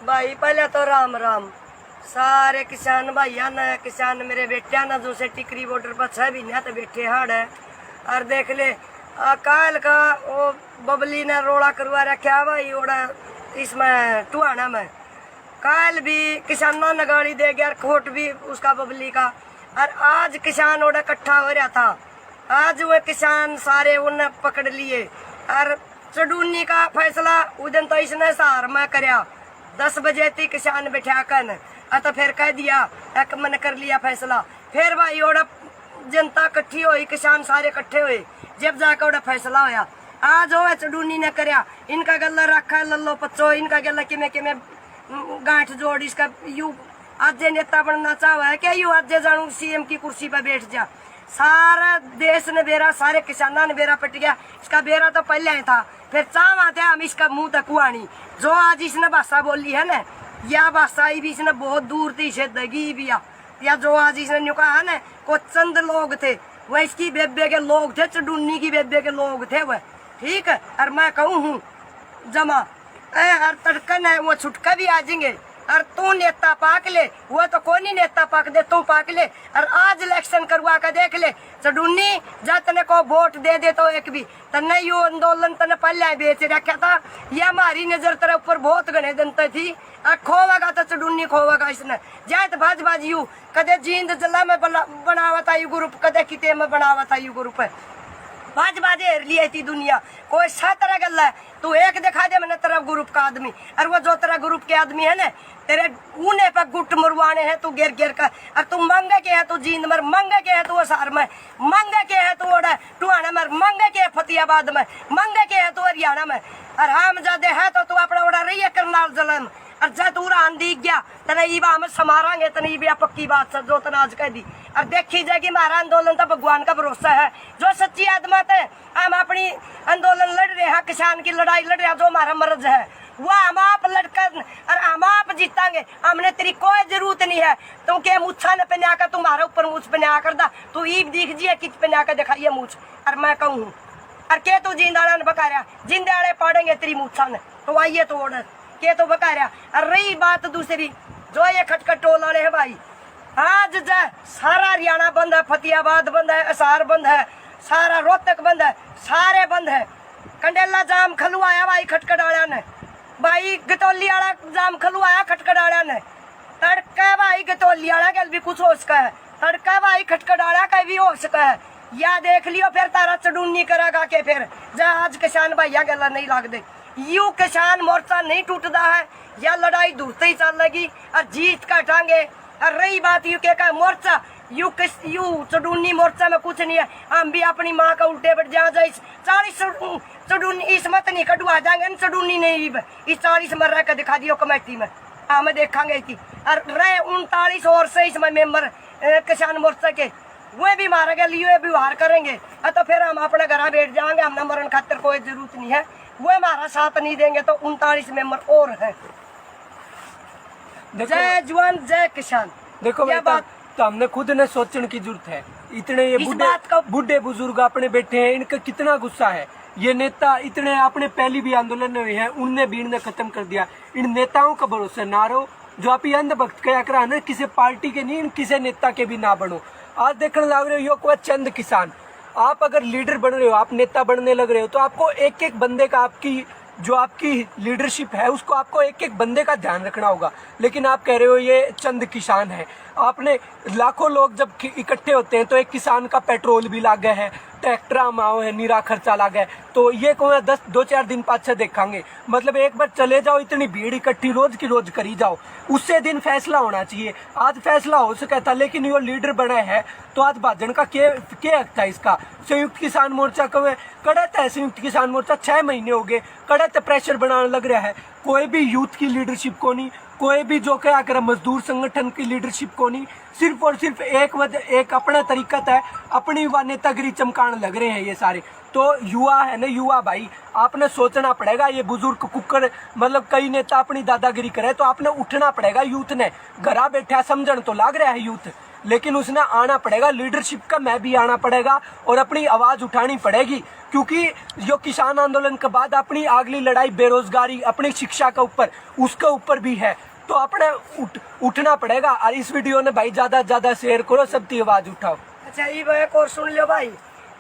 भाई पहले तो राम राम सारे किसान भाइया ने, किसान मेरे बेटिया ने जो से टिकरी बॉर्डर पर 6 महीने तो बैठे हाड़ है। और देख ले काल का वो बबली ने रोड़ा करवा रखा भाई ओड़ा इसमें टुहाना में। काल भी किसानों ने गाड़ी दे गया, खोट भी उसका बबली का। और आज किसान ओड़ा इकट्ठा हो रहा था, आज वो किसान सारे उन्हें पकड़ लिए। और चडूनी का फैसला उदन तो इसने सहार में करया 10 बजे थी किसान बैठा कर तो फिर कह दिया एक मन कर लिया फैसला। फिर भाई ओड़ा जनता इकट्ठी हुई, किसान सारे इकट्ठे हुए, जब जाकर ओड़ा फैसला होया। आज हो चडूनी ने करया, इनका गला रखा लल्लो पच्चो, इनका गला किमे गांठ जोड़ इसका यू आज नेता बनना चाहवा है क्या, यू आज जानू सीएम की कुर्सी पर बैठ जा। सारा देश ने बेरा, सारे किसाना ने बेरा पट गया। इसका बेरा तो पहले ही था, फिर चाहवा थे हम इसका मुंह तक कुआनी। जो आज इसने भाषा बोली है ना, या भाषा भी इसने बहुत दूर थी इसे दगी भी या जो आज इसने न्यू कहा है ना, को चंद लोग थे वह इसकी बेबे के लोग थे, चडूनी की बेबे के लोग थे वह, ठीक है। और मैं कहूँ हूँ जमा हर तड़कन है वो छुटका भी आ जाएंगे। और तू नेता पाक ले, वो तो कौन ही नेता पाक दे, तू पाक ले। और आज इलेक्शन करवा कर देख ले चडूनी, जा तने को वोट दे दे तो एक भी तने यू आंदोलन तने पहले बेच रखा था। ये हमारी नजर तेरे ऊपर बहुत घने जनता थी, खोवेगा तो चडूनी खोवेगा इसने। जाए तो भाज यू कदे जींद जला में बनावा था यू ग्रुप, कदे किते में बनावा था यू ग्रुप है। बाज हेर ली थी दुनिया कोई सा तरह गल है। तू एक दिखा दे मैंने तेरा ग्रुप का आदमी, और वो जो तेरा ग्रुप के आदमी है ना, तेरे ऊने पर गुट मरवाने हैं तू गिर गिर कर। और तू मंगे के है तू जींद मर, मंगे के है तू असार में, मंगे के है तू ओड़ा टुहाना में, मंगे के है फतेहाबाद में, मंगे के है तू हरियाणा में। और हम जादे है तो तू अपना ओड़ा रही है करनाल जिले में। और जा तू रान दी गया तना ईबा हम समारांगे तने ईबा पक्की बात सर जो तना आज कह दी। और देखी जाएगी हमारा आंदोलन तो भगवान का भरोसा है, जो सच्ची आत्मा है। हम अपनी आंदोलन लड़ रहे हैं, किसान की लड़ाई लड़ रहे हैं, जो हमारा मर्ज है वो हम आप लड़कर और हम आप जीतांगे। हमने तेरी कोई जरूरत नहीं है तू के मुच्छा ने पहना कर तुम्हारे ऊपर मुझ पहना कर दा, तू ईब दिख जी किच पहना कर दिखाइए मुझ। और मैं कहूँ और के तू जिंदाड़ा ने बका रहा, जिंदे वाले पड़ेंगे तेरी मुच्छा ने, तो आइए तो ऑर्डर के तो बका रहा। और रही बात दूसरी जो ये खटखट टोल वाले है भाई, आज जा सारा हरियाणा बंद है, फतेहाबाद बंद है, असार बंद है, सारा रोहतक बंद है, सारे बंद है। कंडेला जाम खलवाया भाई खटखटाड़ा ने, भाई गतौली वाला जाम खलवाया खटखटाड़ा ने। तड़का भाई गतौली वाला कल भी कुछ हो सका है, तड़का भाई खटखटाड़ा का भी हो सका है। या देख लियो फिर तारा चडूनी करेगा के फिर जा आज किसान भैया गला नहीं लाग दे। यू किसान मोर्चा नहीं टूटता है, या लड़ाई दूरते ही चलेगी और जीत काटांगे। और रही बात यू के का मोर्चा, यू चडूनी मोर्चा में कुछ नहीं है। हम भी अपनी माँ का उल्टे बैठ जा 40 चडूनी इस मत नहीं कटवा जाएंगे, चडूनी नहीं इस 40 मर रह कर दिखा दियो कमेटी में, हम देखांगे थी। और रहे 39 और से इसमें मेम्बर किसान मोर्चा के, वो भी मारे गए लिए व्यवहार करेंगे तो फिर हम अपने घर बैठ जाएंगे। हमने मरण खातिर कोई जरूरत नहीं है, वो हमारा साथ नहीं देंगे तो 39 मेंबर और हैं। जय जवान जय किसान। देखो ये बात तो हमने खुद ने सोचने की जरूरत है। इतने ये बुढ़े बुजुर्ग अपने बैठे हैं, इनका कितना गुस्सा है। ये नेता इतने अपने पहली भी आंदोलन में हुए हैं, उनने भी इन्हें खत्म कर दिया। इन नेताओं का भरोसा ना रहो, जो आप अंधभक्त कया करा ना, किसी पार्टी के नहीं, किसी नेता के भी ना बनो। आज देखने लग रहे हो कोई चंद किसान, आप अगर लीडर बन रहे हो, आप नेता बनने लग रहे हो, तो आपको एक एक बंदे का, आपकी जो आपकी लीडरशिप है उसको आपको एक एक बंदे का ध्यान रखना होगा। लेकिन आप कह रहे हो ये चंद किसान है। आपने लाखों लोग जब इकट्ठे होते हैं तो एक किसान का पेट्रोल भी लागे है, ट्रैक्टर माओ है, निरा खर्चा लागे, तो ये को 2-4 दिन पाछे देखांगे। मतलब एक बार चले जाओ, इतनी भीड़ इकट्ठी रोज की रोज करी जाओ, उससे दिन फैसला होना चाहिए। आज फैसला हो सका था, लेकिन ये लीडर बना है तो आज भाजन का क्या हक था इसका। संयुक्त किसान मोर्चा कड़त है, संयुक्त किसान मोर्चा 6 महीने हो गए कड़त प्रेशर बनाने लग रहा है। कोई भी यूथ की लीडरशिप को नहीं, कोई भी जो क्या करे मजदूर संगठन की लीडरशिप को नहीं, सिर्फ और सिर्फ एक अपना तरीका है, अपनी युवा नेतागिरी चमकाने लग रहे हैं ये सारे। तो युवा है ना, युवा भाई आपने सोचना पड़ेगा। ये बुजुर्ग कुकर मतलब कई नेता अपनी दादागिरी करे तो आपने उठना पड़ेगा। यूथ ने घरा बैठा समझन तो लग रहा है यूथ, लेकिन उसने आना पड़ेगा, लीडरशिप का मैं भी आना पड़ेगा और अपनी आवाज उठानी पड़ेगी, क्योंकि जो किसान आंदोलन के बाद अपनी अगली लड़ाई बेरोजगारी, अपनी शिक्षा के ऊपर, उसके ऊपर भी है। तो अपने उठना पड़ेगा। और इस वीडियो ने भाई ज्यादा से ज्यादा शेयर करो, सबकी आवाज उठाओ। अच्छा ये एक और सुन लो भाई,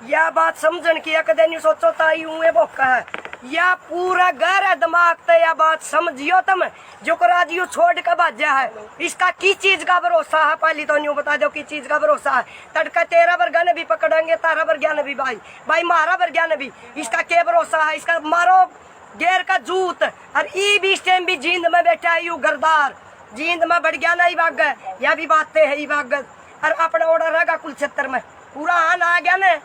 यह बात समझन की कदे नहीं सोचो ताई हुए बोका है, या पूरा गहरा दिमाग ते यह बात समझियो तुम, जो राज यू छोड़ के बाजा है, इसका की चीज का भरोसा है, पहली तो न्यू बता दो की चीज का भरोसा है। तड़का तेरा वर्गा ने भी पकड़ेंगे, तारा वर्गा ने भी, भाई मारा वर्गा ने भी, इसका क्या भरोसा है, इसका मारो गेर का जूत। और ई भी इस टाइम भी जींद में बैठा है यू गरदार, जींद में बढ़ गया ना भाग गए, यह भी बातें है भाग। और अपना ऑर्डर रहेगा कुलछत्तर में पूरा आन आ गया ना,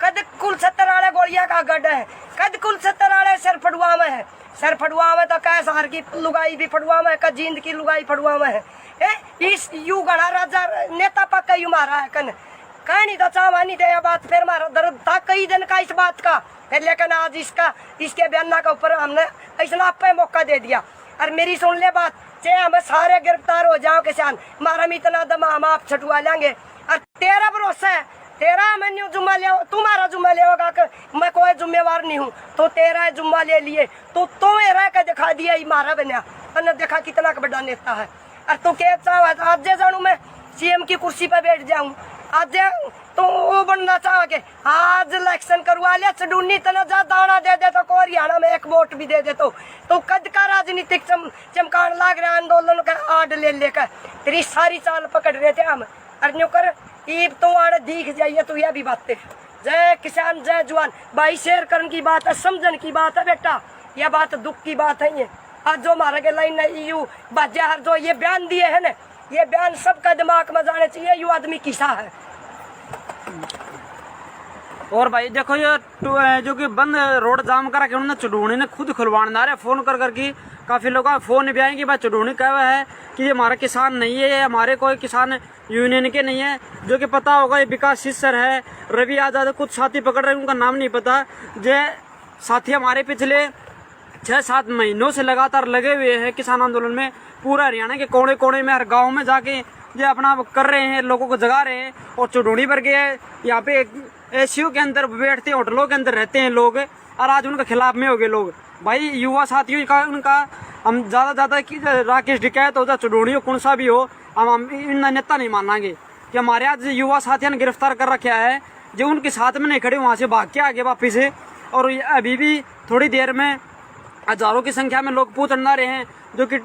कद कुलछत्तर वाले गोलियां का गढ़ है, कद कुलछत्तर वाले सर फड़ुआ में है, सर फड़ुआ में तो कह सार की लुगाई भी फड़ुआ में, का जींद की लुगाई फड़ुआ में है। इस यू गढ़ा राजा नेता पक्का यू मारा है कन कह नहीं तो चावा नहीं दे बात, फिर मारा दर्द था कई दिन का इस बात का, फिर लेकिन आज इसके बयाना के ऊपर हमने ऐसा पे मौका दे दिया। और मेरी सुन ले बात, चाहे हमें सारे गिरफ्तार हो जाओ किसान, मारा में इतना दम हम आप छटवा लेंगे। और तेरा भरोसा है, तेरा मैं जुम्मा ले, तुम्हारा जुम्मा लेगा कि मैं कोई जिम्मेवार नहीं हूँ, तो तेरा जुम्मा ले लिए तो तुम्हें रह के दिखा दिया मारा बना, तने देखा कितना का बड़ा नेता है। और तू क्या चाह आज जानू मैं सीएम की कुर्सी पर बैठ जाऊं, आज तो वो बनना चाह के आज इलेक्शन करवा लिया, चडूनी तना जा दाना दे दे तो को हरियाणा में एक वोट भी दे दे तो कद का राजनीतिक चमकान लाग रहा आंदोलन का आड़ ले लेकर, तेरी सारी चाल पकड़ रहे थे हम। और कर ईब तो आड़ दिख जाइए तो यह भी बातें, जय किसान जय जवान भाई, शेयर करने की बात है, समझन की बात है बेटा, यह बात दुख की बात है। ये आज जो मारा के लाइन यू बाजा हर जो ये बयान दिए है ना, ये बयान सबका दिमाग में जाने चाहिए, यू आदमी किसा है। और भाई देखो ये जो कि बंद रोड जाम करा के उन्होंने चुडूनी ने खुद खुलवाना रहे, फोन कर करके काफी लोग फोन भी आएंगे, भाई चुडूनी कहा है कि ये हमारा किसान नहीं है, ये हमारे कोई किसान यूनियन के नहीं है, जो कि पता होगा ये विकास सर है, रवि आजाद, कुछ साथी पकड़ रहे उनका नाम नहीं पता, जो साथी हमारे पिछले 6-7 महीनों से लगातार लगे हुए हैं किसान आंदोलन में, पूरा हरियाणा के कोने कोने में हर गाँव में जाके ये अपना कर रहे हैं, लोगों को जगा रहे हैं। और चुडूनी पर गए यहाँ पे एसीयू के अंदर बैठते हैं, होटलों के अंदर रहते हैं लोग, और आज उनके खिलाफ में हो गए लोग। भाई युवा साथियों का उनका हम ज्यादा कि राकेश डिकैत हो, चुडूनी हो, कौन सा भी हो, हम इन नेता नहीं मानेंगे कि हमारे आज युवा साथियों ने गिरफ्तार कर रखा है, जो उनके साथ में नहीं खड़े वहाँ से भाग के आगे वापिस है। और अभी भी थोड़ी देर में हजारों की संख्या में लोग पूछना रहे हैं, जो कि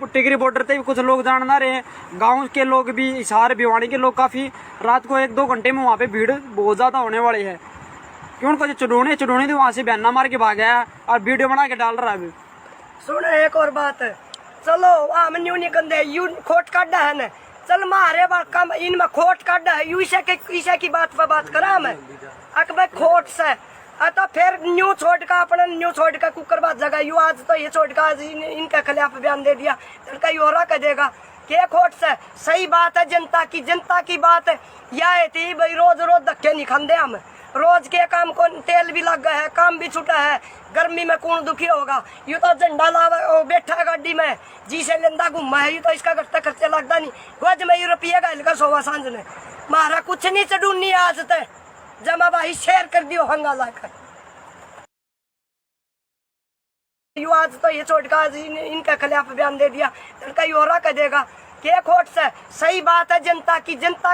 टिकरी बॉर्डर पे भी कुछ लोग जानना रहे हैं, गांव के लोग भी, हिसार भिवाड़ी के लोग काफी रात को 1-2 घंटे में वहाँ पे भीड़ बहुत ज्यादा होने वाली है, क्यों उनको जो चुडूनी तो वहाँ से बयाना मार के भाग गया और वीडियो बना के डाल रहा है। अभी सुन एक और बात, चलो हम न्यू निकंदे यू खोट काटा है न, चल मारे कम इनमें खोट काटा है, यू ईशा की बात पर बात करा मैं अकबर खोट से तो फिर न्यू छोड़ का अपना न्यू छोड़ का कुकर बात जगह यू आज तो ये छोड़ का आज इनके खिलाफ बयान दे दिया, लड़का यू हो कह देगा क्या खोट से। सही बात है, जनता की बात है, यह थी भाई रोज धक्के नहीं खाते हम, रोज के काम को तेल भी लग गया है, काम भी छूटा है, गर्मी में कौन दुखी होगा, यू तो झंडा लावा बैठा गाड़ी में जी से लेंदा घूमा है, यू तो इसका खर्चा लगता नहीं, वज में रुपये का हल्का सोवा सांझ ने मारा कुछ नहीं चढ़ूनी आज तक जमा भाई शेयर कर दियो हंगा लाकर यू आज तो ये छोड़ का इनके खिलाफ बयान दे दिया, लड़का यू हो कह देगा क्या खोट से। सही बात है, जनता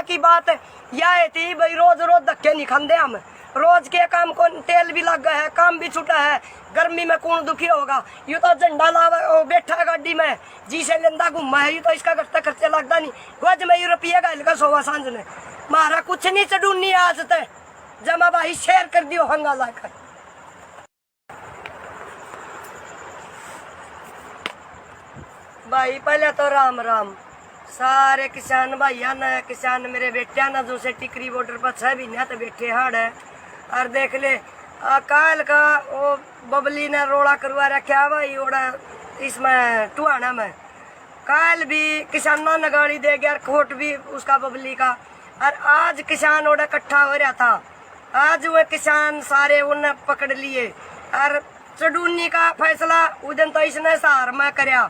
की बात है, यह थी भाई रोज धक्के नहीं खाते हम, रोज के काम को तेल भी लग गया है, काम भी छूटा है, गर्मी में कौन दुखी होगा, यू तो झंडा लावा बैठा गाड़ी में जी से लेंदा घूमा है, यू तो इसका खर्चा लगता नहीं, वज में रुपये का हल्का सोवा सांझ ने मारा कुछ नहीं चढ़ूनी आज तक जमा भाई शेयर कर दियो हंगा लाकर। भाई पहले तो राम राम सारे किसान भाइया न, किसान मेरे बेटिया न, जो से टिकरी बॉर्डर पर 6 महीने तो बैठे हाड़ है। और देख ले काल का वो बबली ने रोड़ा करवा रखा भाई ओड़ा इसमें टुहाना में, काल भी किसानों ने गाड़ी दे गया, खोट भी उसका बबली का। और आज किसान ओड़ा इकट्ठा हो रहा था, आज वो किसान सारे उन्हें पकड़ लिए। और चडूनी का फैसला उदन तो इसने सहार में करया,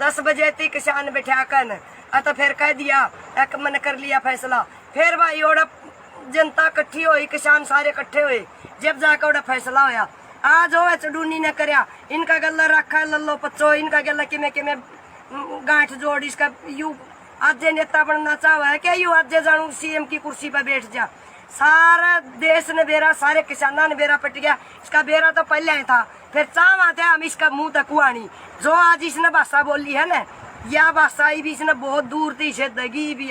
10 बजे थी किसान बैठा कर तो फिर कह दिया एक मन कर लिया फैसला। फिर भाई ओड़ा जनता इकट्ठी हुई, किसान सारे इकट्ठे हुए, जब जाकर ओड़ा फैसला होया। आज हो चडूनी ने करया, इनका गला रखा लल्लो पच्चो, इनका गला किमें गांठ जोड़, इसका यू आज नेता बनना चाहवा है क्या, यू आज जानू सीएम की कुर्सी पर बैठ जा। सारा देश ने बेरा, सारे किसानों ने बेरा पट गया। इसका बेरा तो पहले ही था, फिर चाहवा थे हम इसका मुंह तक कुआनी। जो आज इसने भाषा बोली है ना, या भाषा भी इसने बहुत दूर थी इसे दगी भी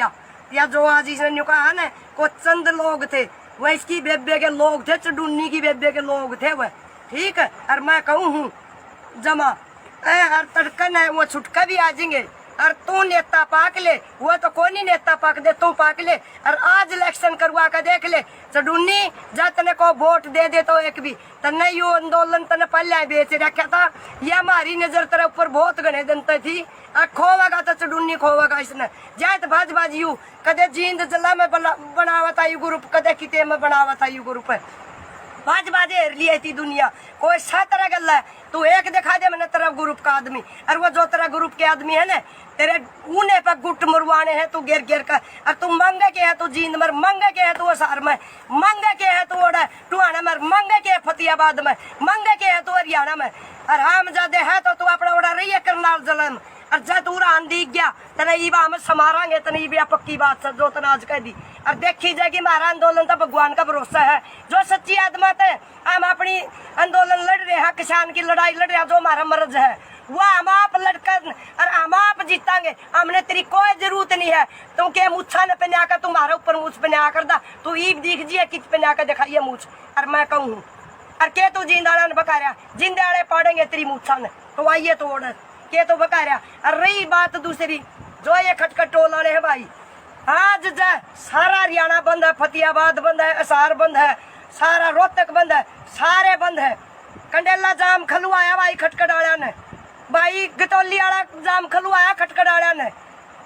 या जो आज इसने न्यू कहा है ना, को चंद लोग थे वह इसकी बेबे के लोग थे, चडूनी की बेबे के लोग थे वह, ठीक है। और मैं कहूँ हूँ जमा हर तड़कन है वो छुटका भी आ जाएंगे। और तू नेता पाक ले, वो तो कोई नहीं नेता पाक दे, तू पाक ले। और आज इलेक्शन करवा कर देख ले चडूनी, जा तने को वोट दे दे तो एक भी तने यू आंदोलन तने पहले बेच रखा था। ये हमारी नजर तेरे ऊपर बहुत घने जनता थी, और खोवागा तो चडूनी खोवागा इसने। जाए तो बाज यू कदे जींद जला में बनावा था यू ग्रुप, कदे किते में बनावा था यू ग्रुप है। बाज हेर लिया थी दुनिया, कोई सा तरह गल है। तू एक दिखा दे मैंने तेरा ग्रुप का आदमी, और वो जो तेरा ग्रुप के आदमी है ना, तेरे ऊने पर गुट मुरवाने हैं तू गिर गिर कर। और तू मंगे के है तू जींद मर, मंगे के है तू असार में, मंगे के है तू ओड़ा टुहाना मर, मंगे के है फतेहाबाद में, मंगे के है तू हरियाणा में। और हम ज्यादा है तो तू अपना ओड़ा रही है करनाल जिले में। और जब तू रान दिख गया तना ईबा हम समारांगे, तना ईबा पक्की बात सर जो तना आज कह दी। और देखी जाएगी हमारा आंदोलन तो भगवान का भरोसा है, जो सच्ची आत्मा है। हम अपनी आंदोलन लड़ रहे हैं, किसान की लड़ाई लड़ रहे हैं, जो हमारा मर्ज है वो हम आप लड़कर और हम आप जीतांगे। हमने तेरी कोई जरूरत नहीं है, तू के मुच्छा ने पहना कर तुम्हारे ऊपर मुझ पहना कर दा, तू ईब दिख जी कित पहना कर दिखाइए मुझ। और मैं कहूँ और के तू जिंदाड़ा ने बका रहा, जिंदाड़े पड़ेंगे तेरी मुच्छा ने, तो आइए तो ऑर्डर के तो बका रहा। और रही बात दूसरी, जो ये खटखट टोल वाले है भाई, आज सारा हरियाणा बंद है, फतेहाबाद बंद है, असार बंद है, सारा रोहतक बंद है, सारे बंद है। कंडेला जाम खलुआया भाई खटखटाड़ा ने, भाई गतौली वाला जाम खलुआया खटखटाड़ा ने।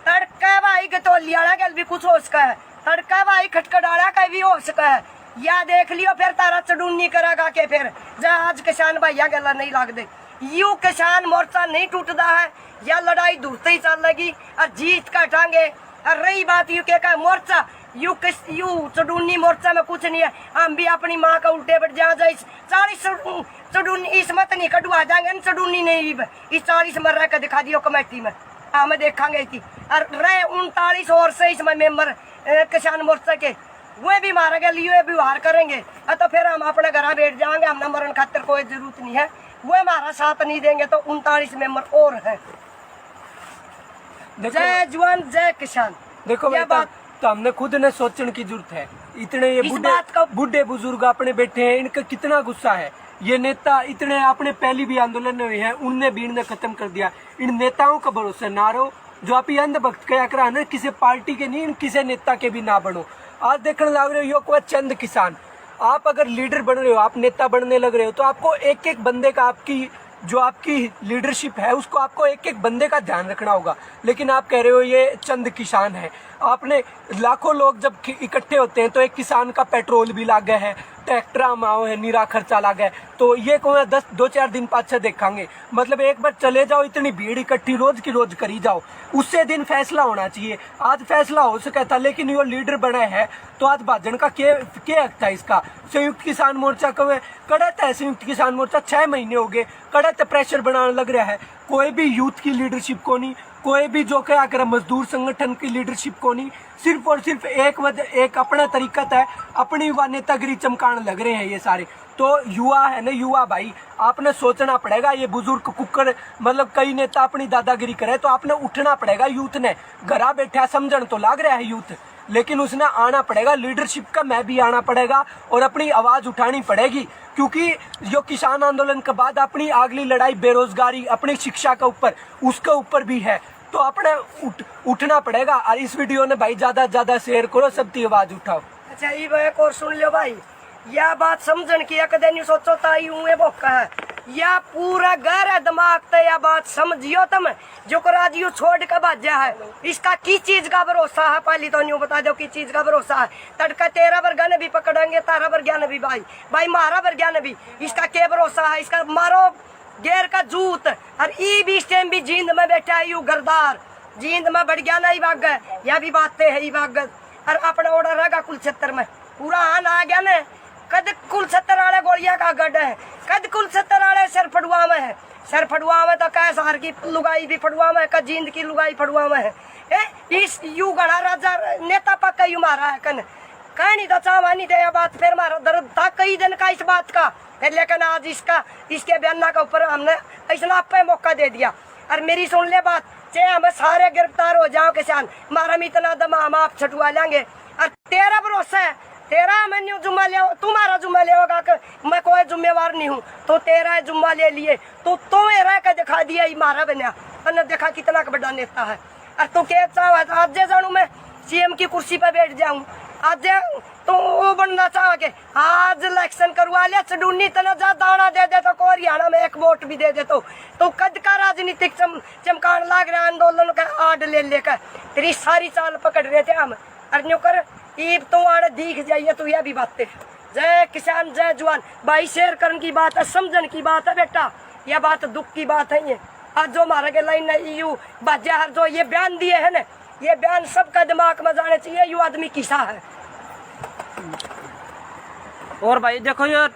तड़का भाई गतौली वाला का भी कुछ हो सका है, तड़का भाई खटखटाड़ा का भी हो सका है। या देख लियो फिर तारा चडूनी करेगा के फिर जा आज किसान भाइया गला नहीं लाग दे। यू किसान मोर्चा नहीं टूटता है, या लड़ाई दूरते ही चलेगी और जीत का टांगे। और रही बात यू के मोर्चा, यू चडूनी मोर्चा में कुछ नहीं है। हम भी अपनी माँ का उल्टे बैठ जा 40 चडूनी इस मत नहीं कटवा जाएंगे, चडूनी नहीं इस 40 मर रहा दिखा दियो कमेटी में, हम देखांगे थी। और रहे 39 और से इसमें मेंबर किसान मोर्चा के, वे भी मारे गए लिए व्यवहार करेंगे। तो फिर हम अपने घर बैठ जाएंगे, हमने मरण खातिर कोई जरूरत नहीं है। वो हमारा साथ नहीं देंगे तो 39 मेंबर और हैं। जय जवान जय किसान। देखो ये बात तो हमने खुद ने सोचने की जरूरत है। इतने ये बुढ़े बुजुर्ग अपने बैठे हैं, इनका कितना गुस्सा है। ये नेता इतने अपने पहली भी आंदोलन हुए हैं, उनने भी इन्हें खत्म कर दिया। इन नेताओं का भरोसा ना रहो, जो आप ये अंधभक्त क्या करा ना, किसी पार्टी के नहीं, किसी नेता के भी ना बनो। आज देखने लग रहे हो कोई चंद किसान, आप अगर लीडर बन रहे हो, आप नेता बनने लग रहे हो, तो आपको एक एक बंदे का, आपकी जो आपकी लीडरशिप है उसको आपको एक एक बंदे का ध्यान रखना होगा। लेकिन आप कह रहे हो ये चंद किसान है। आपने लाखों लोग जब इकट्ठे होते हैं तो एक किसान का पेट्रोल भी लाग गए है, ट्रैक्टर माओ है, नीरा खर्चा लाग है। तो ये को 2-4 दिन पाछे देखांगे। मतलब एक बार चले जाओ, इतनी भीड़ इकट्ठी रोज की रोज करी जाओ, उससे दिन फैसला होना चाहिए। आज फैसला हो सका था, लेकिन ये लीडर बना है तो आज भाजन का क्या हक था इसका। संयुक्त किसान मोर्चा कड़त है, संयुक्त किसान मोर्चा 6 महीने हो गए कड़त प्रेशर बनाने लग रहा है। कोई भी यूथ की लीडरशिप को नहीं, कोई भी जो क्या करे मजदूर संगठन की लीडरशिप को नहीं, सिर्फ और सिर्फ एक अपना तरीका है, अपनी व नेतागिरी चमकाने लग रहे हैं ये सारे। तो युवा है ना, युवा भाई आपने सोचना पड़ेगा। ये बुजुर्ग कुक्कड़ मतलब कई नेता अपनी दादागिरी करे, तो आपने उठना पड़ेगा। यूथ ने घरा बैठा समझन तो लग रहा है यूथ, लेकिन उसने आना पड़ेगा। लीडरशिप का मैं भी आना पड़ेगा और अपनी आवाज उठानी पड़ेगी। क्योंकि जो किसान आंदोलन के बाद अपनी अगली लड़ाई बेरोजगारी, अपनी शिक्षा के ऊपर, उसके ऊपर भी है। तो अपने उठना पड़ेगा। और इस वीडियो ने भाई ज्यादा से ज्यादा शेयर करो, सबकी आवाज उठाओ। अच्छा ये एक और सुन लो भाई, यह बात समझन की कदे नहीं सोचो ताई हूँ बोका है, या पूरा गहरा दिमाग ते यह बात समझियो तुम। जो राजियो छोड़ के भाजा है, इसका की चीज का भरोसा है, पहले तो न्यू बता दो की चीज का भरोसा है। तड़का 13 वर्गा ने भी पकड़ेंगे, 13 वर्गा ने भी भाई 12 वर्गा ने भी, इसका क्या भरोसा है। इसका मारो गेर का जूत। और ई भी इस टाइम भी जींद में बैठा है यू गरदार, जींद में बढ़ गया नहीं भाग गए, यह भी बातें है ही भाग गए। और अपना ऑर्डर रहेगा कुलछत्तर में पूरा आन आ गया ने। कद कुलछत्तर वाले गोलियां का गढ़ है, कद कुलछत्तर वाले सर फड़ुआ में है, सर फड़ुआ में तो कह शहर की लुगाई भी फड़ुआ में, कद जींद की लुगाई फड़ुआ में है। इस यू गढ़ा राजा नेता पक्का यू मारा है कन कह नहीं तो चावा नहीं दे बात। फिर मारा दर्द था कई दिन का इस बात का, फिर लेकिन आज इसके बयाना के ऊपर हमने ऐसा पे मौका दे दिया। और मेरी सुन ले बात, चाहे हम सारे गिरफ्तार हो जाओ किसान, मारा में इतना दम हम आप छटवा लेंगे। और तेरा भरोसा है, तेरा मैं जुम्मा ले, तुम्हारा जुम्मा ले होगा कि मैं कोई जिम्मेवार नहीं हूँ, तो तेरा जुम्मा ले लिए तो तुम्हें रह कर दिखा दिया मारा बना, मैंने देखा कितना बड़ा नेता है। और तू क्या चाह आज जानू मैं सीएम की कुर्सी पर बैठ जाऊं, आज तो वो बनना चाह के आज इलेक्शन करवा लिया चडूनी तना जा दाना दे दे तो को हरियाणा में एक वोट भी दे दे तो कद का राजनीतिक चमकान लाग रहा आंदोलन का आड़ ले लेकर तेरी सारी चाल पकड़ रहे थे हम। और कर ईब तो आड़ दिख जाइए तो यह भी बातें। जय किसान जय जवान भाई, शेयर करने की बात है, समझने की बात है बेटा, यह बात दुख की बात है। ये आज जो मारा के लाइन यू बाजार जो ये बयान दिए है ना, ये बयान सबका दिमाग में जाने चाहिए, यू आदमी किसा है। और भाई देखो ये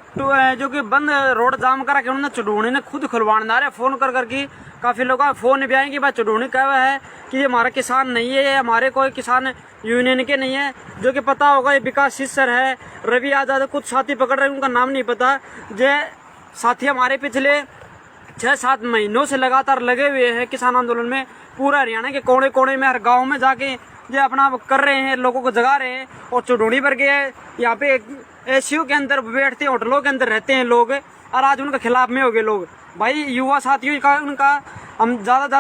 जो कि बंद रोड जाम करा के उन्होंने चुडूनी ने खुद खुलवाना रहे, फोन कर करके काफी लोग फोन भी आएंगे भाई चुडूनी कह है कि ये हमारा किसान नहीं है, ये हमारे कोई किसान यूनियन के नहीं है। जो कि पता होगा ये विकास सर है, रवि आजाद, कुछ साथी पकड़ रहे उनका नाम नहीं पता। जो साथी हमारे पिछले 6-7 महीनों से लगातार लगे हुए हैं किसान आंदोलन में, पूरा हरियाणा के कोने कोने में हर गाँव में जाके ये अपना कर रहे हैं, लोगों को जगा रहे हैं। और चुडूनी पर गए यहाँ पे एसीयू के अंदर बैठते हैं, होटलों के अंदर रहते हैं लोग, और आज उनके खिलाफ में हो गए लोग। भाई युवा साथियों का उनका हम ज़्यादा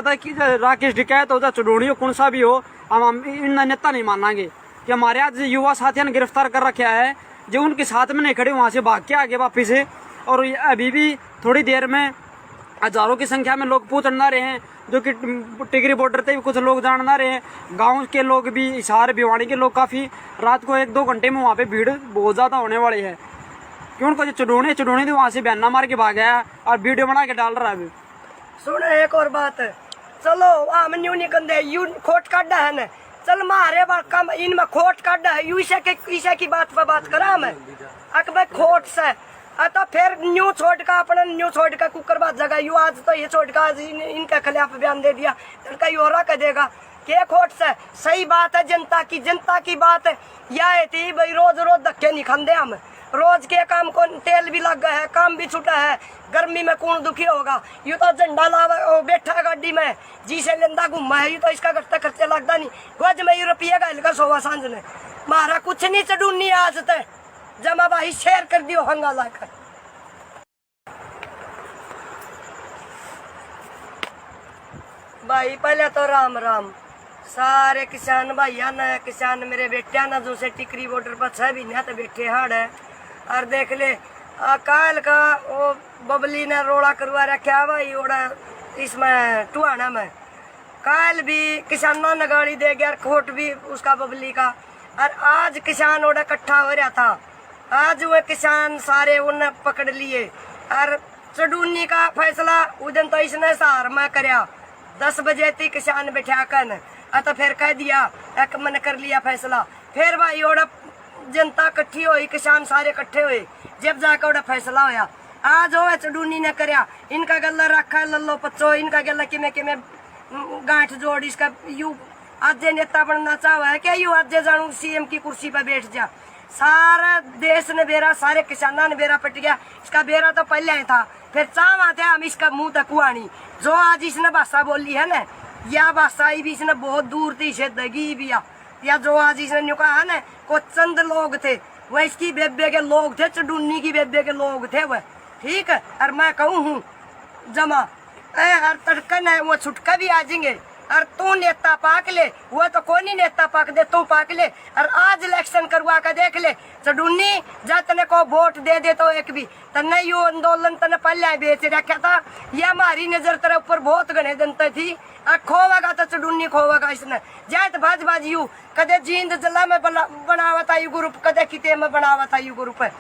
राकेश डिकैत हो, चुडूनी हो, कौन सा भी हो, हम इन नेता नहीं मानेंगे कि हमारे आज युवा साथियों ने गिरफ्तार कर रखा है, जो उनके साथ में नहीं खड़े वहाँ से भाग के आगे वापिस है। और अभी भी थोड़ी देर में हजारों की संख्या में लोग पहुँचना रहे हैं, जो कि टिकरी बॉर्डर पे भी कुछ लोग जानना रहे हैं, गांव के लोग भी, हिसार भिवानी के लोग काफ़ी रात को 1-2 घंटे में वहाँ पे भीड़ बहुत ज़्यादा होने वाली है। क्यों उनको जो चुडूनी थी वहाँ से बयाना मार के भाग गया और वीडियो बना के डाल रहा है। अभी सुन एक और बात, चलो हम न्यू निकंदे यू खोट काटा है न, चल मारे कम इनमें खोट काटा है, यू ईशा की बात पर बात करा मैं अकबर खोट से तो फिर न्यू छोड़ का अपना न्यू छोड़ का कुकर बात जगह यू आज तो ये छोड़ का आज इनके खिलाफ बयान दे दिया, कहीं और कह देगा क्या खोट से। सही बात है, जनता की बात है। यह थी भाई रोज धक्के नहीं खाते हम, रोज के काम को तेल भी लग गया है, काम भी छूटा है, गर्मी में कौन दुखी होगा। यू तो झंडा लावा बैठा गाड़ी में जिसे लेंदा घूमा है, यू तो इसका घटता खर्चा लगता नहीं। वज में रुपये का हल्का सोवा सांझ ने मारा कुछ नहीं चढ़ूनी आज तक जमा भाई शेयर कर दियो हंगा लाकर। भाई पहले तो राम राम सारे किसान भाइया न, किसान मेरे बेटिया न, जो से टिकरी बॉर्डर पर 6 महीने तो बैठे हाड़ है। और देख ले काल का वो बबली ने रोड़ा करवा रखा भाई ओड़ा इसमें टुहाना में, काल भी किसाना ने गाड़ी दे गया, खोट भी उसका बबली का। और आज किसान ओड़ा इकट्ठा हो रहा था, आज वो किसान सारे उन्हें पकड़ लिए। और चडूनी का फैसला उदन तो इसने सहार में करया, 10 बजे थी किसान बैठा कर तो फिर कह दिया एक मन कर लिया फैसला। फिर भाई ओड़ा जनता इकट्ठी हुई, किसान सारे इकट्ठे हुए, जब जाकर ओड़ा फैसला होया। आज हो चडूनी ने करया, इनका गला रखा लल्लो पच्चो, इनका गला किमें गांठ जोड़, इसका यू आज नेता बनना चाहवा है क्या, यू आज जानू सीएम की कुर्सी पर बैठ जा। सारा देश ने बेरा, सारे किसाना ने बेरा पट गया, इसका बेरा तो पहले ही था, फिर चाहवा थे हम इसका मुंह तक कुआनी। जो आज इसने भाषा बोली है ना, यह भाषा भी इसने बहुत दूर थी इसे दगी भी या जो आज इसने न्यू कहा है ना, को चंद लोग थे वह इसकी बेबे के लोग थे, चडूनी की बेबे के लोग थे वह, ठीक है। और मैं कहूँ हूँ जमा हर तड़कन है वो छुटका भी आ जाएंगे। और तू नेता पाक ले, वो तो कोई नहीं नेता पाक दे, तू पाक ले। और आज इलेक्शन करवा कर देख ले, चडूनी जा तने को वोट दे दे तो एक भी तने यू आंदोलन तने पहले बेच रखा था। यह हमारी नजर तेरे ऊपर बहुत घने जनता थी, और खोवेगा तो चडूनी खोवेगा इसने। जाए तो भाज यू कदे जींद जिला में बनावा था यू ग्रुप, कदे किते में बनावा था यू ग्रुप है।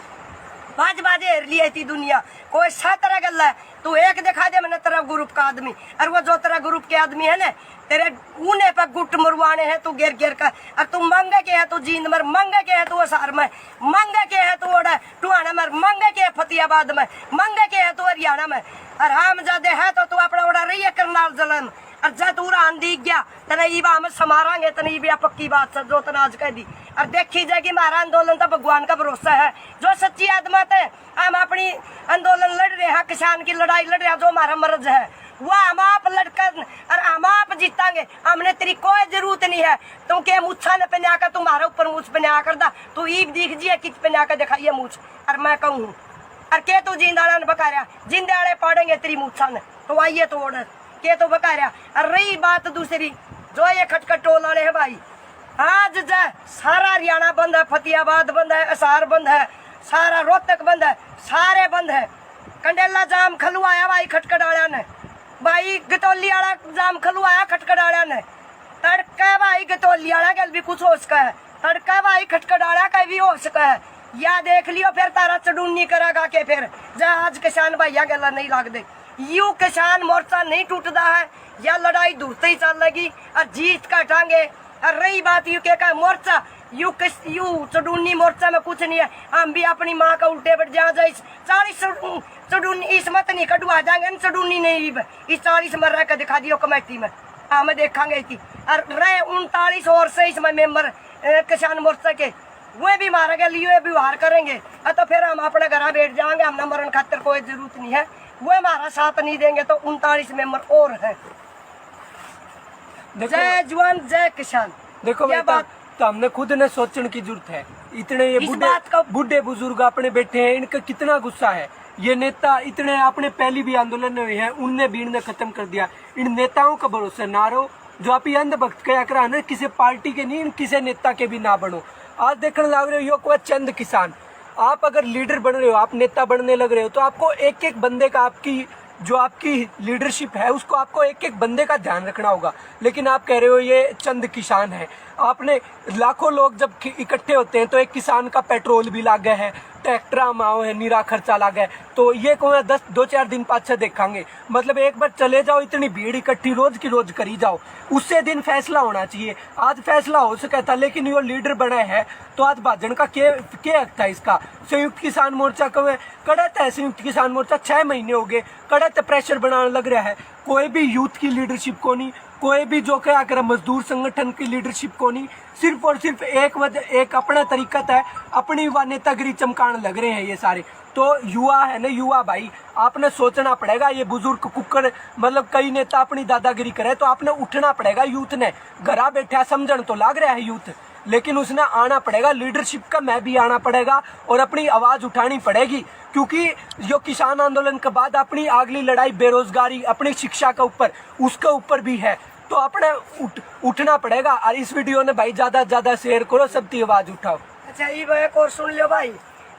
बाज बाजे हेर लिया थी दुनिया कोई सा तरह गल है। तू एक दिखा दे मैंने तेरा ग्रुप का आदमी, और वो जो तेरा ग्रुप के आदमी है ना तेरे ऊने पर गुट मरवाने हैं तू गिर गिर का। और तू मंगे के है तू जींद मर, मंगे के है तू असार में, मंगे के है तू ओडा टुहाना मर, मंगे के है फतियाबाद में, मंगे के है तू हरियाणा में। और हम जादे है तो तू अपना ओडा रही है करनाल जलन। और जब तू रान दी गया तने ईबा हम समारांगे तने ईबा पक्की बात से जो तना आज कह दी। और देखी जाएगी हमारा आंदोलन तो भगवान का भरोसा है। जो सच्ची आत्मा थे हम अपनी आंदोलन लड़ रहे हैं, किसान की लड़ाई लड़ रहे हैं, जो हमारा मर्ज है वो हम आप लड़कर और हम आप जीतांगे। हमने तेरी कोई जरूरत नहीं है तू के मुच्छा ने पहना कर तुम्हारे ऊपर मुझ पहना कर दा। तू ईब दिख जिए किच पहना कर दिखाइए मुझ। और मैं कहूँ और के तू जिंदाड़ा ने बका रहा, जिंदे आड़े पाड़ेंगे तेरी मुच्छा ने तो आइए तो ऑर्डर के तो बका रहा। और रही बात दूसरी जो ये खटखट टोल वाले है भाई, आज जा सारा हरियाणा बंद है, फतियाबाद बंद है, असार बंद है, सारा रोहतक बंद है, सारे बंद है। कंडेला जाम खलवाया भाई खटखटाड़ा ने, भाई गतौली वाला जाम खलवाया खटखटाड़ा ने। तड़का भाई गतौली वाला गल भी कुछ हो सका है, तड़का भाई खटखटाड़ा का भी हो सका है। या देख लियो फिर तारा चडूनी करेगा के फिर जा आज किसान भैया गला नहीं लाग दे। यू किसान मोर्चा नहीं टूटता है, या लड़ाई दूरते ही चलेगी और जीत का टांगे। और रही बात यू के का मोर्चा यू चडूनी मोर्चा में कुछ नहीं है। हम भी अपनी माँ का उल्टे बैठ जा 40 चडूनी इस मत नहीं कटवा जाएंगे चडूनी नहीं इस 40 में रह कर दिखा दियो कमेटी में हम देखांगे थी। और रहे 39 और से इसमें मेंबर किसान मोर्चा के वो भी मारा गया लिए व्यवहार करेंगे तो फिर हम अपने घर बैठ जाएंगे। हमने मरण खातिर कोई जरूरत नहीं है, वो हमारा साथ नहीं देंगे तो 39 मेंबर और है। जय जवान जय किसान। देखो ये बात तो हमने खुद ने सोचने की जरूरत है। इतने ये बुढ़े बुजुर्ग अपने बैठे हैं, इनका कितना गुस्सा है। ये नेता इतने अपने पहली भी आंदोलन में हुए हैं, उनने भी इन्हें खत्म कर दिया। इन नेताओं का भरोसा ना रहो, जो आप ये अंधभक्त क्या करा ना, किसी पार्टी के नहीं किसी नेता के भी ना बनो। आज देखने लग रहे हो यो कोई चंद किसान, आप अगर लीडर बन रहे हो, आप नेता बनने लग रहे हो तो आपको एक एक बंदे का आपकी लीडरशिप है उसको आपको एक एक बंदे का ध्यान रखना होगा। लेकिन आप कह रहे हो ये चंद किसान है। आपने लाखों लोग जब इकट्ठे होते हैं तो एक किसान का पेट्रोल भी लाग गया है, ट्रैक्टर माओ है, निरा खर्चा लाग है। तो ये को 2-4 दिन पाछे देखेंगे। मतलब एक बार चले जाओ, इतनी भीड़ इकट्ठी रोज की रोज करी जाओ, उससे दिन फैसला होना चाहिए। आज फैसला हो सका था लेकिन यो लीडर बना है तो आज भाजन का क्या हक था इसका। संयुक्त किसान मोर्चा को कड़त है, संयुक्त किसान मोर्चा 6 महीने हो गए कड़त प्रेशर बनाने लग रहा है। कोई भी यूथ की लीडरशिप को नहीं, कोई भी जो क्या करे मजदूर संगठन की लीडरशिप को नहीं, सिर्फ और सिर्फ एक अपना तरीका है, अपनी युवा नेतागिरी चमकाने लग रहे हैं ये सारे। तो युवा है ना, युवा भाई आपने सोचना पड़ेगा। ये बुजुर्ग कुकर मतलब कई नेता अपनी दादागिरी करे तो आपने उठना पड़ेगा। यूथ ने घरा बैठा समझन तो लग रहा है यूथ, लेकिन उसने आना पड़ेगा लीडरशिप का, मैं भी आना पड़ेगा और अपनी आवाज उठानी पड़ेगी। क्योंकि जो किसान आंदोलन के बाद अपनी अगली लड़ाई बेरोजगारी, अपनी शिक्षा के ऊपर, उसके ऊपर भी है। तो अपने उठना पड़ेगा। और इस वीडियो ने भाई ज्यादा शेयर करो, सबकी आवाज उठाओ। अच्छा ये एक और सुन लो भाई,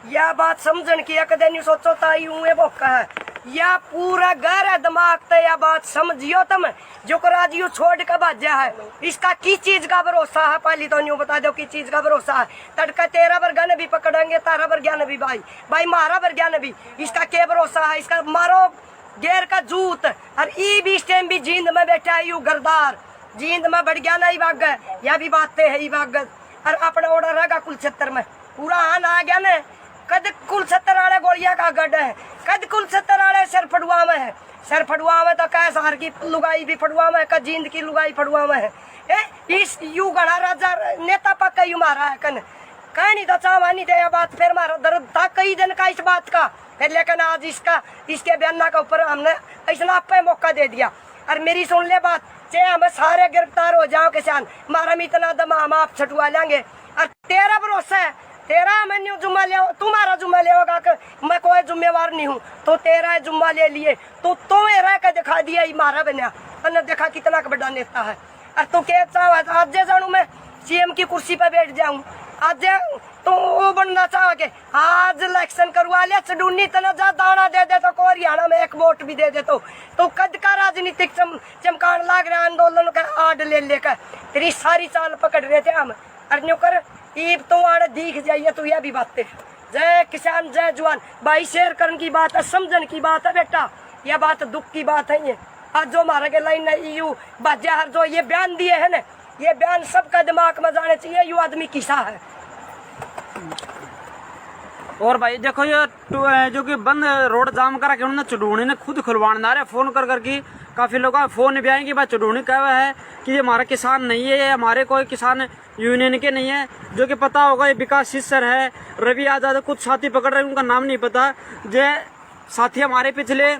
यह बात समझन की कदे नहीं सोचो ताई हूँ बोका है, या पूरा गहरा दिमाग ते यह बात समझियो तुम जो राजियो छोड़ के भाजा है। इसका किस चीज का भरोसा है, पहले तो न्यू बता दो किस चीज का भरोसा है। तड़का 13 वर्गा ने भी पकड़ेंगे, 13 वर्गा ने भी भाई मारा वर्गा ने भी, इसका क्या भरोसा है। इसका मारो गेर का जूत। और ई भी इस टाइम भी जींद में बैठा है यू गरदार, जींद में बढ़ गया ना ही भाग गए, यह भी बातें है ही भाग। और अपना ऑर्डर रहेगा कुलछत्तर में पूरा आन आ गया ना। कद कुलछत्तर वाले गोलियां का गढ़ है, कद कुलछत्तर वाले सर फड़ुआ में है, सर फड़ुआ में तो कह सार की लुगाई भी फड़ुआ में, का जींद की लुगाई फड़ुआ में है। इस यू गढ़ा राजा नेता पक्का यू मारा है कन कह नहीं तो चावा नहीं दे बात। फिर मारा दर्द था कई दिन का इस बात का, फिर लेकिन आज इसके बयाना के ऊपर हमने ऐसा पे मौका दे दिया। और मेरी सुन ले बात, चाहे हमें सारे गिरफ्तार हो जाओ किसान, मारा में इतना दम हम आप छटवा लेंगे। और तेरा भरोसा है, तेरा मैंने जुम्मा ले, तुम्हारा जुम्मा ले होगा कि मैं कोई जिम्मेवार नहीं हूँ, तो तेरा जुम्मा ले लिए तो तुम्हें रह कर दिखा दिया ही मारा बना, तने देखा कितना का बड़ा नेता है। और तू क्या चाह आज जानू मैं सीएम की कुर्सी पर बैठ जाऊं, आज तो वो बनना चाह के आज इलेक्शन करवा लिया चडूनी तना जा दाना दे दे तो को हरियाणा में 1 वोट भी दे दे तो कद का राजनीतिक चमकान लाग रहा आंदोलन का आड ले लेकर तेरी सारी चाल पकड़ रहे थे हम। और न्यू कर ईब तो आड़ दिख जाइए तो यह भी बातें जय किसान जय जवान। भाई शेयर करने की बात है, समझन की बात है बेटा, यह बात दुख की बात है। ये आज जो हमारे के लाइन यू बाजा हर जो ये बयान दिए है ना, ये बयान सबका दिमाग में जाने चाहिए, यू आदमी किसा है। और भाई देखो ये जो कि बंद रोड जाम करा के उन्होंने चुडूनी ने खुद खुलवाने आ रहे फोन कर करके। काफी लोग फोन भी आएंगे भाई चुडूनी कह हुआ है कि ये हमारा किसान नहीं है, ये हमारे कोई किसान यूनियन के नहीं है। जो कि पता होगा ये विकास सिस्सर है, रवि आजाद, कुछ साथी पकड़ रहे हैं उनका नाम नहीं पता। जो साथी हमारे पिछले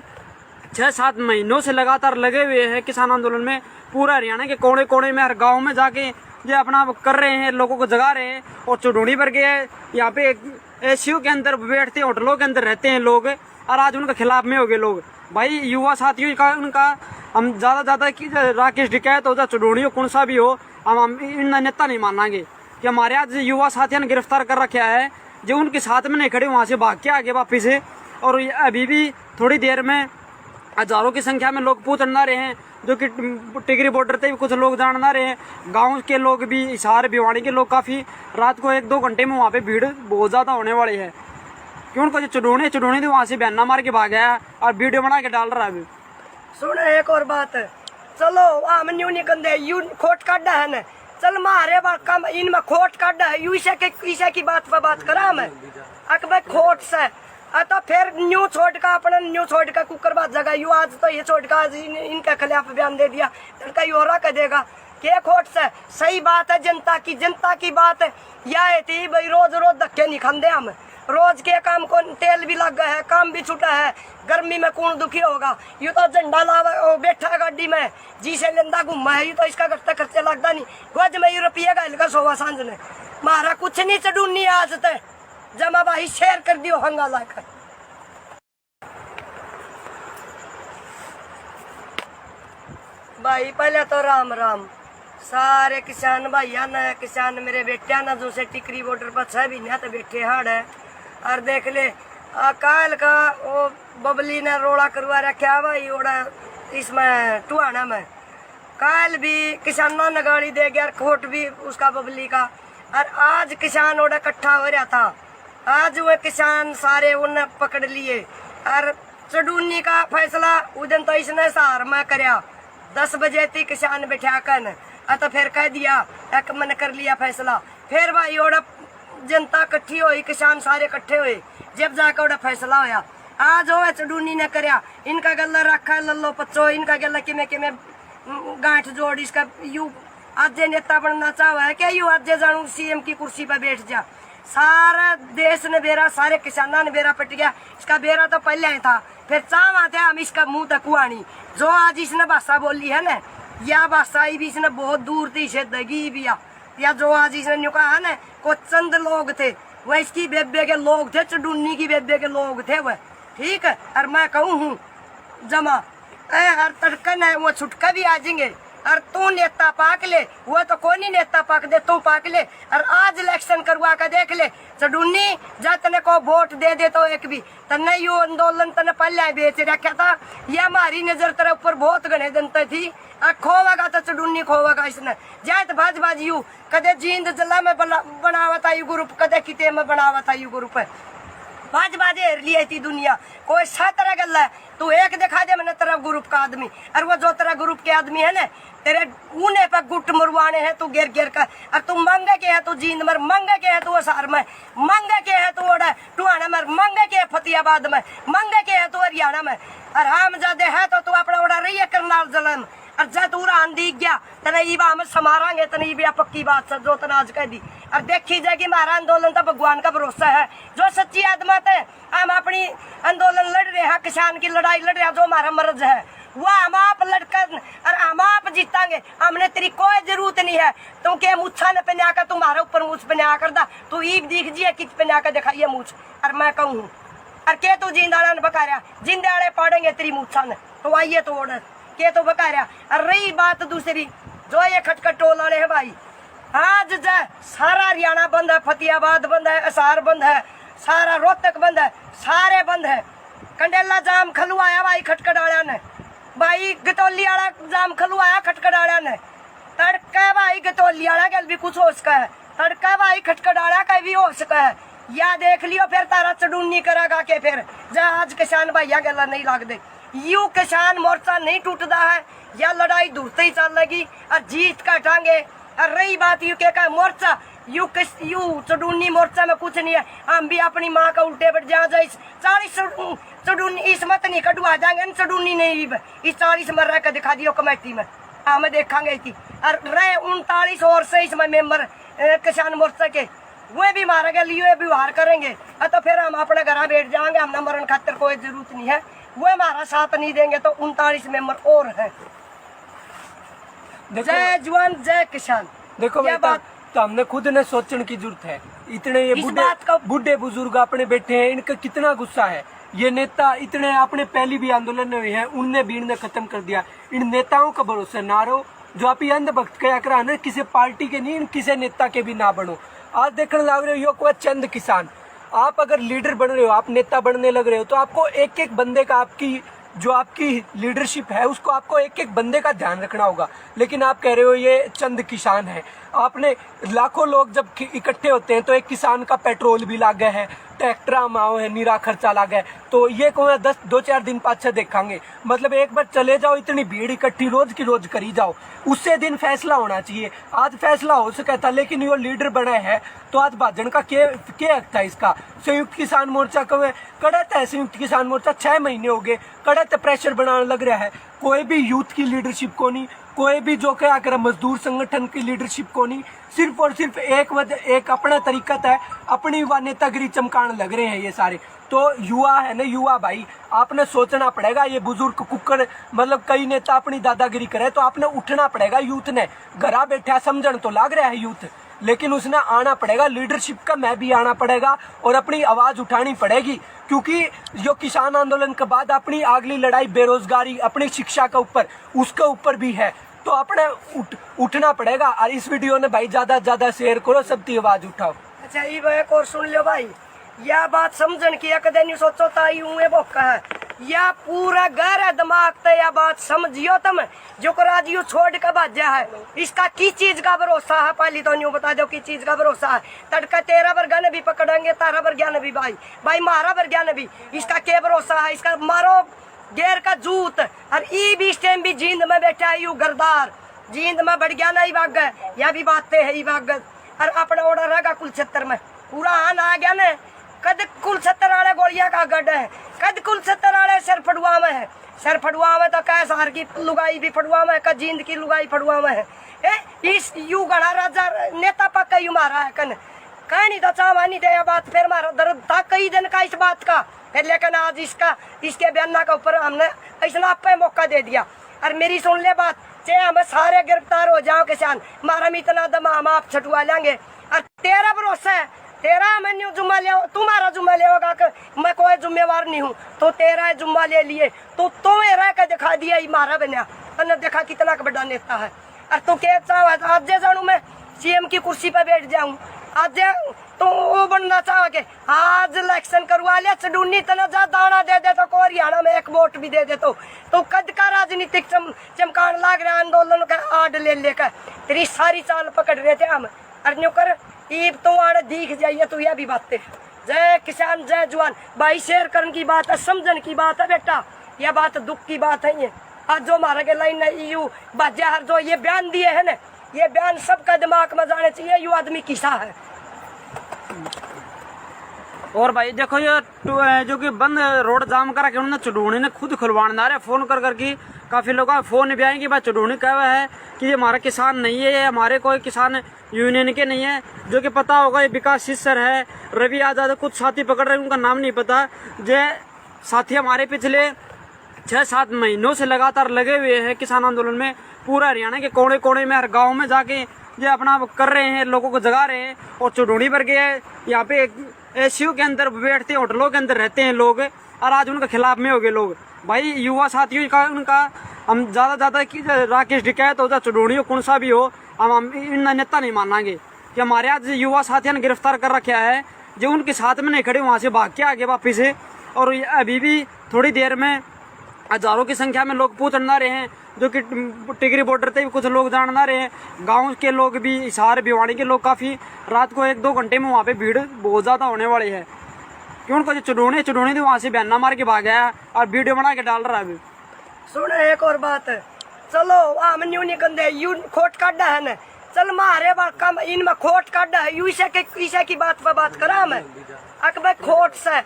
6-7 महीनों से लगातार लगे हुए हैं किसान आंदोलन में। पूरा हरियाणा के कोने कोने में हर गाँव में जाके ये अपना कर रहे हैं, लोगों को जगा रहे हैं। और चुडूनी पर गए यहाँ पे एसीयू के अंदर बैठते हैं, होटलों के अंदर रहते हैं लोग, और आज उनके खिलाफ में हो गए लोग। भाई युवा साथियों का उनका हम ज्यादा कि राकेश टिकैत हो जा चुडूनी हो कौन सा भी हो, हम इन नेता नहीं मानेंगे कि हमारे आज युवा साथियों ने गिरफ्तार कर रखा है। जो उनके साथ में नहीं खड़े वहाँ से भाग के आगे वापिस है। और अभी भी थोड़ी देर में हजारों की संख्या में लोग पूछना रहे हैं, जो कि टिकरी बॉर्डर पे भी कुछ लोग जानना रहे हैं। गांव के लोग भी, हिसार भिवानी के लोग काफी रात को 1-2 घंटे में वहाँ पे भीड़ बहुत ज्यादा होने वाली है। क्यों उनको जो चुडूनी तो वहाँ से बयाना मार के भाग गया और वीडियो बना के डाल रहा है। अभी सुन एक और बात, चलो हम न्यू निकंदे यू खोट काटा है न, चल मारे कम इनमें खोट काटा है, यू ईशा की बात पर बात करा मैं अकबर खोट से तो फिर न्यू छोड़ का अपना न्यू छोड़ का कुकर बात जगह यू आज तो ये छोड़ का आज इनके खिलाफ बयान दे दिया, लड़का यू और कह देगा के खोट से। सही बात है, जनता की बात है। यह थी भाई रोज धक्के नहीं खाते हम, रोज के काम को तेल भी लग गया है, काम भी छूटा है, गर्मी में कौन दुखी होगा। यू तो झंडा लावा बैठा है गाड़ी में जी से लेंदा घूमा है, यू तो इसका खर्चा लगता नहीं। गज में यूरोपीय का सोवा सांझ ने मारा कुछ नहीं चढ़ूनी आज तक जमा भाई शेयर कर दियो हंगा लाकर। भाई पहले तो राम राम सारे किसान भाइया न, किसान मेरे बेटिया न, जो से टिकरी बॉर्डर पर 6 महीने तो बैठे हाड़ है। और देख ले काल का वो बबली ने रोड़ा करवा रखा भाई ओड़ा इसमें टुहाना में, काल भी किसानों ने गाड़ी दे गया, खोट भी उसका बबली का। और आज किसान ओड़ा इकट्ठा हो रहा था, आज वो किसान सारे उन्हें पकड़ लिए। और चडूनी का फैसला उदन तो इसने सहार में करया, 10 बजे थी किसान बैठा कर तो फिर कह दिया एक मन कर लिया फैसला। फिर भाई ओड़ा जनता इकट्ठी हुई, किसान सारे इकट्ठे हुए, जब जाकर ओड़ा फैसला होया। आज हो चडूनी ने करया, इनका गला रखा लल्लो पच्चो, इनका गला किमें गांठ जोड़ इसका यू आज नेता बनना चाहवा है क्या, यू आज जानू सीएम की कुर्सी पर बैठ जा। सारा देश ने बेरा, सारे किसानों ने बेरा पट गया, इसका बेरा तो पहले ही था। फिर चाहवा थे हम इसका मुंह तक कुआनी, जो आज इसने भाषा बोली है ना, यह भाषा भी इसने बहुत दूर थी इसे दगी भी या जो आज इसने न्यू कहा है ना, को चंद लोग थे वह इसकी बेबे के लोग थे, चडूनी की बेबे के लोग थे वह, ठीक है। और मैं कहूँ हूँ जमा हर तड़कन है वो छुटका भी आ जाएंगे। और तू नेता पाक ले, वो तो कोई नहीं नेता पाक दे, तू पाक ले। और आज इलेक्शन करवा कर देख ले चडूनी, जा तने को वोट दे दे तो एक भी तने यू आंदोलन तने पहले बेच रखा था। यह हमारी नजर तेरे ऊपर बहुत घने जनता थी, खोवागा तो चडूनी खोवागा इसने जात भाज यू कदे जींद जिला में बनावा था यू ग्रुप, कदे किते में बनावा था यू ग्रुप, बाज हेर लिया थी दुनिया। कोई सा तरह गल है, तू एक दिखा दे मैंने तेरा ग्रुप का आदमी, और वो जो तेरा ग्रुप के आदमी है ना तेरे ऊने पे गुट मुरवाने हैं तू गिर गिर कर। और तू मंगे के है तू जींद मर, मंगे के है तू असार में, मंगे के है तू ओड़ा टुहाना में, मंगे के है फतेहाबाद में, मंगे के है तू हरियाणा में। और हम ज्यादा है तो तू अपना ओड़ा रही है करनाल जिला में। और जब तू रान दी गया तने ईबा हम समारांगे, तने ईबा पक्की बात से जो तने आज कह दी। अब देखी जाएगी हमारा आंदोलन तो भगवान का भरोसा है, जो सच्ची आत्मा है हम अपनी आंदोलन लड़ रहे हैं, किसान की लड़ाई लड़ रहे हैं, जो हमारा मर्ज है वह हम आप लड़कर और हम आप जीतांगे। हमने तेरी कोई जरूरत नहीं है, तू के मुच्छा ने पहना कर तुम्हारे ऊपर मूछ पहना कर दा, तू ईब दिख जिए किच पहना कर दिखाइए मूछ। और मैं कहूँ और के तू जिंदाड़ा ने बका रहा, जिंदाड़े पड़ेंगे तेरी मुच्छा ने, तो आइए तो ऑर्डर के तो बका रहा। और रही बात दूसरी जो ये खटखट टोल वाले है भाई, आज जो सारा हरियाणा बंद है, फतेहाबाद बंद है, असार बंद है, सारा रोहतक बंद है, सारे बंद है। कंडेला जाम खलुआया भाई खटखटाड़ा ने, भाई गतौली वाला जाम खलुआया खटखटाड़ा ने, तड़का भाई गतौली वाला कल भी कुछ हो सका है, तड़का भाई खटखटाड़ा का भी हो सका है। या देख लियो फिर तारा चडूनी करेगा के फिर जा आज किसान भाइया गला नहीं लगते। यू किसान मोर्चा नहीं टूटता है, या लड़ाई दूरते ही चलेगी और जीत का टांगे। और रही बात यू के मोर्चा यू चडूनी मोर्चा में कुछ नहीं है। हम भी अपनी माँ का उल्टे बैठ जा 40 चडूनी इस मत नहीं कटवा जाएंगे, चडूनी नहीं इस 40 में रह कर दिखा दियो कमेटी में, हमें देखांगे थी। और रहे 39 और से इसमें मेंबर किसान मोर्चा के वो भी मारे गए लिए व्यवहार करेंगे तो फिर हम अपने घर बैठ जाएंगे। हम मरण खातिर कोई जरूरत नहीं है, वो हमारा साथ नहीं देंगे तो 39 मेंबर और हैं। जय जवान जय किसान। देखो बात तो हमने खुद ने सोचने की जरूरत है। इतने ये बुढ़े बुजुर्ग अपने बैठे हैं, इनका कितना गुस्सा है। ये नेता इतने अपने पहली भी आंदोलन में हैं, उनने भी इन्हें खत्म कर दिया। इन नेताओं का भरोसा ना रहो, जो आप ये अंधभक्त कया करा ना, किसी पार्टी के नहीं, किसी नेता के भी ना बनो। आज देखने लग रहे हो कोई चंद किसान, आप अगर लीडर बन रहे हो, आप नेता बनने लग रहे हो तो आपको एक एक बंदे का, आपकी लीडरशिप है उसको आपको एक एक बंदे का ध्यान रखना होगा। लेकिन आप कह रहे हो ये चंद किसान है। आपने लाखों लोग जब इकट्ठे होते हैं तो एक किसान का पेट्रोल भी लाग गया है, ट्रैक्टर माओ है, नीरा खर्चा लाग है, तो ये को 2-4 दिन पाछे देखांगे। मतलब एक बार चले जाओ, इतनी भीड़ इकट्ठी रोज की रोज करी जाओ, उससे दिन फैसला होना चाहिए। आज फैसला हो सका था, लेकिन ये लीडर बना है तो आज भाजन का क्या हक था इसका। संयुक्त किसान मोर्चा कब कड़त है, संयुक्त किसान मोर्चा 6 महीने हो गए कड़त प्रेशर बनाने लग रहा है। कोई भी यूथ की लीडरशिप को नहीं, कोई भी जो क्या करे मजदूर संगठन की लीडरशिप को नहीं, सिर्फ और सिर्फ एक अपना तरीका है, अपनी व नेतागिरी चमकाने लग रहे हैं ये सारे। तो युवा है ना, युवा भाई आपने सोचना पड़ेगा। ये बुजुर्ग कुकर मतलब कई नेता अपनी दादागिरी करे तो आपने उठना पड़ेगा। यूथ ने घरा बैठा समझन तो लग रहा है यूथ, लेकिन उसने आना पड़ेगा लीडरशिप का, मैं भी आना पड़ेगा और अपनी आवाज उठानी पड़ेगी। क्योंकि जो किसान आंदोलन के बाद अपनी अगली लड़ाई बेरोजगारी, अपनी शिक्षा के ऊपर, उसके ऊपर भी है, तो अपने उठना पड़ेगा। और इस वीडियो ने भाई ज्यादा से ज्यादा शेयर करो, सबकी आवाज उठाओ। अच्छा ये एक और सुन लो भाई, यह बात समझन की कदे नहीं सोचो ताई हुए बोका है, या पूरा गहरा दिमाग तो यह बात समझियो तुम जो राजियो छोड़ के भाजा है। इसका की चीज का भरोसा है, पहली तो न्यू बता दो की चीज का भरोसा है। तड़का तेरा वर्गा ने भी पकड़ेंगे, तारा वर्गा ने भी भाई मारा वर्गा ने भी, इसका क्या भरोसा है। इसका मारो गेर का जूत। और ई भी इस टाइम भी जींद में बैठा है, यू गरदार जींद में बढ़ गया ना ही भाग गए, यह भी बातें है ही भाग। और अपना ओडा रहेगा कुलछत्तर में पूरा आन आ गया ना, कद कुलछत्तर वाले गोलियां का गढ़ है, कद कुलछत्तर वाले सर फड़ुआ में है, सर फड़ुआ में तो कह सार की लुगाई भी फड़ुआ में, का जींद की लुगाई फड़ुआ में है। इस यू गढ़ा राजा नेता पक्का यू मारा है कन कह नहीं तो चावा नहीं दे बात, फिर मारा दर्द था कई दिन का इस बात का। फिर लेकिन आज इसके बयाना के ऊपर हमने ऐसा पे मौका दे दिया। और मेरी सुन ले बात, चाहे हमें सारे गिरफ्तार हो जाओ किसान, मारा में इतना दम हम आप छटवा लेंगे। और तेरा भरोसा है, तेरा मैं न्यू जुम्मा ले, तुम्हारा जुम्मा ले होगा कि मैं कोई जिम्मेवार नहीं हूँ, तो तेरा जुम्मा ले लिए तो तुम्हें रह कर दिखा दिया मारा बना, मैंने देखा कितना बड़ा नेता है। और तू क्या चाह आज जानू मैं CM की कुर्सी पर बैठ जाऊँ, आज तो वो बनना चाहोगे, आज इलेक्शन करवा ले चडूनी तना जा दाना दे दे तो को हरियाणा में एक वोट भी दे दे तो कद का राजनीतिक चमकान लाग रहा आंदोलन का आड ले लेकर तेरी सारी चाल पकड़ रहे थे हम। और न्यू कर ईब तो आड़ दिख जाइए तो यह भी बातें। जय किसान जय जवान भाई, शेयर करने की बात है, समझन की बात है बेटा, यह बात दुख की बात है। ये आज जो मारा के लाइन यू बाजा हर जो ये बयान दिए है ना, ये बयान सबका दिमाग में जाने चाहिए, यू आदमी किसा है। और भाई देखो ये जो कि बंद रोड जाम करा के उन्होंने चुडूनी ने खुद खुलवाना रहे, फोन कर करके काफी लोग फोन भी आएंगे भाई चुडूनी कहा है कि ये हमारा किसान नहीं है, ये हमारे कोई किसान यूनियन के नहीं है। जो कि पता होगा ये विकास सिस्सर है, रवि आजाद, कुछ साथी पकड़ रहे हैं, उनका नाम नहीं पता। जो साथी हमारे पिछले 6-7 महीनों से लगातार लगे हुए हैं किसान आंदोलन में, पूरा हरियाणा के कोने कोने में हर गाँव में जाके ये अपना कर रहे हैं, लोगों को जगा रहे हैं। और चुडूनी पर गए यहाँ पे एसयू के अंदर बैठते हैं, होटलों के अंदर रहते हैं लोग, और आज उनके खिलाफ में हो गए लोग। भाई युवा साथियों का उनका हम ज्यादा कि राकेश डिकैत हो, चुडूनी हो, कौन सा भी हो, हम इन नेता नहीं मानेंगे कि हमारे आज युवा साथियों ने गिरफ्तार कर रखा है, जो उनके साथ में नहीं खड़े वहाँ से भाग के आगे वापिस है। और अभी भी थोड़ी देर में हजारों की संख्या में लोग पूछ ना रहे हैं, जो कि टिकरी बॉर्डर पे भी कुछ लोग जान ना रहे हैं। गांव के लोग भी, हिसार भिवानी के लोग काफ़ी रात को 1-2 घंटे में वहाँ पे भीड़ बहुत ज़्यादा होने वाली है। क्यों उनको जो चुड़ूने थी वहाँ से बयाना मार के भाग गया और वीडियो बना के डाल रहा है अभी। सुन एक और बात, चलो हम न्यू निकंदे यू खोट काटा है न, चल मारे कम इनमें खोट काटा है, यू ईशा की बात पर बात करा मैं अकबर खोट से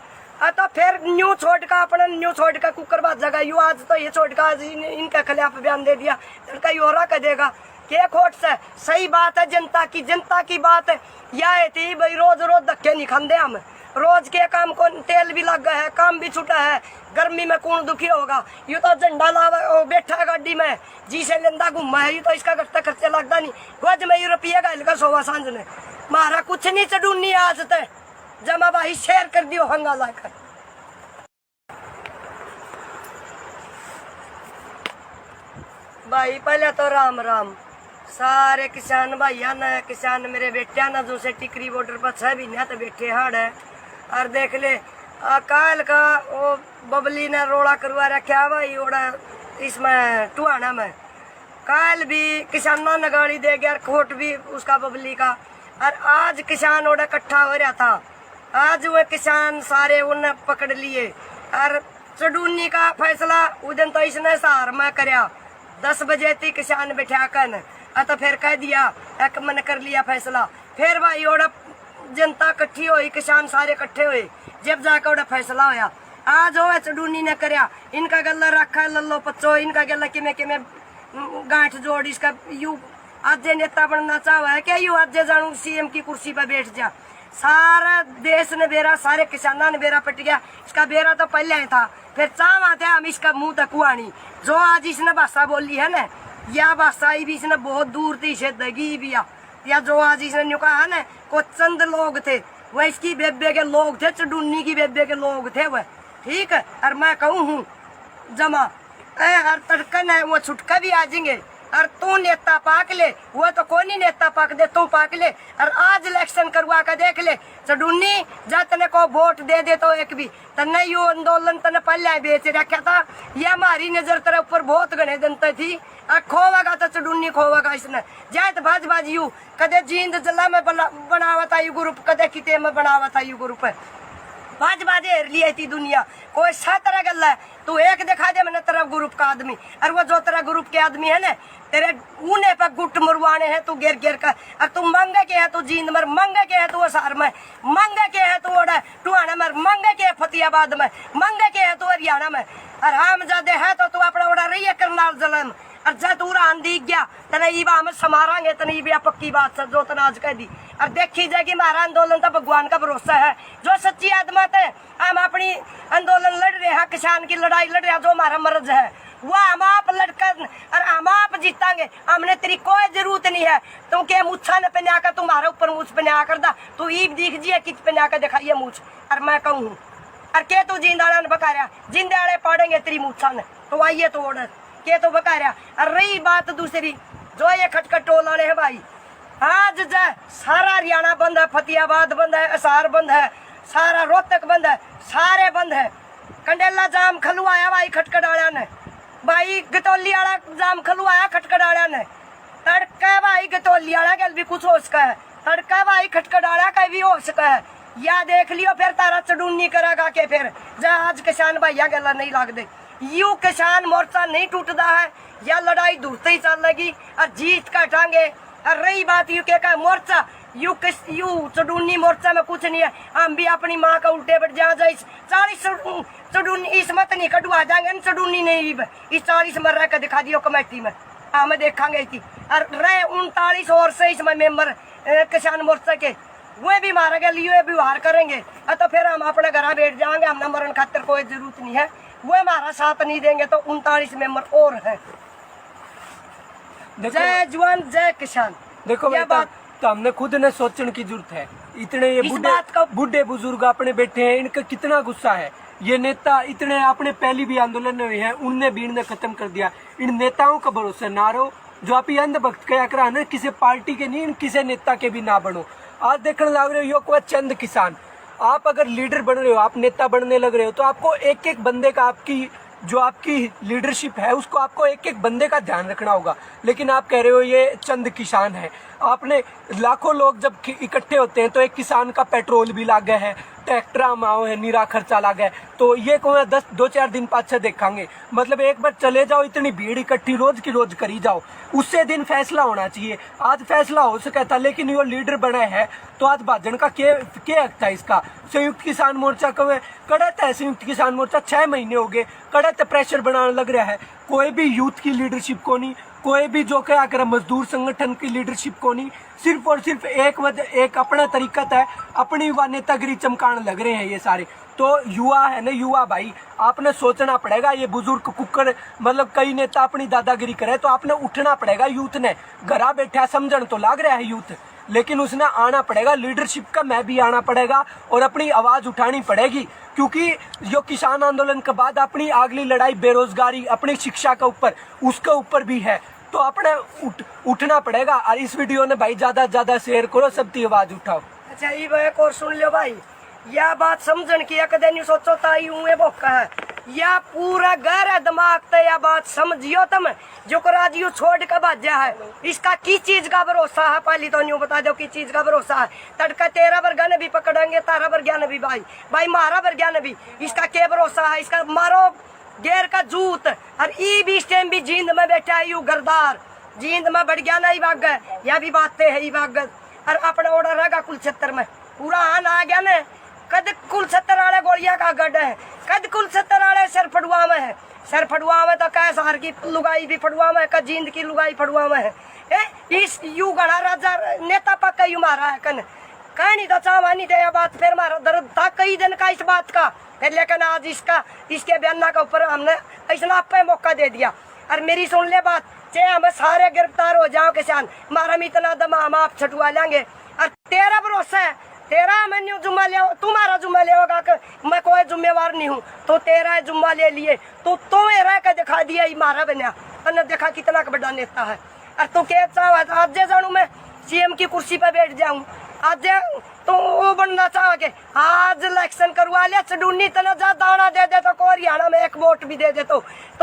तो फिर न्यू छोड़ का अपना न्यू छोड़ का कुकर बात जगह यू आज तो ये छोड़ का आज इनके खिलाफ बयान दे दिया, लड़का यू हो रहा कह देगा के खोट से। सही बात है, जनता की बात यह थी भाई रोज रोज धक्के नहीं खाते हम, रोज के काम को तेल भी लग गया है, काम भी छूटा है, गर्मी में कौन दुखी होगा। यू तो झंडा लावा बैठा गाड़ी में जी से लेंदा घूमा है, यू तो इसका खर्चा लगता नहीं। गज में रुपये का सोवा सांझ ने मारा कुछ नहीं चढ़ूनी आज तक जमा भाई शेयर कर दियो हंगा लाकर। भाई पहले तो राम राम सारे किसान भाइया न, किसान मेरे बेटिया न जो से टिकरी बॉर्डर पर 6 महीने तो बैठे हाड़ है। और देख ले काल का वो बबली ने रोड़ा करवा रखा भाई ओड़ा इसमें टुहाना में, काल भी किसानों ने गाड़ी दे गया, खोट भी उसका बबली का। और आज किसान ओड़ा इकट्ठा हो रहा था, आज वो किसान सारे उन्हें पकड़ लिए। और चडूनी का फैसला उदन तो इसने सहार में करया, 10 बजे थी किसान बैठा कर तो फिर कह दिया एक मन कर लिया फैसला। फिर भाई ओड़ा जनता इकट्ठी हुई, किसान सारे इकट्ठे हुए, जब जाकर ओड़ा फैसला होया। आज हो चडूनी ने करया, इनका गला रखा लल्लो पच्चो, इनका गला किमें गांठ जोड़ इसका यू आज नेता बनना चाहो है क्या, यू आज जानू सीएम की कुर्सी पर बैठ जा। सारा देश ने बेरा, सारे किसाना ने बेरा पट गया, इसका बेरा तो पहले ही था। फिर चाहवा थे हम इसका मुंह तक कुआनी जो आज इसने भाषा बोली है ना, यह भाषा भी इसने बहुत दूर थी इसे दगी भी या जो आज इसने न्यू कहा है ना, को चंद लोग थे वह इसकी बेबे के लोग थे, चडूनी की बेबे के लोग थे वह, ठीक है। और मैं कहूँ हूँ जमा हर तड़कन है वो छुटका भी आ जाएंगे। और तू नेता पाक ले, वो तो कोई नहीं नेता पाक दे, तू पाक ले। और आज इलेक्शन करवा कर देख ले चडूनी, जा तने को वोट दे दे तो एक भी तने यू आंदोलन तने पहले बेच रखा था। ये हमारी नजर तेरे ऊपर बहुत घने जनता थी, और खोवागा तो चडूनी खोवागा इसने जात बाज यू कदे जींद जला में बनावा था यू ग्रुप, कदे किते में बनावा था यू ग्रुप बाज हेर लिया थी दुनिया कोई सा तरह गल है। तू एक दिखा दे मैंने तेरा ग्रुप का आदमी, और वो जो तेरा ग्रुप के आदमी है ना तेरे ऊने पर गुट मुरवाने हैं तू गिर का। और तू मंगे के है तू जींद मर, मंगे के है तू असार में, मंगे के है तू ओड़ा टुहाना मर, मंगे के है फतेहाबाद में, मंगे के है तू हरियाणा में। और हम ज्यादा है तो तू अपना ओड़ा रही है करनाल जिले में। और जब तू रान दी गया तना ईबा हम समारांगे तना ईबा पक्की बात सर जो तना आज कह दी। और देखी जाएगी हमारा आंदोलन तो भगवान का भरोसा है, जो सच्ची आत्मा है हम अपनी आंदोलन लड़ रहे हैं, किसान की लड़ाई लड़ रहे हैं, जो हमारा मर्ज है वो हम आप लड़कर और हम आप जीतांगे। हमने तेरी कोई जरूरत नहीं है तू के मुछा ने पहना कर तुम्हारे ऊपर मुझ पहना कर दा, तू ईब दिख जी कित पहना कर दिखाइए मुझ। और मैं कहूँ और के तू जिंदाड़ा ने बका रहा, जिंदाड़े पड़ेंगे तेरी मुछा ने तो आइए तो ऑर्डर के तो बका रहा। और रही बात दूसरी जो ये खटखट टोल वाले है भाई, आज जाए सारा हरियाणा बंद है, फतेहाबाद बंद है, हिसार बंद है, सारा रोहतक बंद है, सारे बंद है। कंडेला जाम खलुआया भाई खटखटाड़ा ने, भाई गतौली वाला जाम खलुआया खटखटाड़ा ने, तड़का भाई गतौली वाला कल भी कुछ हो सका है, तड़का भाई खटखटाड़ा का भी हो सका है। या देख लियो फिर तारा चडूनी करेगा के फिर जा आज किसान भाइया गला नहीं लाग दे। यू किसान मोर्चा नहीं टूटता है, या लड़ाई दूसते ही चलेगी और जीत का टांगे। और रही बात यू के मोर्चा यू चडूनी मोर्चा में कुछ नहीं है, हम भी अपनी माँ का उल्टे बैठ जा 40 चडूनी इस मत नहीं कटवा जाएंगे चडूनी नहीं इस 40 मर रह कर दिखा दियो कमेटी में हम देखांगे थी। और रहे 39 और से इसमें मेंबर किसान मोर्चा के वो भी मारा गया लिए व्यवहार करेंगे तो फिर हम अपने घर बैठ जाएंगे, हमने मरण खातिर कोई जरूरत नहीं है, वो हमारा साथ नहीं देंगे तो 39 मेंबर और है। जय जवान जय किसान। देखो ये बात तो हमने खुद ने सोचने की जरूरत है। इतने ये बुढ़े बुजुर्ग अपने बैठे हैं, इनका कितना गुस्सा है। ये नेता इतने अपने पहली भी आंदोलन हुए हैं उनने भी इन्हें खत्म कर दिया। इन नेताओं का भरोसा ना रहो, जो आप ये अंधभक्त क्या करा ना, किसी पार्टी के नहीं किसी नेता के भी ना बनो। आज देखने लग रहे हो कोई चंद किसान, आप अगर लीडर बन रहे हो, आप नेता बनने लग रहे हो तो आपको एक एक बंदे का आपकी जो आपकी लीडरशिप है उसको आपको एक एक बंदे का ध्यान रखना होगा। लेकिन आप कह रहे हो ये चंद किसान है। आपने लाखों लोग जब इकट्ठे होते हैं तो एक किसान का पेट्रोल भी लागे है, ट्रैक्टर माओ है, निरा खर्चा लागे है। तो ये को 2-4 दिन पाछे देखांगे। मतलब एक बार चले जाओ, इतनी भीड़ इकट्ठी रोज की रोज करी जाओ, उससे दिन फैसला होना चाहिए। आज फैसला हो सका था, लेकिन ये लीडर बना है तो आज भाजन का क्या हक था इसका। संयुक्त किसान मोर्चा कड़त है। संयुक्त किसान मोर्चा 6 महीने हो गए कड़त प्रेशर बनाने लग रहा है। कोई भी यूथ की लीडरशिप को नहीं, कोई भी जो क्या करे मजदूर संगठन की लीडरशिप को नहीं, सिर्फ और सिर्फ एक अपना तरीका है, अपनी युवा नेतागिरी चमकाने लग रहे हैं ये सारे। तो युवा है ना, युवा भाई आपने सोचना पड़ेगा। ये बुजुर्ग कुक्कड़ मतलब कई नेता अपनी दादागिरी करे तो आपने उठना पड़ेगा। यूथ ने घरा बैठा समझन तो लग रहा है यूथ, लेकिन उसने आना पड़ेगा। लीडरशिप का मैं भी आना पड़ेगा और अपनी आवाज उठानी पड़ेगी। क्योंकि जो किसान आंदोलन के बाद अपनी अगली लड़ाई बेरोजगारी, अपनी शिक्षा के ऊपर, उसके ऊपर भी है। तो अपने उठना पड़ेगा। और इस वीडियो ने भाई ज्यादा से ज्यादा शेयर करो, सबकी आवाज उठाओ। अच्छा ये एक और सुन लो भाई, यह बात समझन की कदे नहीं सोचो ताई हुए बोका है। या पूरा गहरा दिमाग ते यह बात समझियो तुम, जो राजियो छोड़ के भाजा है। इसका की चीज का भरोसा है, पहली तो न्यू बता दो की चीज का भरोसा है। तड़का तेरा वर्गा ने भी पकड़ेंगे, तारा वर्गा ने भी भाई मारा वर्गा ने भी। इसका क्या भरोसा है? इसका मारो गेर का जूत। और ई भी इस टाइम भी जींद में बैठा है यू गरदार, जींद में बढ़ गया ना ही भाग गए। यह भी बातें है ही भाग। और अपना ऑर्डर रहेगा कुलछत्तर में पूरा आन आ गया न। कद कुलछत्तर वाले गोलियां का गढ़ है, कद कुलछत्तर वाले सर फड़ुआ में है। सर फड़ुआ में तो कह शहर की लुगाई भी फड़ुआ में, कद जींद की लुगाई फड़ुआ में है। इस यू गढ़ा राजा नेता पक्का यू मारा है कन कह नहीं तो चावानी दे बात। फिर मारा दर्द था कई दिन का इस बात का। फिर लेकिन आज इसके बयाना के ऊपर हमने ऐसा पे मौका दे दिया। और मेरी सुन ले बात, चाहे हम सारे गिरफ्तार हो जाओ किसान, मारा में इतना दम हम आप छटवा लेंगे। और तेरा भरोसा है, तेरा मैं जुम्मा ले, तुम्हारा जुम्मा ले होगा कि मैं कोई जिम्मेवार नहीं हूँ, तो तेरा जुम्मा ले लिए तो तुम्हें रह के दिखा दिया मारा बना। और देखा कितना बड़ा नेता है। और तू क्या चाह आज जानू मैं सीएम की कुर्सी पर बैठ जाऊं, आज तो वो बनना चाहोगे। आज इलेक्शन करवा लिया, चडूनी तना जा दाना दे दे तो को हरियाणा में एक वोट भी दे दे तो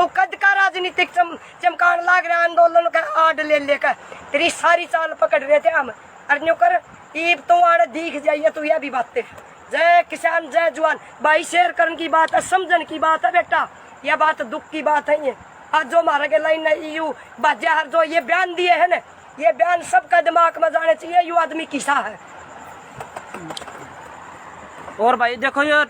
कद का राजनीतिक चमकान लाग रहा आंदोलन का आड़ ले लेकर। तेरी सारी चाल पकड़ रहे थे हम। अर्जो कर ईब तो आड़ दिख जाइए। तो यह भी बातें जय किसान जय जवान भाई, शेयर करने की बात है, समझन की बात है बेटा। यह बात दुख की बात है। ये आज जो मारा के लाइन यू बाजार जो ये बयान दिए है ना, ये बयान सबका दिमाग में जाने चाहिए। यू आदमी किसा है। और भाई देखो ये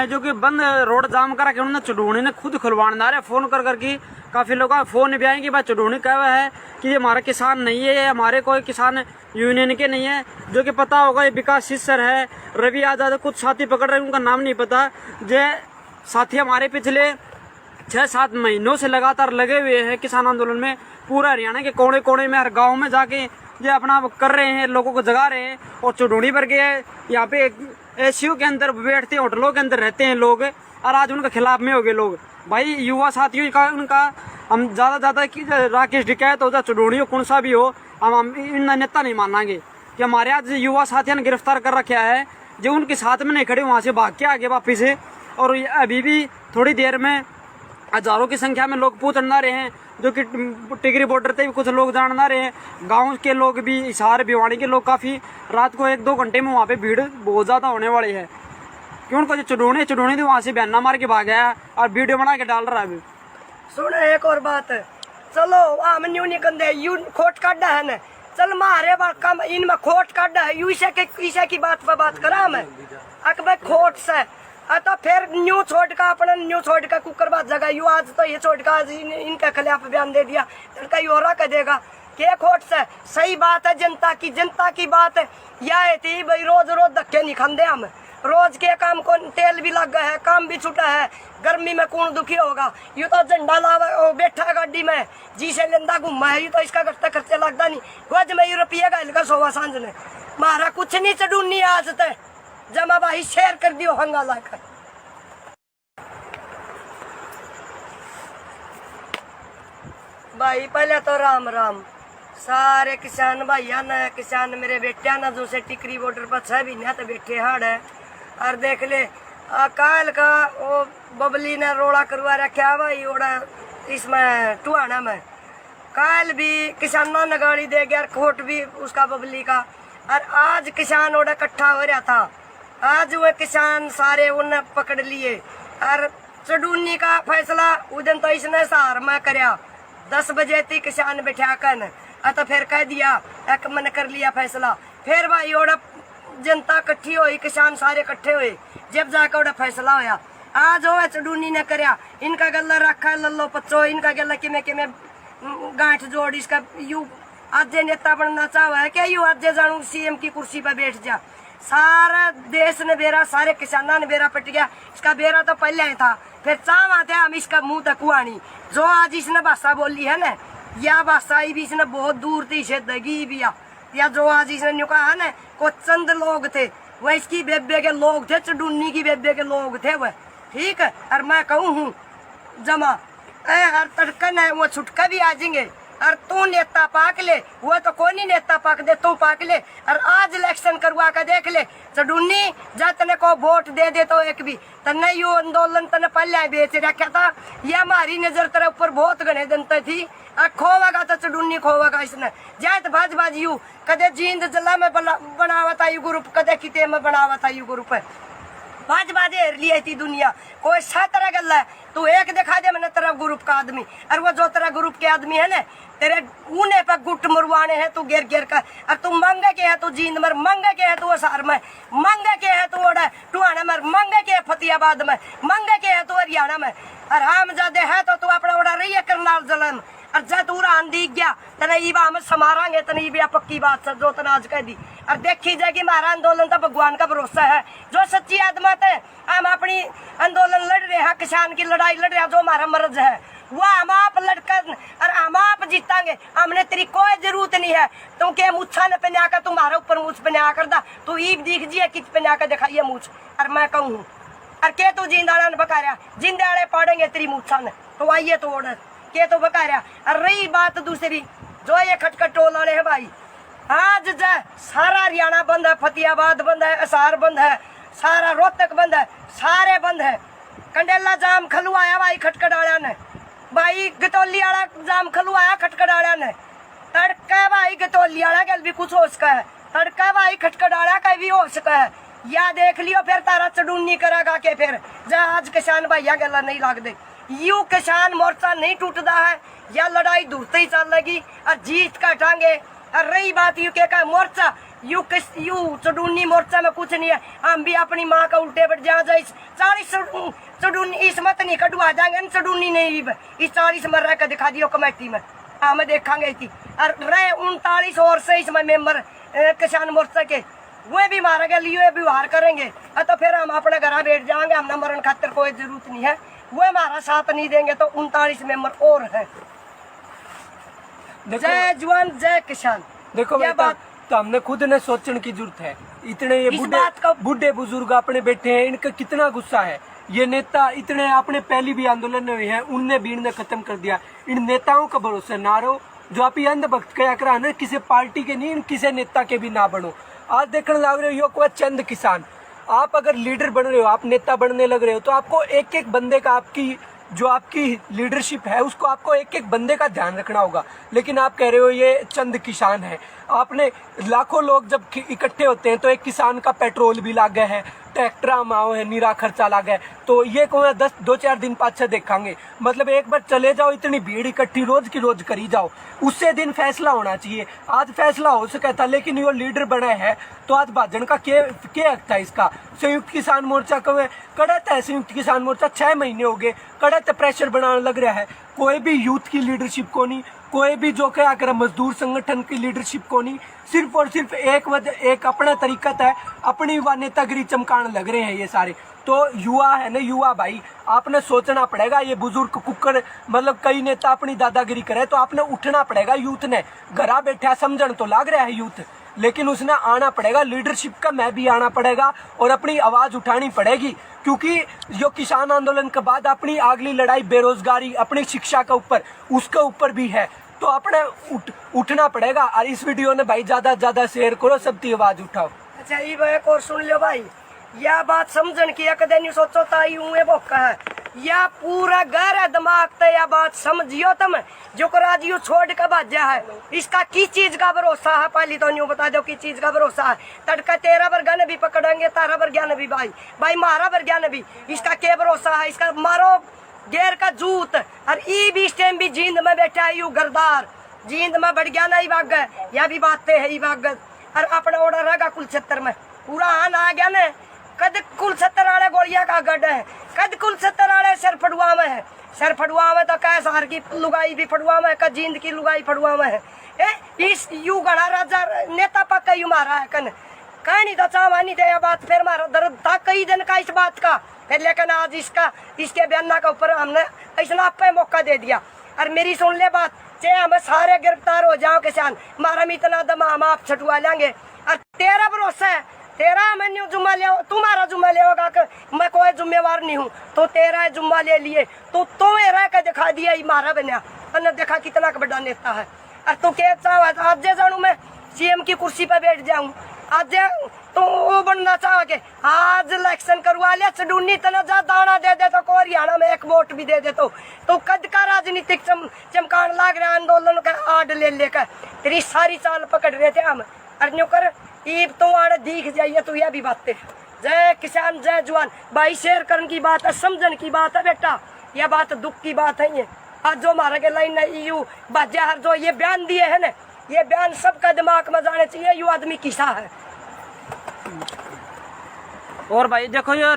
जो कि बंद रोड जाम करा के उन्होंने चुडूनी ने खुद खुलवाना रहे फोन कर करके। काफी लोग फोन भी आएंगे भाई चुडूनी कहा है कि ये हमारा किसान नहीं है, ये हमारे कोई किसान यूनियन के नहीं है। जो कि पता होगा ये विकास सिस्सर है, रवि आजाद, कुछ साथी पकड़ रहे हैं, उनका नाम नहीं पता। जो साथी हमारे पिछले 6-7 महीनों से लगातार लगे हुए हैं किसान आंदोलन में। पूरा हरियाणा के कोने कोने में, हर गाँव में जाके ये अपना कर रहे हैं, लोगों को जगा रहे हैं। और चुडूनी पर गए यहाँ पे एसीयू के अंदर बैठते हैं, होटलों के अंदर रहते हैं लोग, और आज उनके खिलाफ में हो गए लोग। भाई युवा साथियों का उनका हम ज्यादा राकेश डिकैत हो, चुडूनी हो, कौन सा भी हो, हम इन नेता नहीं मानेंगे कि हमारे आज युवा साथियों ने गिरफ्तार कर रखा है। जो उनके साथ में नहीं खड़े वहाँ से भाग के आगे वापिस है। और अभी भी थोड़ी देर में हजारों की संख्या में लोग पहुंचना रहे हैं। जो कि टिकरी बॉर्डर पे भी कुछ लोग जानना रहे हैं, गांव के लोग भी, हिसार भिवानी के लोग काफ़ी रात को 1-2 घंटे में वहाँ पे भीड़ बहुत ज़्यादा होने वाली है। क्यों उनको जो चुडूनी थी वहाँ से बयाना मार के भाग गया और वीडियो बना के डाल रहा है अभी। सुन एक और बात, चलो आम न्यू निकंदे यू खोट काटा है न, चल मारे कम इनमें खोट काटा है। यू ईशा की बात पर बात करा मैं अकबर खोट से तो फिर न्यू छोड़ का अपना न्यू छोड़ का कुकर बात जगह यू आज तो ये छोड़ का आज इनके खिलाफ बयान दे दिया, लड़का यू हो कह देगा क्या खोट से। सही बात है, जनता की बात है। यह थी भाई रोज धक्के नहीं खाते हम, रोज के काम को तेल भी लग गया है, काम भी छूटा है, गर्मी में कौन दुखी होगा। यू तो झंडा लावा बैठा गाड़ी में जी से लेंदा घूमा है, यू तो इसका करता खर्चा लगता नहीं। वज में यूरोपिया का हल्का सोवा सांझ ने मारा कुछ नहीं चढ़ूनी आज तक जमा भाई शेयर कर दियो हंगा लाकर। भाई पहले तो राम राम सारे किसान भाइया न, किसान मेरे बेटिया न, जो से टिकरी बॉर्डर पर 6 महीने तो बैठे हाड़ है। और देख ले काल का वो बबली ने रोड़ा करवा रखा भाई ओड़ा इसमें टुहाना में। काल भी किसानों ने गाड़ी दे गया, खोट भी उसका बबली का। और आज किसान ओड़ा इकट्ठा हो रहा था, आज वो किसान सारे उन्हें पकड़ लिए। और चडूनी का फैसला उदन तो इसने सहार में करया, 10 बजे थी किसान बैठा कर तो फिर कह दिया एक मन कर लिया फैसला। फिर भाई ओड़ा जनता इकट्ठी हुई, किसान सारे इकट्ठे हुए, जब जाकर ओड़ा फैसला होया। आज हो चडूनी ने करया, इनका गला रखा लल्लो पच्चो, इनका गला किमें गांठ जोड़, इसका यू आज नेता बनना चाहवा है क्या, यू आज जानू सीएम की कुर्सी पर बैठ जा। सारा देश ने बेरा, सारे किसाना ने बेरा पट गया। इसका बेरा तो पहले ही था, फिर चाहवा थे हम इसका मुंह तक कुआनी। जो आज इसने भाषा बोली है ना, यह भाषा भी इसने बहुत दूर थी इसे दगी भी या जो आज इसने न्यू कहा है ना, को चंद लोग थे वह इसकी बेबे के लोग थे, चडूनी की बेबे के लोग थे वह, ठीक है। और मैं कहूँ हूँ जमा हर तड़कन है वो छुटका भी आ जाएंगे। और तू नेता पाक ले, वो तो कोई नहीं नेता पाक दे, तू पाक ले। और आज इलेक्शन करवा कर देख ले, चडूनी जा तने को वोट दे दे तो एक भी तने यू आंदोलन तने पहले बेच रखा था। ये हमारी नजर तेरे ऊपर बहुत घने जनता थी, और खोवागा तो चडूनी खोवागा इसने। जात भाज भाज यू कदे जींद जला में बनावा था यू ग्रुप, कदे किते में बनावा था यू ग्रुप है। बाज बाजे हेर लिया थी दुनिया, कोई सा तरह गल है। तू एक दिखा दे मैंने तेरा ग्रुप का आदमी, और वो जो तेरा ग्रुप के आदमी है ना, तेरे ऊने पर गुट मरवाने हैं तू गिर गिर कर। और तू मंगे के है, तू जींद मर, मंगे के है तू असार में, मंगे के है तू ओडा टुहाना में, मंगे के है फतेहाबाद में, मंगे के है तू हरियाणा में। और हम जादे है तो तू अपना ओडा रही है करनाल जलन। और जब तू रान दी गया तने ईबा हम समारांगे, तने ईबा पक्की बात जो तने आज कह दी। और देखी जाएगी हमारा आंदोलन तो भगवान का भरोसा है, जो सच्ची आत्मा थे हम अपनी आंदोलन लड़ रहे हैं, किसान की लड़ाई लड़ रहे हैं, जो हमारा मर्ज है वो हम आप लड़कर और हम आप जीतांगे। हमने तेरी कोई जरूरत नहीं है, तू के मुच्छा ने पहना कर तुम्हारे ऊपर मुझ पहना कर दा, तू ईब दिख जी किच पहना कर दिखाइए मुझ। और मैं कहूँ और के तू जिंदाड़ा ने बका रहा, जिंदाड़े पड़ेंगे तेरी मुच्छा ने, तो आइए तो ऑर्डर के तो बका रहा। और रही बात दूसरी, जो ये खटखट टोल वाले है भाई, आज जा सारा हरियाणा बंद है, फतेहाबाद बंद है, असार बंद है, सारा रोहतक बंद है, सारे बंद है। कंडेला जाम खलवाया भाई खटखटाड़ा ने, भाई गतौली वाला जाम खलवाया खटखटाड़ा ने। तड़का भाई गतौली वाला कल भी कुछ हो सका है, तड़का भाई खटखटाड़ा का भी हो सका है। या देख लियो फिर तारा चडूनी करेगा के फिर जा आज किसान भैया गला नहीं लाग दे। यू किसान मोर्चा नहीं टूटता है, या लड़ाई दूरते ही चल लगी और जीत का टांगे। और रही बात यू के का मोर्चा, यू चडूनी मोर्चा में कुछ नहीं है। हम भी अपनी माँ का उल्टे बैठ जा 40 चडूनी इस मत नहीं कटवा जाएंगे, चडूनी नहीं इस 40 में रह कर दिखा दियो कमेटी में, हम देखांगे थी। और रहे 39 और से इसमें मेंबर किसान मोर्चा के, वो भी मारा गया लिए व्यवहार करेंगे तो फिर हम अपने घर बैठ जाएंगे। हमने मरण खातिर कोई जरूरत नहीं है, वो हमारा साथ नहीं देंगे तो 39 मेंबर और है। जय जवान जय किसान। देखो ये बात तो हमने खुद ने सोचने की जरूरत है। इतने ये बुढ़े बुजुर्ग अपने बैठे हैं, इनका कितना गुस्सा है। ये नेता इतने अपने पहली भी आंदोलन में हुए हैं, उनने भी इन्हें खत्म कर दिया। इन नेताओं का भरोसा ना रहो, जो आप ये अंधभक्त क्या करा ना, किसी पार्टी के नहीं, किसी नेता के भी ना बनो। आज देखने लग रहे हो कोई चंद किसान, आप अगर लीडर बन रहे हो, आप नेता बनने लग रहे हो, तो आपको एक एक बंदे का, आपकी जो आपकी लीडरशिप है उसको आपको एक एक बंदे का ध्यान रखना होगा। लेकिन आप कह रहे हो ये चंद किसान है। आपने लाखों लोग जब इकट्ठे होते हैं तो एक किसान का पेट्रोल भी लाग गया है, ट्रैक्टर माओ है, नीरा खर्चा लाग है, तो ये को 2-4 दिन पाछे देखांगे। मतलब एक बार चले जाओ, इतनी भीड़ इकट्ठी रोज की रोज करी जाओ, उससे दिन फैसला होना चाहिए। आज फैसला हो सका था, लेकिन ये लीडर बना है तो आज भाजन का क्या हक था इसका। संयुक्त किसान मोर्चा को कड़त है, संयुक्त किसान मोर्चा 6 महीने हो गए कड़त प्रेशर बनाने लग रहा है। कोई भी यूथ की लीडरशिप को नहीं, कोई भी जो क्या करे मजदूर संगठन की लीडरशिप को नहीं, सिर्फ और सिर्फ एक अपना तरीका है, अपनी युवा नेतागिरी चमकाने लग रहे हैं ये सारे। तो युवा है ना, युवा भाई आपने सोचना पड़ेगा। ये बुजुर्ग कुकर मतलब कई नेता अपनी दादागिरी करे तो आपने उठना पड़ेगा। यूथ ने घरा बैठा समझन तो लग रहा है यूथ, लेकिन उसने आना पड़ेगा, लीडरशिप का मैं भी आना पड़ेगा और अपनी आवाज उठानी पड़ेगी। क्योंकि जो किसान आंदोलन के बाद अपनी अगली लड़ाई बेरोजगारी, अपनी शिक्षा के ऊपर, उसके ऊपर भी है, तो अपने उठना पड़ेगा। और इस वीडियो ने भाई ज्यादा से ज्यादा शेयर करो, सबकी आवाज उठाओ। अच्छा ये एक और सुन लो भाई, या बात समझन की एक दिन सोचो ताई हूँ बोका है या पूरा गहरा दिमाग ते या बात समझियो तुम जो राज यू छोड़ के भाजा है इसका किस चीज का भरोसा है पहली तो न्यू बता दो किस चीज का भरोसा है। तड़का तेरा वर्गा ने भी पकड़ेंगे तारा वर्गा ने भी भाई मारा वर्गा ने भी इसका क्या भरोसा है। इसका मारो गेर का जूत और ई भी इस टाइम भी जींद में बैठा है यू गरदार जींद में बढ़ गया ना ही भाग गए या भी बातें है ही भाग गए और अपना ओडा रहेगा कुलछत्तर में पूरा आन आ गया ना कद कुलछत्तर वाले गोलियां का गढ़ है कद कुलछत्तर वाले सर फड़ुआ में है सर फड़ुआ में तो कै सार की लुगाई भी फड़ुआ में कद जींद की लुगाई फड़ुआ में है इस यू गढ़ा राजा नेता पक्का यू मारा है कन कहीं तो चावा नहीं दे बात फिर मारा दर्द था कई दिन का इस बात का फिर लेकिन आज इसके बयाना के ऊपर हमने ऐसा आप पे मौका दे दिया और मेरी सुन ले बात चाहे हम सारे गिरफ्तार हो जाओ किसान मारा में इतना दम हम आप छटवा लेंगे और तेरा भरोसा है तेरा मैंने जुम्मा ले तुम्हारा जुम्मा लेगा मैं कोई जिम्मेवार नहीं हूँ तो तेरा जुम्मा ले लिए तो तुम्हें रह कर दिखा दिया मारा बना और देखा कितना बड़ा नेता है और तू क्या चाह आज जानू मैं सीएम की कुर्सी पर बैठ जाऊं आज तो वो बनना चाह के आज इलेक्शन करवा लिया चडूनी तना जा दाना दे दे तो को हरियाणा में एक वोट भी दे दे तो कद का राजनीतिक चमकान लाग रहा आंदोलन का आड़ ले लेकर तेरी सारी चाल पकड़ रहे थे हम अर्नियों कर ईब तो आड़े दिख जाइए तो यह भी बातें जय किसान जय जवान भाई शेयर करने की बात है समझन की बात है बेटा यह बात दुख की बात है ये आज जो मारा के लाइन यू बाजा हर जो ये बयान दिए है ना ये बयान सबका दिमाग में जाने चाहिए यू आदमी किसा है। और भाई देखो ये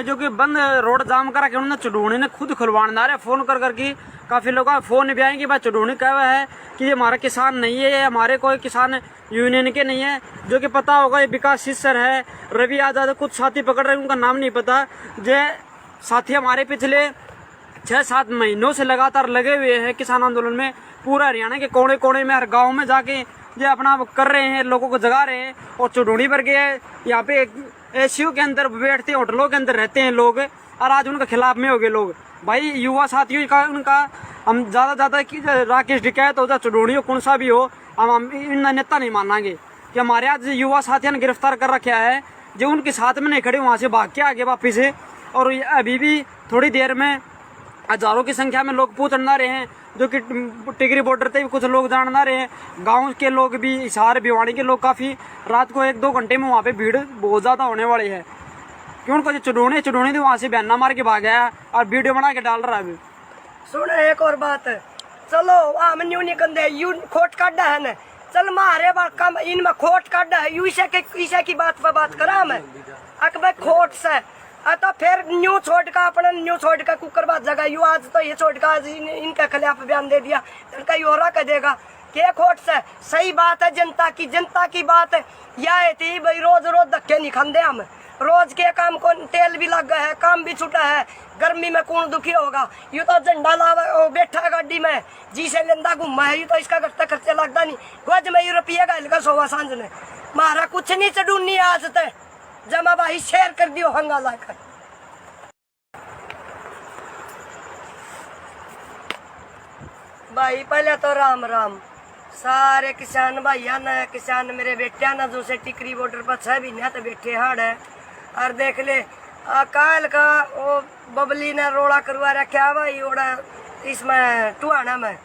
जो कि बंद रोड जाम करा के उन्होंने चुडूनी ने खुद खुलवाना रहे फोन कर करके काफी लोग फोन भी आएंगे भाई चुडूनी कह हुआ है कि ये हमारा किसान नहीं है ये हमारे कोई किसान यूनियन के नहीं है जो कि पता होगा ये विकास सिस्सर है रवि आजाद कुछ साथी पकड़ रहे उनका नाम नहीं पता जो साथी हमारे पिछले 6-7 महीनों से लगातार लगे हुए हैं किसान आंदोलन में पूरा हरियाणा के कोने कोने में हर गाँव में जाके ये अपना कर रहे हैं लोगों को जगा रहे हैं और चुडूनी पर गए यहाँ पे एसीयू के अंदर बैठते हैं होटलों के अंदर रहते हैं लोग और आज उनके खिलाफ में हो गए लोग भाई युवा साथियों का उनका हम ज़्यादा कि राकेश टिकैत हो जाए चुडूनी हो कौन सा भी हो हम इन नेता नहीं मानेंगे कि हमारे आज युवा साथियों ने गिरफ्तार कर रखा है जो उनके साथ में नहीं खड़े वहाँ से भाग के आगे वापिस है और अभी भी थोड़ी देर में हजारों की संख्या में लोग पूछना रहे हैं जो कि टिकरी बॉर्डर पे भी कुछ लोग जानना रहे हैं गांव के लोग भी हिसार भिवानी के लोग काफ़ी रात को 1-2 घंटे में वहाँ पे भीड़ बहुत ज़्यादा होने वाली है क्यों उनको जो चुडूनी तो वहाँ से बयाना मार के भाग गया और वीडियो बना के डाल रहा है अभी। सुन एक और बात चलो हम न्यू निकंदे यू खोट काटा है न चल मारे कम इनमें खोट काटा है यू ईशा की बात पर बात करा मैं अकबर खोट से तो फिर न्यू छोड़ का अपना न्यू छोड़ का कुकर बात जगह यू आज तो ये छोड़ का आज इनके खिलाफ बयान दे दिया लड़का यू और कह देगा के खोट से सही बात है जनता की बात है यह थी भाई रोज धक्के नहीं खाते हम रोज के काम को तेल भी लग गया है काम भी छूटा है गर्मी में कौन दुखी होगा यू तो झंडा लावा बैठा गाड़ी में जी से लेंदा घूमा है यू तो इसका खर्चा लगता नहीं गज में रुपया का हल्का सोवा सांझ ने मारा कुछ नहीं चढ़ूनी आज तक जमा भाई शेयर कर दियो हंगा लाकर भाई पहले तो राम राम सारे किसान भैया न किसान मेरे बेटिया न जो से टिकरी बॉर्डर पर 6 महीने तो बैठे हाड़ है और देख ले काल का वो बबली ने रोड़ा करवा रखा भाई ओड़ा इसमें टुहाना में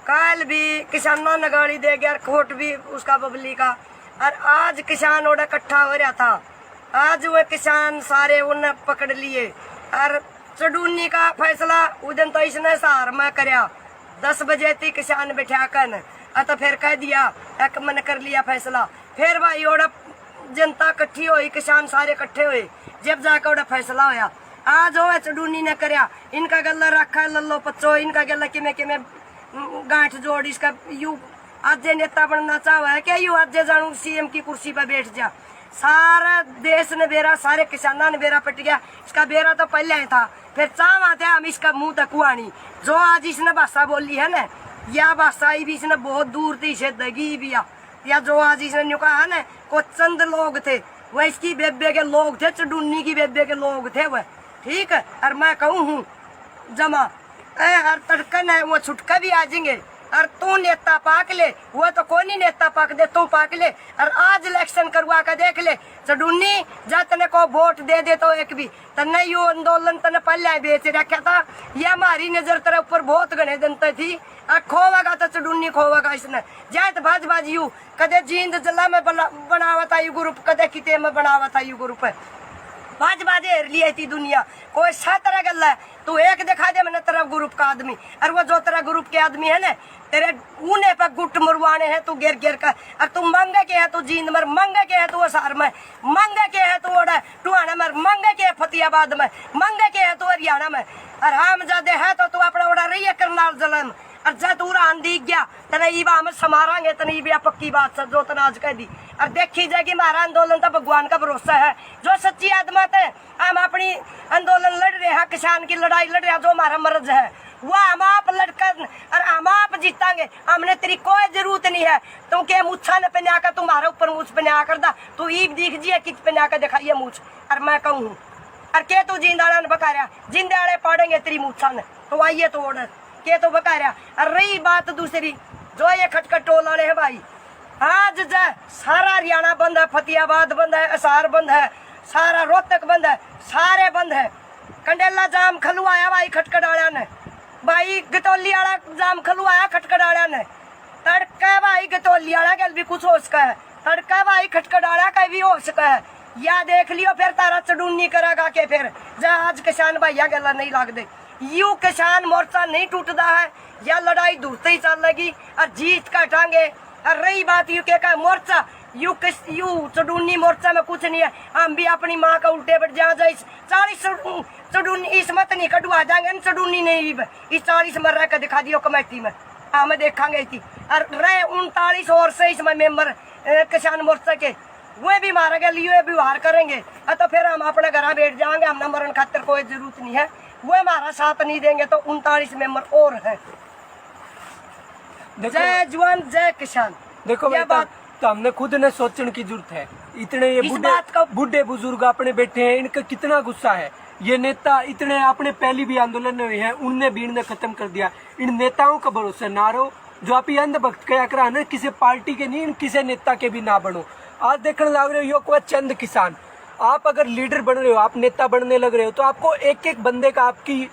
काल भी किसानों ने गाड़ी दे गया खोट भी उसका बबली का और आज किसान ओड़ा इकट्ठा हो रहा था आज वो किसान सारे उन्हें पकड़ लिए और चडूनी का फैसला उदन तो इसने सार में करया 10 बजे थी किसान बैठा कर तो फिर कह दिया एक मन कर लिया फैसला फिर भाई ओड़ा जनता इकट्ठी हुई किसान सारे इकट्ठे हुए जब जाकर ओड़ा फैसला होया आज हो चडूनी ने करया इनका गला रखा लल्लो पच्चो इनका गला किमें गांठ जोड़ इसका यू आज नेता बनना चाहवा है क्या यू आज जानू सीएम की कुर्सी पर बैठ जा सारा देश ने बेरा सारे किसानों ने बेरा पट गया इसका बेरा तो पहले ही था फिर चाहवा थे हम इसका मुंह तक कुआनी जो आज इसने भाषा बोली है ना या भाषा भी इसने बहुत दूर थी इसे दगी भी या जो आज इसने कहा है ना को चंद लोग थे वह इसकी बेबे के लोग थे चडूनी की बेबे के लोग थे वह ठीक है और मैं कहूँ हूँ जमा हर तड़कन है वो छुटका भी आ जाएंगे और तू नेता पाक ले, वो तो कोई नहीं नेता पाक दे, तू पाक ले। और आज इलेक्शन करवा कर देख ले चडूनी, जा तने को वोट दे दे तो एक भी तने यू आंदोलन तने पहले बेच रखा था। ये हमारी नजर तेरे ऊपर बहुत घने दिन तक थी। खोवेगा तो चडूनी खोवेगा इसने, जाए तो भाज भाज यू कदे जींद जला में बनावा था यू ग्रुप, कदे किते में बनावा था यू ग्रुप है। बाज बाजे हेर लिया थी दुनिया, कोई सा तरह गल है। तू एक दिखा दे मैंने तेरा ग्रुप का आदमी, और वो जो तेरा ग्रुप के आदमी है ना तेरे ऊने पे गुट मुरवाने हैं तू गिर गिर कर। और तू मंगे के है तू जींद मर, मंगे के है तू असार में, मंगे के है तू ओड़ा टुहाना मर, मंगे के है फतेहाबाद में, मंगे के है तू हरियाणा में। और हम ज्यादा है तो तू अपना ओड़ा रही है करनाल जिले में। और जब तू रान दी गया तने ईबा हम समारांगे, तने ईबा पक्की बात सर जो तने आज कह दी। और देखी जाएगी हमारा आंदोलन तो भगवान का भरोसा है, जो सच्ची आत्मा है। हम अपनी आंदोलन लड़ रहे हैं, किसान की लड़ाई लड़ रहे हैं, जो हमारा मर्ज है वो हम आप लड़कर और हम आप जीतांगे। हमने तेरी कोई जरूरत नहीं है तू के मुछा ने पहना कर तुम्हारे ऊपर मूछ पहना कर दा, तू ईब दिख जिए कित पहना कर दिखाइए मूछ। और मैं कहूँ और के तू जिंदाड़ा ने बका रहा, जिंदाड़े पाड़ेंगे तेरी मुछा ने, तो आइए तो ऑर्डर के तो बका रहा। और रही बात दूसरी जो ये खटखट टोल वाले है भाई, आज जा सारा हरियाणा बंद है, फतेहाबाद बंद है, असार बंद है, सारा रोहतक बंद है, सारे बंद है। कंडेला जाम खलुआया भाई खटखटाड़ा ने, भाई गतौली वाला जाम खलुआया खटखटाड़ा ने। तड़का भाई गतौली वाला का भी कुछ हो सका है, तड़का भाई खटखटाड़ा का भी हो सका है। या देख लियो फिर तारा चडूनी करेगा के फिर जा आज किसान भैया गला नहीं लाग दे। यू किसान मोर्चा नहीं टूटता है, या लड़ाई दूरते ही चलेगी और जीत का टांगे। और रही बात यू के मोर्चा यू चडूनी मोर्चा में कुछ नहीं है। हम भी अपनी माँ का उल्टे बैठ जा 40 चडूनी इस मत नहीं कटवा जाएंगे, चडूनी नहीं इस 40 मर रहा दिखा दियो कमेटी में, हमें देखांगे थी। और रहे 39 और से इसमें मेंबर किसान मोर्चा के वो भी मारा गया लिए व्यवहार करेंगे, तो फिर हम अपने घर बैठ जाएंगे। हमने मरण खातिर कोई जरूरत नहीं है, वो हमारा साथ नहीं देंगे तो 39 मेंबर और है। जय जवान जय किसान। देखो बात तो हमने खुद ने सोचने की जरूरत है। इतने ये बुढ़े बुजुर्ग अपने बैठे हैं, इनका कितना गुस्सा है। ये नेता इतने अपने पहली भी आंदोलन में है, उनने भी इन्हें खत्म कर दिया। इन नेताओं का भरोसा ना रहो, जो आप ये अंधभक्त क्या करा ना, किसी पार्टी के नहीं किसी नेता के भी ना बनो। आज देखने लग रहे हो कोई चंद किसान, आप अगर लीडर बन रहे हो, आप नेता बनने लग रहे हो, तो आपको एक एक बंदे का आपकी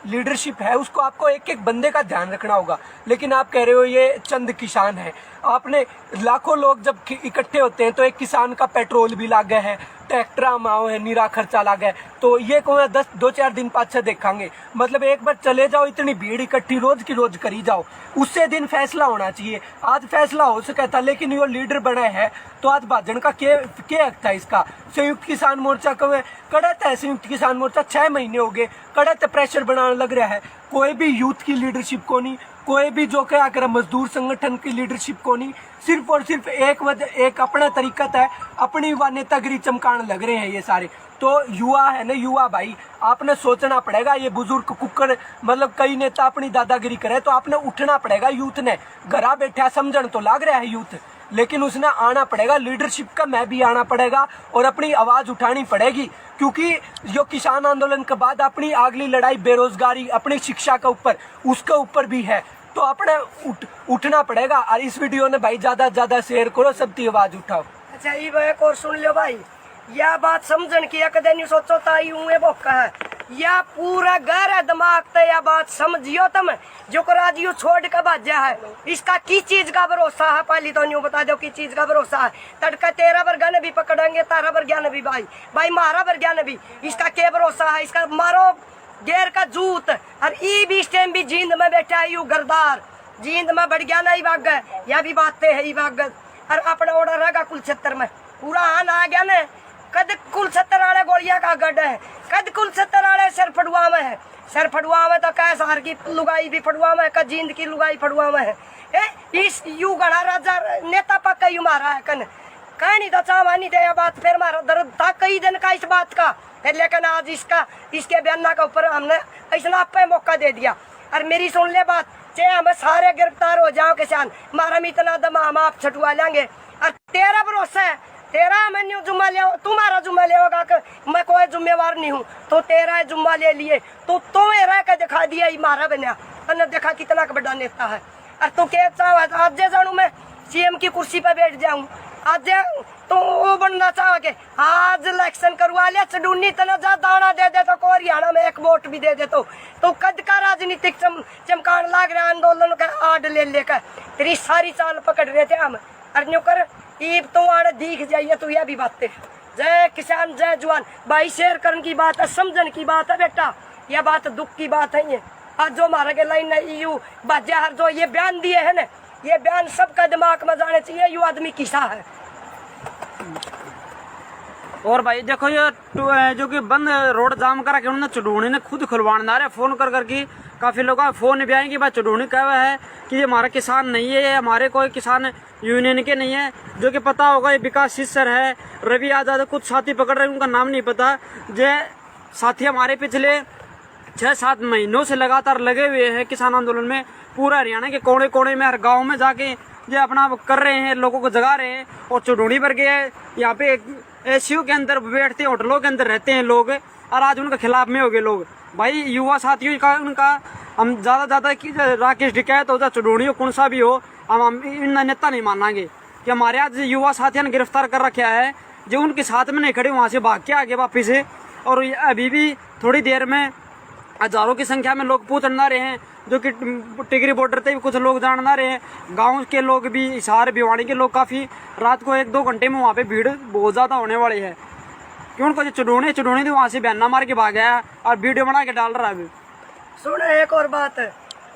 लीडरशिप है उसको आपको एक एक बंदे का ध्यान रखना होगा। लेकिन आप कह रहे हो ये चंद किसान है। आपने लाखों लोग जब इकट्ठे होते हैं तो एक किसान का पेट्रोल भी लाग गया है, ट्रैक्टर माओ है, नीरा खर्चा लाग है, तो ये को 2-4 दिन पाछे देखांगे। मतलब एक बार चले जाओ, इतनी भीड़ इकट्ठी रोज की रोज करी जाओ, उससे दिन फैसला होना चाहिए। आज फैसला हो सका था, लेकिन ये लीडर बना है तो आज भाजन का क्या हक था इसका। संयुक्त किसान मोर्चा कब कड़त है, संयुक्त किसान मोर्चा 6 महीने हो गए कड़त प्रेशर बनाने लग रहा है। कोई भी यूथ की लीडरशिप को नहीं, कोई भी जो क्या करे मजदूर संगठन की लीडरशिप को नहीं, सिर्फ और सिर्फ एक अपना तरीका है, अपनी व नेतागिरी चमकाने लग रहे हैं ये सारे। तो युवा है ना, युवा भाई आपने सोचना पड़ेगा। ये बुजुर्ग कुकर मतलब कई नेता अपनी दादागिरी करे तो आपने उठना पड़ेगा। यूथ ने घरा बैठा समझन तो लग रहा है यूथ, लेकिन उसने आना पड़ेगा लीडरशिप का, मैं भी आना पड़ेगा और अपनी आवाज उठानी पड़ेगी। क्योंकि जो किसान आंदोलन के बाद अपनी अगली लड़ाई बेरोजगारी, अपनी शिक्षा के ऊपर, उसके ऊपर भी है, तो अपने उठना पड़ेगा। और इस वीडियो ने भाई ज्यादा से ज्यादा शेयर करो, सबकी आवाज उठाओ। अच्छा ये एक और सुन लो भाई, यह बात समझन की कदे नहीं सोचो ताई हुए बोका है, या पूरा गहरा दिमाग तो यह बात समझियो तुम जो राजियो छोड़ के भाजा है। इसका किस चीज का भरोसा है, पहले तो न्यू बता दो किस चीज का भरोसा है। तड़का तेरा वर्गा ने भी पकड़ेंगे, तारा वर्गा ने भी भाई मारा वर्गा ने भी, इसका क्या भरोसा है। इसका मारो गेर का जूत। और ई भी इस टाइम भी जींद में बैठा है यू गरदार, जींद में बढ़ गया ना ही भाग गए, यह भी बातें है ही भाग। और अपना ऑर्डर रहेगा कुलछत्तर में पूरा आन आ गया ना, कद कुलछत्तर वाले गोलियां का गड्ढ है, कद कुलछत्तर वाले सर फड़ुआ में है, सर फड़ुआ में तो कह सार की लुगाई भी फड़ुआ में, कद जींद की लुगाई फड़ुआ में है। इस यू गढ़ा राजा नेता पक्का यू मारा है कन कह नहीं तो चावानी थे बात, फिर मारा दर्द था कई दिन का इस बात का। लेकिन आज इसके बयाना के ऊपर हमने ऐसा पे मौका दे दिया। और मेरी सुन ले बात, चाहे हमें सारे गिरफ्तार हो जाओ किसान, मारा में इतना दम हम आप छटवा लेंगे। और तेरा भरोसा है, तेरा मैं न्यू जुम्मा ले, तुम्हारा जुम्मा ले होगा कि मैं कोई जिम्मेवार नहीं हूँ, तो तेरा जुम्मा ले लिए तो तुम्हें रह कर दिखा दिया मारा बना। तने देखा कितना का बड़ा नेता है। और तू क्या चाह आज जानू मैं सीएम की कुर्सी पर बैठ जाऊं, आज तो वो बनना चाह के आज इलेक्शन करवा लिया चडूनी तना जा दाना दे दे तो को हरियाणा में एक वोट भी दे दे तो कद का राजनीतिक चमकान लाग रहा आंदोलन का आड ले लेकर तेरी सारी चाल पकड़ रहे थे हम। और न्यू कर ईब तो आड़ दिख जाइए तो यह भी बातें जय किसान जय जवान भाई शेयर करने की बात है, समझन की बात है बेटा, यह बात दुख की बात है। ये आज जो हमारा के लाइन यू बाजा हर जो ये बयान दिए है ना, ये बयान सबका दिमाग में जाने चाहिए यू आदमी किसा है। और भाई देखो ये जो कि बंद रोड जाम करा के उन्होंने चुडूनी ने खुद खुलवाना रहे फोन कर करके काफी लोग फोन भी आएंगे भाई चुडूनी कहा है कि ये हमारा किसान नहीं है, ये हमारे कोई किसान यूनियन के नहीं है। जो कि पता होगा ये विकास सिस्टर है, रवि आजाद, कुछ साथी पकड़ रहे हैं उनका नाम नहीं पता। जो साथी हमारे पिछले 6-7 महीनों से लगातार लगे हुए हैं किसान आंदोलन में, पूरा हरियाणा के कोने कोने में हर गाँव में जाके जो अपना कर रहे हैं, लोगों को जगा रहे हैं। और चुडूनी पर गए यहाँ पे एसयू के अंदर बैठते हैं, होटलों के अंदर रहते हैं लोग, और आज उनके खिलाफ में हो गए लोग। भाई युवा साथियों का उनका हम ज्यादा कि राकेश डिकैत हो, चुडूनी हो, कौन सा भी हो, हम इन नेता नहीं मानेंगे कि हमारे आज युवा साथियों ने गिरफ्तार कर रखा है, जो उनके साथ में नहीं खड़े वहाँ से भाग के आगे वापिस। और अभी भी थोड़ी देर में हजारों की संख्या में लोग पूछना रहे हैं, जो कि टिकरी बॉर्डर पे भी कुछ लोग जानना रहे हैं, गांव के लोग भी, हिसार भिवानी के लोग काफी रात को 1-2 घंटे में वहाँ पे भीड़ बहुत ज्यादा होने वाली है। क्यों उनको जो चुडूनी तो वहाँ से बयाना मार के भाग गया और वीडियो बना के डाल रहा है। अभी सुन एक और बात,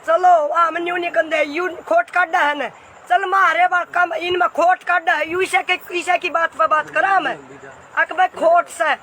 चलो आम न्यू निकंदे यू खोट काटा है न, चल मारे कम इनमें खोट काटा है, यू ईशा की बात पर बात करा मैं अकबर खोट से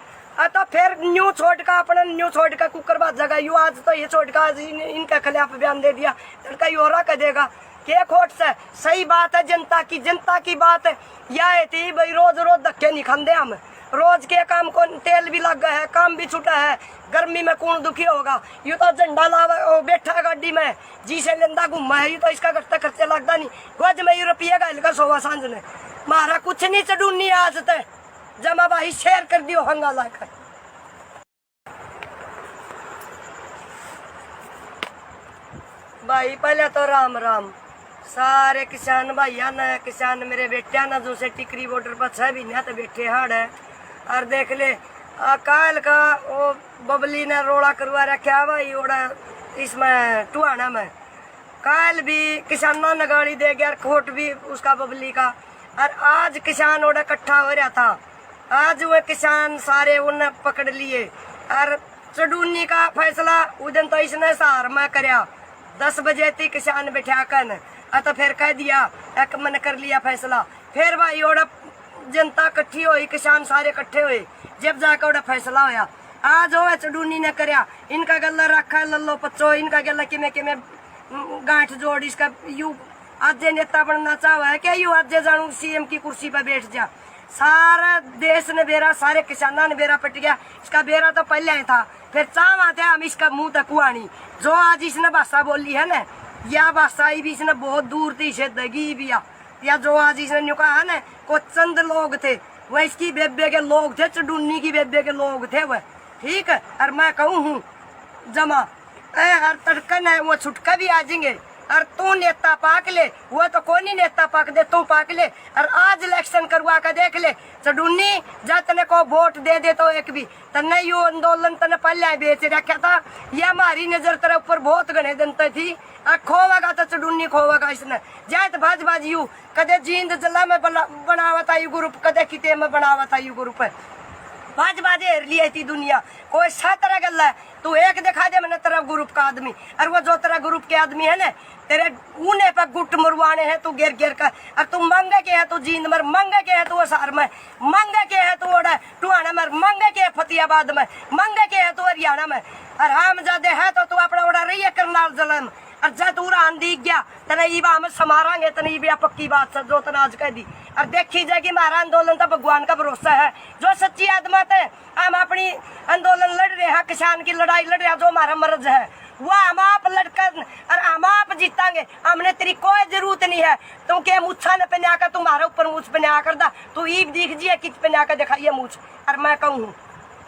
तो फिर न्यू छोड़ का अपना न्यू छोड़ का कुकर बात जगह यू आज तो ये छोड़ का आज इनके खिलाफ बयान दे दिया, लड़का यू हो रहा कह देगा के खोट से। सही बात है, जनता की बात है यह थी भाई रोज रोज धक्के नहीं खाते हम, रोज के काम को तेल भी लग गया है, काम भी छूटा है, गर्मी में कौन दुखी होगा। यू तो झंडा लावा बैठा गाड़ी में जी से लेंदा घूमा है, यू तो इसका घटता खर्चे लगता नहीं, वज में रुपये का सोवा सांझ ने मारा कुछ नहीं चढ़ूनी आज तक जमा भाई शेयर कर दियो हंगा लाकर। भाई पहले तो राम राम सारे किसान भाइया न, किसान मेरे बेटिया न जो से टिकरी बॉर्डर पर 6 महीने तो बैठे हाड़ है। और देख ले काल का वो बबली ने रोड़ा करवा रखा भाई ओड़ा इसमें टुहाना में, काल भी किसानों ने गाड़ी दे गया, खोट भी उसका बबली का। और आज किसान ओड़ा इकट्ठा हो रहा था, आज वो किसान सारे उन्हें पकड़ लिए। और चडूनी का फैसला उदन तो इसने सहार में करया, 10 बजे थी किसान बैठा कर तो फिर कह दिया एक मन कर लिया फैसला। फिर भाई ओड़ा जनता इकट्ठी हुई, किसान सारे इकट्ठे हुए, जब जाकर ओड़ा फैसला होया। आज हो चडूनी ने करया, इनका गला रखा लल्लो पच्चो, इनका गला किमें गांठ जोड़ इसका यू आज नेता बनना चाह है क्या, यू आज जानू सीएम की कुर्सी पर बैठ जा। सारा देश ने बेरा, सारे किसाना ने बेरा पट गया, इसका बेरा तो पहले ही था, फिर चाह थे हम इसका मुंह तक कुआनी। जो आज इसने भाषा बोली है ना, यह भाषा भी इसने बहुत दूर थी इसे दगी भी या जो आज इसने न्यू कहा है ना, को चंद लोग थे वह इसकी बेबे के लोग थे, चडूनी की बेबे के लोग थे वह, ठीक है। और मैं कहूँ हूँ जमा हर तड़कन है वो छुटका भी आ जाएंगे। और तू नेता पाक ले, वो तो कोई नहीं नेता पाक दे, तू पाक ले। और आज इलेक्शन करवा कर देख ले चडूनी, जा तने को वोट दे दे तो एक भी तने यू आंदोलन तने पहले बेच रखा था, ये हमारी नजर तेरे ऊपर बहुत घने जनता थी। और खोवागा तो चडूनी खोवागा इसने जात भाज यू कदे जींद जला में बनावा था यू ग्रुप, कदे किते में बनावा था यू ग्रुप, बाज हेर ली थी दुनिया कोई सा तरह गल है। तू एक दिखा दे मैंने तेरा ग्रुप का आदमी, और वो जो तेरा ग्रुप के आदमी है ना तेरे ऊने पर गुट मुरवाने हैं तू गिर कर। और तू मंगे के है तू जींद मर, मंगे के है तू असार में, मंगे के है तू ओड़ा टुहाना मर, मंगे के है फतेहाबाद में, मंगे के है तू हरियाणा में। और हम ज्यादा है तो तू अपना ओड़ा रही है करनाल जिले में। और जब तू रान दिख गया तना ईबा हम समारांगे, तना ईबा पक्की बात सर जो तना आज कह दी। और देखी जाएगी हमारा आंदोलन तो भगवान का भरोसा है, जो सच्ची आत्मा है हम अपनी आंदोलन लड़ रहे हैं, किसान की लड़ाई लड़ रहे हैं, जो हमारा मर्ज है वो हम आप लड़कर और हम आप जीतांगे। हमने तेरी कोई जरूरत नहीं है, तू के मुच्छा ने पहना कर तुम्हारे ऊपर मूछ पहना कर दा, तू ईब दिख जी कित पहना कर दिखाइए मूछ। और मैं कहूँ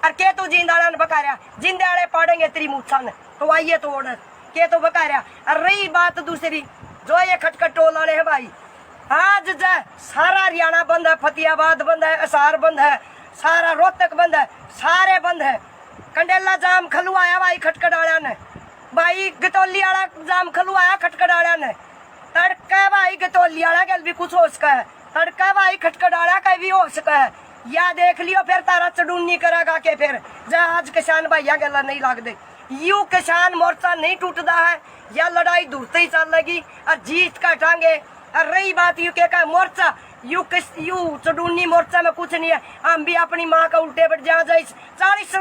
और के तू जिंदाड़ा ने बका रहा, जिंदाड़े पड़ेंगे तेरी मुच्छा ने, तो आइए तो ऑर्डर के तो बका रहा। और रही बात दूसरी, जो ये खटखट टोल वाले है भाई, आज जय सारा हरियाणा बंद है, फतेहाबाद बंद है, हिसार बंद है, सारा रोहतक बंद है, सारे बंद है। कंडेला जाम खलवाया भाई खटखट वाला ने, भाई गतौली वाला जाम खलवाया खटखट वाला ने। तड़का भाई गतौली वाला के भी कुछ हो सका है, तड़का भाई खटखट वाला का भी हो सका है। या देख लियो फिर तारा चडूनी करेगा के फिर जा आज किसान भैया गला नहीं लगते। यू किसान मोर्चा नहीं टूटता है, या लड़ाई दूरते ही चलेगी और जीत का टांगे। और रही बात यू के मोर्चा, यू चडूनी मोर्चा में कुछ नहीं है। हम भी अपनी माँ का उल्टे बैठ जा 40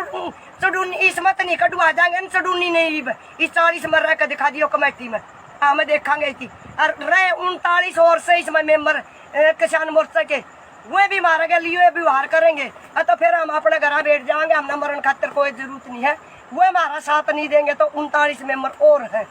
चडूनी इस मत नहीं कटवा जाएंगे, चडूनी नहीं इस 40 मर रहा दिखा दियो कमेटी में, हम देखांगे थी। और रहे 39 और से इसमें मेंबर किसान मोर्चा के, वे भी मारे गए लिए व्यवहार करेंगे तो फिर हम अपने घर बैठ जाएंगे। हमने मरण खातिर कोई जरूरत नहीं है, वो हमारा साथ नहीं देंगे तो 39 मेंबर और हैं।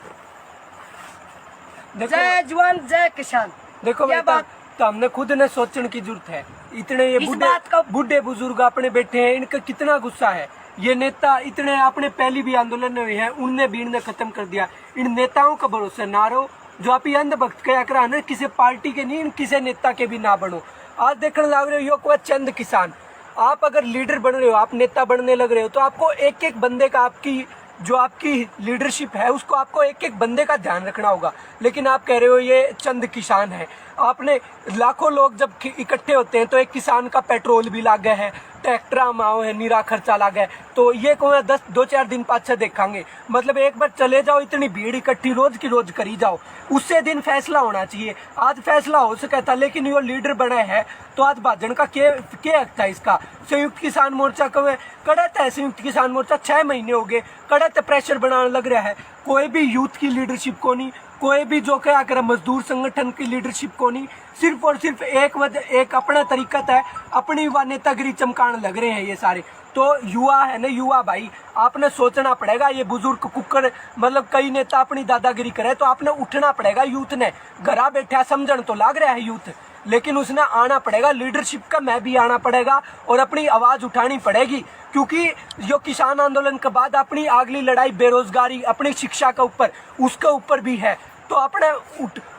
जय जवान जय किसान। देखो ये बात तो हमने खुद ने सोचने की जरूरत है। इतने ये बुढ़े बुजुर्ग अपने बैठे हैं, इनका कितना गुस्सा है। ये नेता इतने अपने पहली भी आंदोलन हुए हैं, उनने भी इन्हें खत्म कर दिया। इन नेताओं का भरोसा ना रहो, जो आप ये अंधभक्त क्या करा ना, किसी पार्टी के नहीं, किसी नेता के भी ना बनो। आज देखने लग रहे हो कोई चंद किसान, आप अगर लीडर बन रहे हो, आप नेता बनने लग रहे हो, तो आपको एक एक बंदे का, आपकी जो आपकी लीडरशिप है उसको आपको एक एक बंदे का ध्यान रखना होगा। लेकिन आप कह रहे हो ये चंद किसान है। आपने लाखों लोग जब इकट्ठे होते हैं तो एक किसान का पेट्रोल भी लाग गया है, ट्रैक्टर माओ है, नीरा खर्चा लाग है। तो ये को 2-4 दिन पाछे देखांगे। मतलब एक बार चले जाओ, इतनी भीड़ इकट्ठी रोज की रोज करी जाओ, उससे दिन फैसला होना चाहिए। आज फैसला हो सका था, लेकिन ये लीडर बना है तो आज भाजन का क्या हक था इसका। संयुक्त किसान मोर्चा कड़त है, संयुक्त किसान मोर्चा 6 महीने हो गए कड़त प्रेशर बनाने लग रहा है। कोई भी यूथ की लीडरशिप को नहीं, कोई भी जो क्या करे मजदूर संगठन की लीडरशिप को नहीं, सिर्फ और सिर्फ एक अपना तरीका है, अपनी व नेतागिरी चमकाने लग रहे हैं ये सारे। तो युवा है ना, युवा भाई आपने सोचना पड़ेगा। ये बुजुर्ग कुकर मतलब कई नेता अपनी दादागिरी करे तो आपने उठना पड़ेगा। यूथ ने घरा बैठा समझन तो लग रहा है यूथ, लेकिन उसने आना पड़ेगा। लीडरशिप का मैं भी आना पड़ेगा और अपनी आवाज उठानी पड़ेगी, क्योंकि जो किसान आंदोलन के बाद अपनी अगली लड़ाई बेरोजगारी, अपनी शिक्षा के ऊपर, उसके ऊपर भी है। तो अपने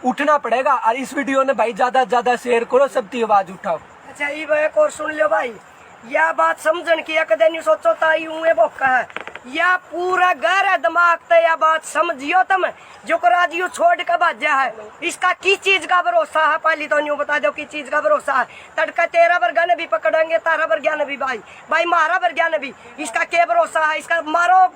उठना पड़ेगा। और इस वीडियो ने भाई ज्यादा से ज्यादा शेयर करो, सबकी आवाज उठाओ। अच्छा ये एक और सुन लो भाई, यह बात समझन की कदे नहीं सोचो ताई हुए बोका है, या पूरा गहरा दिमाग ते यह बात समझियो तुम। जो राजियो छोड़ के भाजा है, इसका की चीज का भरोसा है, पहले तो न्यू बता दो की चीज का भरोसा है। तड़का तेरा वर्गा ने भी पकड़ेंगे, तारा वर्गा ने भी भाई मारा वर्गा ने भी, इसका क्या भरोसा है। इसका मारो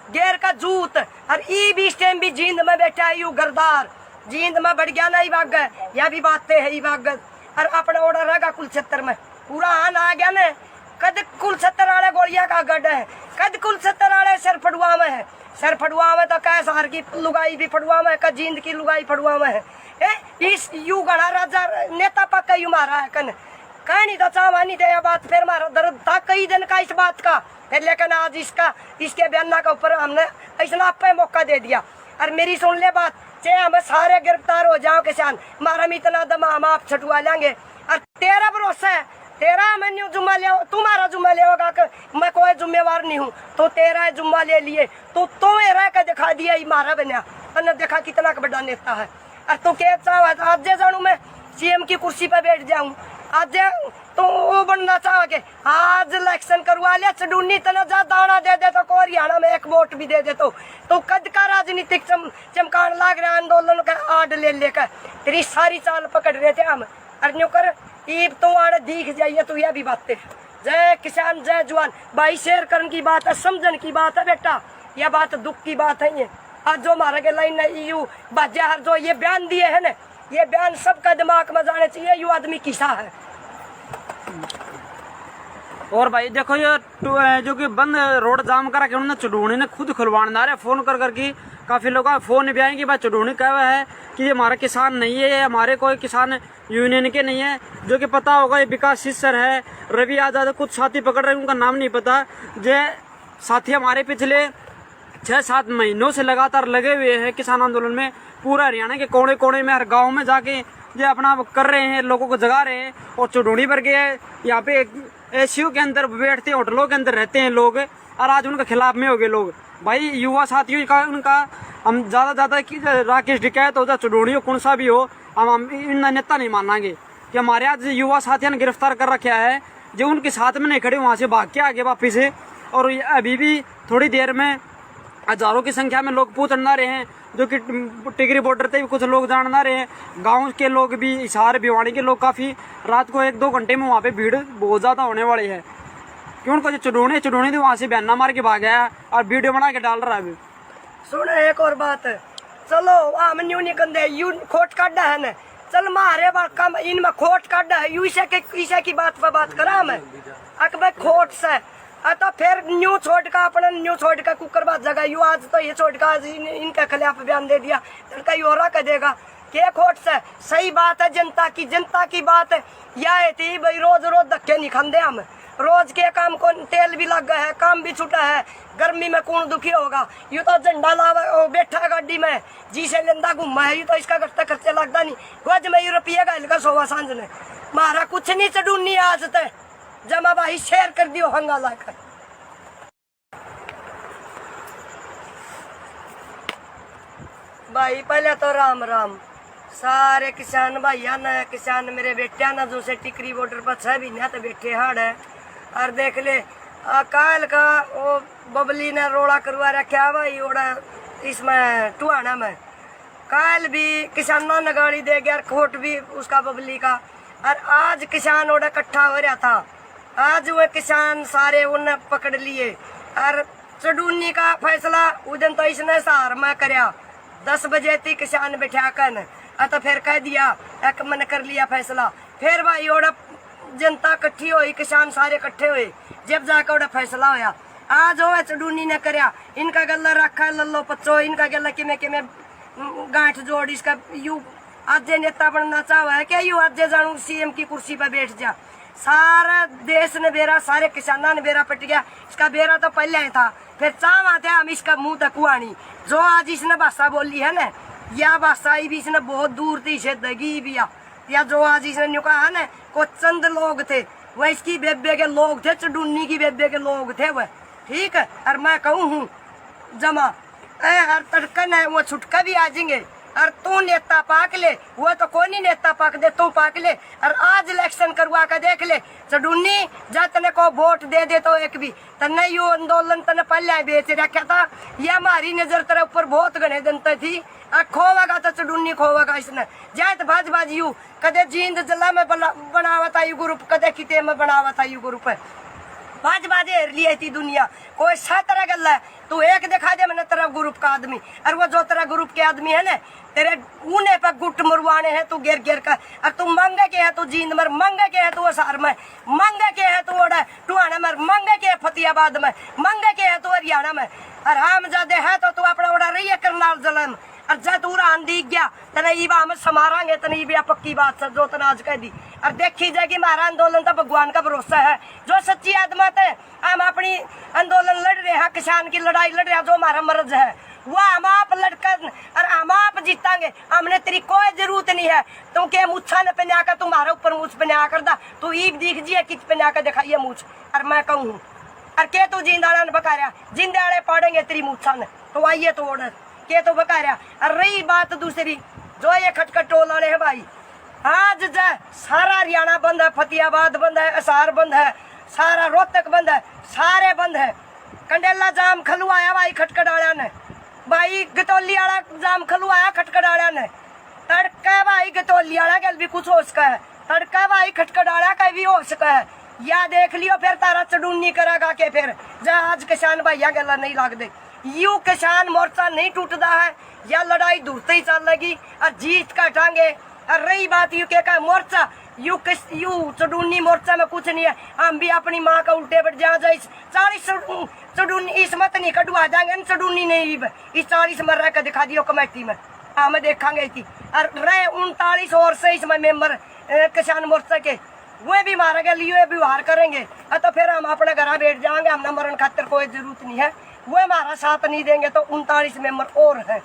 गेर का जूत। और ई भी इस टाइम भी जींद में बैठा है, यू गरदार जींद में बढ़ गया ना भाग गए, यह भी बातें है भाग गए। और अपना ऑर्डर रहेगा कुलछत्तर में पूरा आन आ गया न, कद कुलछत्तर वाले गोलिया का गढ़ है, कद कुलछत्तर वाले सर फड़ुआ में है, सर फड़ुआ में तो कह शहर की लुगाई भी फड़ुआ में, कद जींद की लुगाई फड़ुआ में है। इस यू गढ़ा राजा नेता पक्का यू मारा है कन कह नहीं तो चावानी थे बात। फिर मारो दर्द था कई दिन का इस बात का, फिर लेकिन आज इसके बयाना के ऊपर हमने ऐसा पे मौका दे दिया। और मेरी सुन ले बात, चाहे हम सारे गिरफ्तार हो जाओ किसान, मारा में इतना दम हम आप छटवा लेंगे। और तेरा भरोसा है, तेरा मैंने जुम्मा ले, तुम्हारा जुम्मा ले होगा कि मैं कोई जिम्मेवार नहीं हूँ, तो तेरा जुम्मा ले लिए तो तुम्हें रह कर दिखा दिया मारा बना, तने देखा कितना बड़ा नेता है। और तू क्या चाह आज जानू मैं सीएम की कुर्सी पर बैठ जाऊं, आज तो वो बनना चाहोगे, आज इलेक्शन करवा लिया चडूनी तना जा दाना दे दे तो को हरियाणा में एक वोट भी दे दे तो कद का राजनीतिक चमकान लाग रहा आंदोलन का आड़ ले लेकर तेरी सारी चाल पकड़ रहे थे हम। और कर ईब तो आड़ दिख जाइए तो यह भी बातें। जय किसान जय जवान भाई, शेयर करने की बात है, समझन की बात है बेटा, यह बात दुख की बात है। ये आज जो मारा के लाइन यू बाजार जो ये बयान दिए है ना, ये बयान सबका दिमाग में जाने चाहिए, यू आदमी किसा है। और भाई देखो ये जो कि बंद रोड जाम करा के उन्होंने चुडूनी ने खुद खुलवाना आ रहे, फोन कर करके काफी लोग फोन भी आएंगे भाई चुडूनी कह हुआ है कि ये हमारा किसान नहीं है, ये हमारे कोई किसान यूनियन के नहीं है। जो कि पता होगा ये विकास सिस्सर है, रवि आजाद, कुछ साथी पकड़ रहे हैं, उनका नाम नहीं पता। जो साथी हमारे पिछले 6-7 महीनों से लगातार लगे हुए हैं किसान आंदोलन में, पूरा हरियाणा के कोने कोने में हर गाँव में जाके ये अपना कर रहे हैं, लोगों को जगा रहे हैं। और चुडूनी पर गए यहाँ पे एसीयू के अंदर बैठते हैं, होटलों के अंदर रहते हैं लोग, और आज उनके खिलाफ में हो गए लोग। भाई युवा साथियों का उनका हम ज़्यादा कि राकेश टिकैत हो, चुड़ोनी हो, कौन सा भी हो, हम इन नेता नहीं मानेंगे कि हमारे आज युवा साथियों ने गिरफ्तार कर रखा है, जो उनके साथ में नहीं खड़े वहाँ से भाग के आगे वापिस है। और अभी भी थोड़ी देर में हजारों की संख्या में लोग पहुँचना रहे हैं, जो कि टिकरी बॉर्डर पे भी कुछ लोग जानना रहे हैं। गांव के लोग भी, हिसार भिवानी के लोग काफ़ी रात को 1-2 घंटे में वहाँ पे भीड़ बहुत ज़्यादा होने वाली है, क्यों उनको जो चुड़ोनी थी वहाँ से बहना मार के भाग गया और वीडियो बना के डाल रहा है अभी। सुन एक और बात, चलो हम न्यू निकंदे यू खोट काटा है न, चल मारे कम इनमें खोट काटा है, यू ईशा की बात पर बात करा मैं अकबर खोट से तो फिर न्यू छोड़ का अपना न्यू छोड़ का कुकर बात जगह यू आज तो ये छोड़ का आज इनके खिलाफ बयान दे दिया, लड़का यू और कह देगा के खोट से। सही बात है, जनता की बात है। यह थी भाई रोज धक्के नहीं खाते हम, रोज के काम को तेल भी लग गया है, काम भी छूटा है, गर्मी में कौन दुखी होगा। यू तो झंडा लावा बैठा गाड़ी में जिसे लेंदा घूमा है, यू तो इसका खर्चा लगता नहीं। वज में रुपये का हल्का सोवा सांझ ने मारा कुछ नहीं चढ़ूनी आज तक जमा भाई शेयर कर दियो हंगा लाकर। भाई पहले तो राम राम सारे किसान भाइया न, किसान मेरे बेटिया न, जो से टिकरी बॉर्डर पर 6 महीने तो बैठे हाड़ है। और देख ले काल का वो बबली ने रोड़ा करवा रखा भाई ओड़ा इसमें टुहाना में, काल भी किसानों ने गाड़ी दे गया, खोट भी उसका बबली का। और आज किसान ओड़ा इकट्ठा हो रहा था, आज वो किसान सारे उन्हें पकड़ लिए। और चडूनी का फैसला उदन तो इसने सहार में करया, 10 बजे थी किसान बैठा कर तो फिर कह दिया एक मन कर लिया फैसला। फिर भाई ओड़ा जनता इकट्ठी हुई, किसान सारे इकट्ठे हुए, जब जाकर ओड़ा फैसला होया। आज हो चडूनी ने करया, इनका गला रखा लल्लो पच्चो, इनका गला किमें गांठ जोड़, इसका यू आज नेता बनना चाहवा है क्या, यू आज जानू सीएम की कुर्सी पर बैठ जा। सारा देश ने बेरा, सारे किसानों ने बेरा पट गया, इसका बेरा तो पहले ही था। फिर चाहवा थे हम इसका मुंह तक कुआनी, जो आज इसने भाषा बोली है ना, यह भाषा भी इसने बहुत दूर थी इसे दगी भी या जो आज इसने न्यू कहा है ना, को चंद लोग थे वह इसकी बेबे के लोग थे, चडूनी की बेबे के लोग थे वह, ठीक है। और मैं कहूँ हूँ जमा हर तड़कन है वो छुटका भी आ जाएंगे। और तू नेता पाक ले, वो तो कोई नहीं नेता पाक दे, तू पाक ले। और आज इलेक्शन करवा कर देख ले, चडूनी जा तने को वोट दे दे तो एक भी तने यू आंदोलन तने पहले बेच रखा था। यह हमारी नजर तेरे ऊपर बहुत घने जनता थी, खोवेगा तो चडूनी खोवेगा इसने। जात भाज यू कदे जींद जला में बनावा था यू ग्रुप, कदे किते में बनावा था यू ग्रुप बाज हेर लिया थी दुनिया। कोई सा तरह गल है, तू एक दिखा दे मैंने तेरा ग्रुप का आदमी, और वो जो तेरा ग्रुप के आदमी है ना, तेरे ऊने पर गुट मरवाने हैं तू गिर का। और तू मंगे के है, तू जींद मर, मंगे के है तू असार में, मंगे के है तू ओडा टुहाना मर, मंगे के है फतेहाबाद में, मंगे के है तू हरियाणा में। और हम ज्यादा है तो तू अपना ओडा रही है करनाल जलन। और जब तू रान दी गया तने ईबा हम समारांगे, तने ईबा पक्की बात से जो तने आज कह दी। और देखी जाएगी हमारा आंदोलन तो भगवान का भरोसा है, जो सच्ची आत्मा थे हम अपनी आंदोलन लड़ रहे हैं, किसान की लड़ाई लड़ रहे हैं, जो हमारा मर्ज है वो हम आप लड़कर और हम आप जीतांगे। हमने तेरी कोई जरूरत नहीं है, तुम के मुच्छा ने पहना कर तुम्हारे ऊपर मुझ पहना कर दा, तू ईब दिख जी किच पहना कर दिखाइए मुझ। और मैं कहूँ और के तू जिंदाड़ा ने बका रहा, जिंदाड़े पड़ेंगे तेरी मुच्छा ने, तो आइए तो ऑर्डर के तो बका रहा। और रही बात दूसरी, जो ये खटखट टोल वाले है भाई, आज सारा हरियाणा बंद है, फतेहाबाद बंद है, असार बंद है, सारा रोहतक बंद है, सारे बंद है। कंडेला जाम खलवाया भाई खटखटाड़ा ने, भाई गतौली वाला जाम खलवाया खटखटाड़ा ने। तड़का भाई गतौली वाला कल भी कुछ हो सका है, तड़का भाई खटखटाड़ा का भी हो सका है। या देख लियो फिर तारा चडूनी करेगा के फिर जा आज किसान भैया गला नहीं लाग दे। यू किसान मोर्चा नहीं टूटता है, या लड़ाई दूरते ही चल लगी और जीत का टांगे। और रही बात यू के का मोर्चा, यू चडूनी मोर्चा में कुछ नहीं है, हम भी अपनी माँ का उल्टे बैठ जा 40 चडूनी इस मत नहीं कटवा जाएंगे, चडूनी नहीं इस 40 में रह कर दिखा दियो कमेटी में, हम देखांगे थी। और रहे 39 और से इसमें मेंबर किसान मोर्चा के, वो भी मारे गए लिए व्यवहार करेंगे तो फिर हम अपने घर बैठ जाएंगे, हमने मरण खातिर कोई जरूरत नहीं है। वो हमारा साथ नहीं देंगे तो 39 मेंबर और है।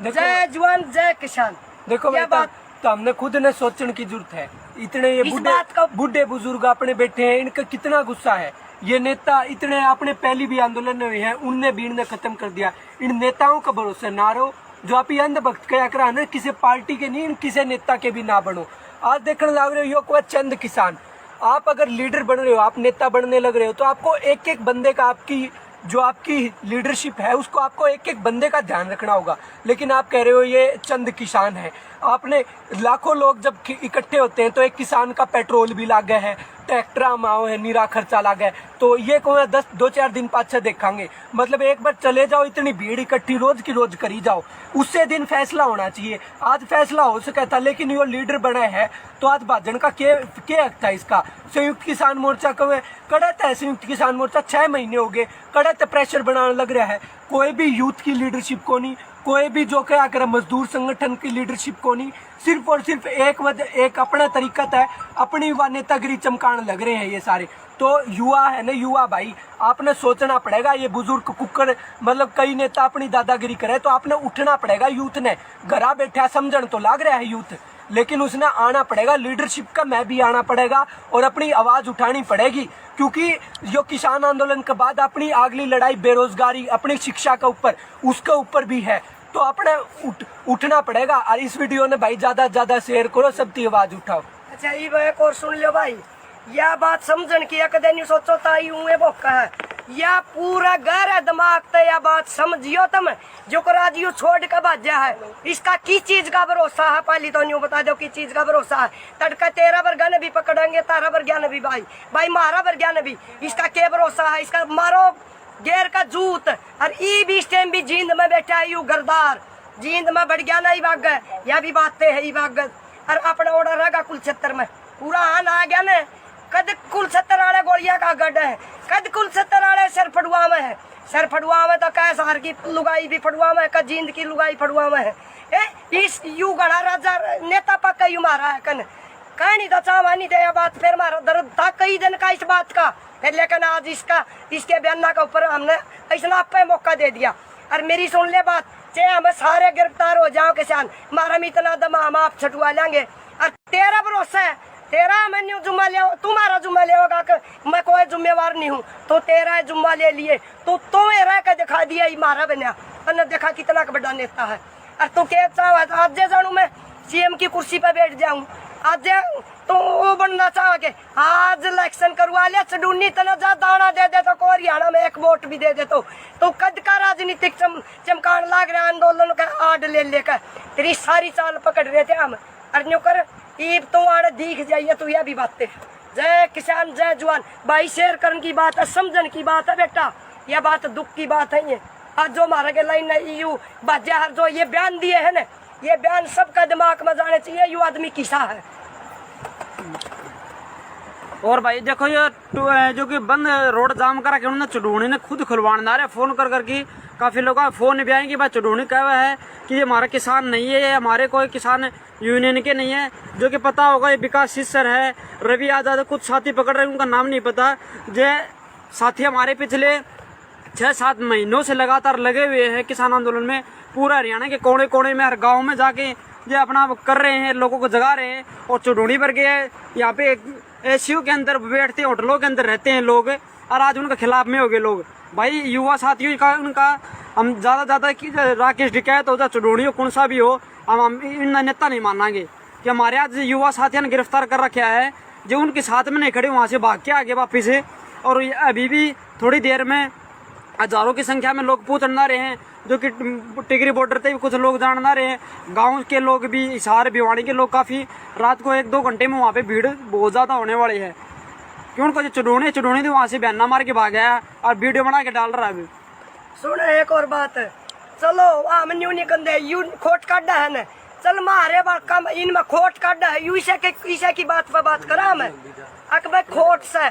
जय जवान जय किसान। देखो बात तो हमने खुद ने सोचने की जरूरत है। इतने ये बूढ़े बुजुर्ग अपने बैठे हैं, इनका कितना गुस्सा है। ये नेता इतने आपने पहले भी आंदोलन हुए हैं, उनने भी इन्हें खत्म कर दिया। इन नेताओं का भरोसा ना रहो, जो आप ये अंधभक्त क्या करा ना, किसी पार्टी के नहीं, किसी नेता के भी ना बनो। आज देखने लग रहे हो यो कोई चंद किसान, आप अगर लीडर बन रहे हो, आप नेता बनने लग रहे हो, तो आपको एक एक बंदे का, आपकी जो आपकी लीडरशिप है उसको आपको एक एक बंदे का ध्यान रखना होगा। लेकिन आप कह रहे हो ये चंद किसान है। आपने लाखों लोग जब इकट्ठे होते हैं तो एक किसान का पेट्रोल भी लाग गया है, ट्रैक्टर माओ है, नीरा खर्चा लाग है, तो ये को 2-4 दिन पाछे देखेंगे। मतलब एक बार चले जाओ, इतनी भीड़ इकट्ठी रोज की रोज करी जाओ, उससे दिन फैसला होना चाहिए। आज फैसला हो सका था, लेकिन यो लीडर बना है तो आज भाजन का क्या हक था इसका। संयुक्त किसान मोर्चा को कड़त है, संयुक्त किसान मोर्चा 6 महीने हो गए कड़त प्रेशर बनाने लग रहा है। कोई भी यूथ की लीडरशिप को नहीं, कोई भी जो क्या करे मजदूर संगठन की लीडरशिप को नहीं, सिर्फ और सिर्फ एक अपना तरीका है, अपनी युवा नेतागिरी चमकाने लग रहे हैं ये सारे। तो युवा है ना, युवा भाई आपने सोचना पड़ेगा। ये बुजुर्ग कुकर मतलब कई नेता अपनी दादागिरी करे तो आपने उठना पड़ेगा। यूथ ने घरा बैठा समझन तो लग रहा है यूथ, लेकिन उसने आना पड़ेगा, लीडरशिप का मैं भी आना पड़ेगा और अपनी आवाज उठानी पड़ेगी। क्योंकि जो किसान आंदोलन के बाद अपनी अगली लड़ाई बेरोजगारी, अपनी शिक्षा के ऊपर, उसके ऊपर भी है, तो अपने उठना पड़ेगा। और इस वीडियो ने भाई ज्यादा से ज्यादा शेयर करो, सबकी आवाज उठाओ। अच्छा ये एक और सुन लो भाई, यह बात समझन की एक दिन सोचो ताई हूँ बोका है, या पूरा गहरा दिमाग तो यह बात समझियो तुम, जो राजियो छोड़ के भाजा है, इसका किस चीज का भरोसा है? पहले तो न्यू बता दो किस चीज का भरोसा है। तड़का 13 वर्गा ने भी पकड़ेंगे, 13 वर्गा ने भी भाई 12 वर्गा ने भी, इसका क्या भरोसा है? इसका मारो गेर का जूत। और ई भी इस टाइम भी जींद में बैठा है यू गरदार, जींद में बढ़ गया ना ही भाग गए, यह भी बातें है ही भाग। और अपना ऑर्डर रहेगा कुलछत्तर में पूरा आन आ गया ना, कद कुलछत्तर वाले गोलियां का गढ़ है, कद कुलछत्तर वाले सर फड़ुआ में है, सर फड़ुआ में तो कह सार की लुगाई भी फड़ुआ में, कद जींद की लुगाई फड़ुआ में है। इस यू गणा राजा नेता पक्का यू मारा है कन कहीं नहीं तो चावानी दे बात, फिर मारा दर्द था कई दिन का इस बात का। फिर लेकिन आज इसके बयान के ऊपर हमने ऐसा पे मौका दे दिया। और मेरी सुन ले बात, चाहे हम सारे गिरफ्तार हो जाओ किसान, मारा में इतना दम हम आप छटवा लेंगे। और तेरा भरोसा है, तेरा मैंने जुम्मा ले, तुम्हारा जुम्मा ले होगा कि मैं कोई जिम्मेवार नहीं हूँ, तो तेरा जुम्मा ले लिए तो तुम्हें रह कर दिखा दिया ही मारा बना, और देखा कितना बड़ा नेता है। और तू क्या चाह आज जानू मैं सीएम की कुर्सी पर बैठ जाऊं, आज तो वो बनना चाह के आज इलेक्शन करवा लिया, चडूनी तना जा दाना दे दे तो को हरियाणा में एक वोट भी दे दे तो कद का राजनीतिक चमकान लाग रहा आंदोलन का आड़ ले लेकर तेरी सारी चाल पकड़ रहे थे हम। और कर ईब तो आड़ दिख जाइए तो यह भी बातें। जय किसान जय जवान भाई, शेयर करने की बात है, समझन की बात है बेटा, यह बात दुख की बात है। ये आज जो मारा के लाइन यू बाजा जो ये बयान दिए है ना, ये बयान सबका दिमाग में जाने चाहिए, यू आदमी किसा है। और भाई देखो ये जो कि बंद रोड जाम करा के उन्होंने चुडूनी ने खुद खुलवाने आ रहे, फोन कर करके काफी लोग फोन भी आएंगे भाई चुडूनी कह हुआ है कि ये हमारा किसान नहीं है, ये हमारे कोई किसान यूनियन के नहीं है। जो कि पता होगा ये विकास सिस्सर है, रवि आजाद, कुछ साथी पकड़ रहे हैं उनका नाम नहीं पता। जो साथी हमारे पिछले 6-7 महीनों से लगातार लगे हुए हैं किसान आंदोलन में, पूरा हरियाणा के कोने कोने में हर गाँव में जाके ये अपना कर रहे हैं, लोगों को जगा रहे हैं। और चुडूनी पर गए यहाँ पे एसीयू के अंदर बैठते हैं, होटलों के अंदर रहते हैं लोग, और आज उनके खिलाफ में हो गए लोग। भाई युवा साथियों का उनका हम ज्यादा की राकेश डिकैत हो जाए चुडूनी हो कौन सा भी हो, हम इन नेता नहीं मानेंगे कि हमारे आज युवा साथियों ने गिरफ्तार कर रखा है, जो उनके साथ में नहीं खड़े वहाँ से भाग के आगे वापिस है। और अभी भी थोड़ी देर में हजारों की संख्या में लोग पूछना रहे हैं, जो कि टिकरी बॉर्डर पे भी कुछ लोग जानना रहे हैं, गांव के लोग भी, हिसार भिवानी के लोग काफी रात को 1-2 घंटे में वहाँ पे भीड़ बहुत ज्यादा होने वाली है। क्यों उनको जो चुडूनी तो वहाँ से बयाना मार के भाग गया और वीडियो बना के डाल रहा है। अभी सुन एक और बात, चलो हम न्यू निकंदे यू खोट काटा है न, चल मारे कम इनमें खोट काटा है, यू ईशा की बात पर बात करा मैं अकबर खोट से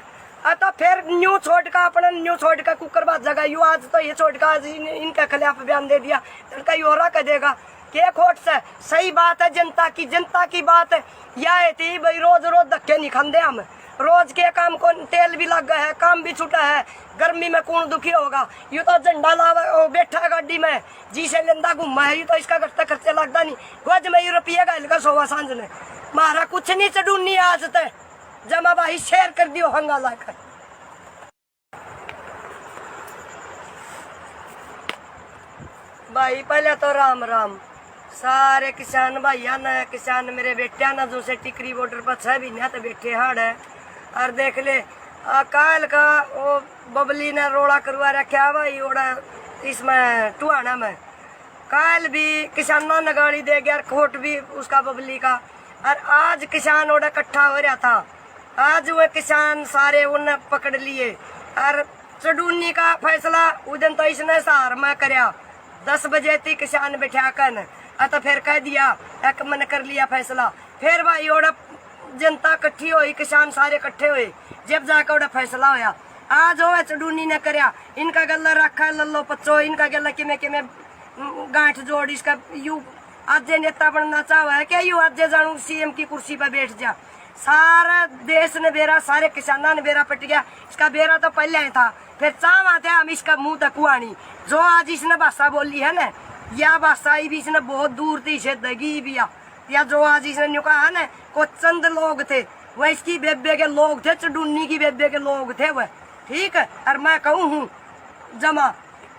तो फिर न्यू छोड़ का अपना न्यू छोड़ का कुकर बात जगह यू आज तो ये छोड़ का आज इनके खिलाफ बयान दे दिया, लड़का यू और कह देगा के खोट से। सही बात है, जनता की बात है। यह थी भाई रोज धक्के नहीं खाते हम, रोज के काम को तेल भी लग गया है, काम भी छूटा है, गर्मी में कौन दुखी होगा। यू तो झंडा लावा बैठा है गाड़ी में जी से लेंदा घूमा है, यू तो इसका घटता खर्चा लगता नहीं, गज में रुपया का सोवा सांझ ने मारा कुछ नहीं चढ़ूनी आज तक जमा भाई शेयर कर दियो हंगा लाकर। भाई पहले तो राम राम सारे किसान भाइया ने किसान मेरे बेटिया ना जो से टिकरी बॉर्डर पर 6 महीने तो बैठे हाड़ है। और देख ले काल का वो बबली ने रोड़ा करवा रखा भाई ओड़ा इसमें टुहाना में काल भी किसानों ने गाड़ी दे गया खोट भी उसका बबली का। और आज किसान ओड़ा इकट्ठा हो रहा था, आज वो किसान सारे उन्हें पकड़ लिए। और चडूनी का फैसला उदन तो इसने सहार में करया 10 बजे थी किसान बैठा कर तो फिर कह दिया एक मन कर लिया फैसला। फिर भाई ओड़ा जनता इकट्ठी हुई, किसान सारे इकट्ठे हुए, जब जाकर ओड़ा फैसला होया। आज हो चडूनी ने करया इनका गला रखा लल्लो पच्चो इनका गला कि गांठ जोड़ इसका यू आज नेता बनना चाहवा है क्या यू आज जानू सीएम की कुर्सी पर बैठ जा। सारा देश ने बेरा सारे किसानों ने बेरा पट गया। इसका बेरा तो पहले ही था, फिर चाहवा थे हम इसका मुंह तक कुआनी जो आज इसने भाषा बोली है ना, या भाषा भी इसने बहुत दूर थी इसे दगी भी या जो आज इसने न्यू कहा है ना को चंद लोग थे वह इसकी बेबे के लोग थे, चडूनी की बेबे के लोग थे वह, ठीक है। और मैं कहूँ हूँ जमा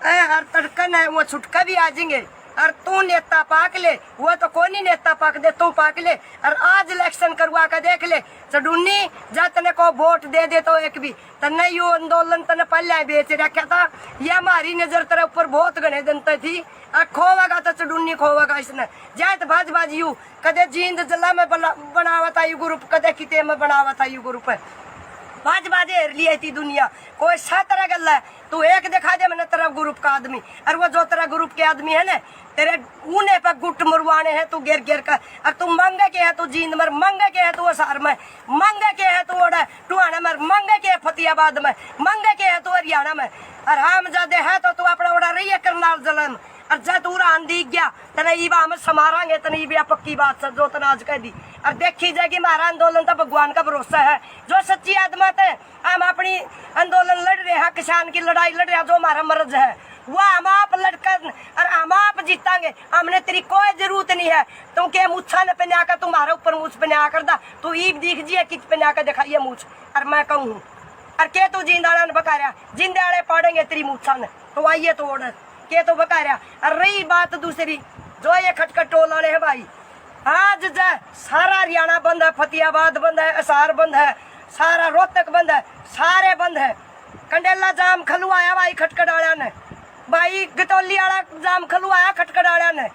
हर तड़कन है वो छुटका भी आ जाएंगे। और तू नेता पाक ले, वो तो कोई नहीं नेता पाक दे, तू पाक ले। और आज इलेक्शन करवा कर देख ले चडूनी जा तने को वोट दे दे तो एक भी तने यू आंदोलन तने पहले बेच रखा था। ये हमारी नजर तेरे ऊपर बहुत घने जनता थी। खोवागा तो चडूनी खोवागा इसने जात भाज भाज यू कदे जींद जला में बनावा था यू ग्रुप कदे किते में बनावा था यू ग्रुप बाज बाजे हेर लिया थी दुनिया कोई सा तरह गल्ला है। तू एक दिखा दे मैंने तेरा ग्रुप का आदमी और वो जो तेरा ग्रुप के आदमी है ना तेरे ऊने पे गुट मुरवाने हैं तू गिर गिर कर। और तू मंगे के है तू जींद मर, मंगे के है तू असार में, मंगे के है तू ओड़ा टुहाना में, मंगे के है फतेहाबाद में, मंगे के है तू हरियाणा में। और हम जादे है तो तू अपना ओड़ा रही है करनाल जिला में। और जब तू रान दी गया तना ईबा हम समारांगे तना ईबा पक्की बात सर जो तना आज कह दी। और देखी जाएगी हमारा आंदोलन तो भगवान का भरोसा है, जो सच्ची आत्मा है हम अपनी आंदोलन लड़ रहे हैं, किसान की लड़ाई लड़ रहे हैं, जो हमारा मर्ज है वह हम आप लड़कर और हम आप जीतांगे। हमने तेरी कोई जरूरत नहीं है तू के मुच्छा ने पहना कर तुम्हारे ऊपर मूछ पहना कर दा तू ईब दिख जिए किच पहना कर दिखाइए मूछ। और मैं कहूँ और के तू जिंदाड़ा ने बका रहा जिंदाड़े पड़ेंगे तेरी मुच्छा ने तो आइए तो ओढ़ के तो बका रहा। और रही बात दूसरी जो ये खटखट टोल वाले है भाई आज जा सारा हरियाणा बंद है, फतेहाबाद बंद है, असार बंद है, सारा रोहतक बंद है, सारे बंद है। कंडेला जाम खलुआया भाई खटखटाड़ा ने भाई गतौली वाला जाम खलुआया खटखटाड़ा ने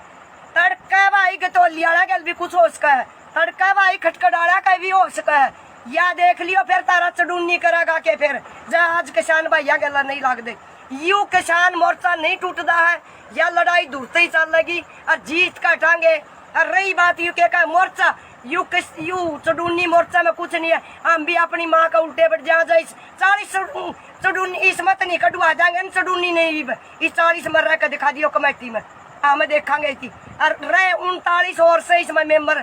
तड़का भाई गतौली वाला कल भी कुछ हो सका है, तड़का भाई खटखटाड़ा का भी हो सका है। या देख लियो फिर तारा चडूनी करेगा के फिर जा आज किसान भैया गला नहीं लाग दे यू किसान मोर्चा नहीं टूटता है या लड़ाई दूरते ही चलेगी और जीत का टांगे। और रही बात यू के मोर्चा यू चडूनी मोर्चा में कुछ नहीं है, हम भी अपनी माँ का उल्टे बैठ जा 40 चडूनी इस मत नहीं कटवा जाएंगे चडूनी नहीं इस 40 मर रह कर दिखा दियो कमेटी में हमें देखांगे थी। और रहे 39 और से इसमें मेंबर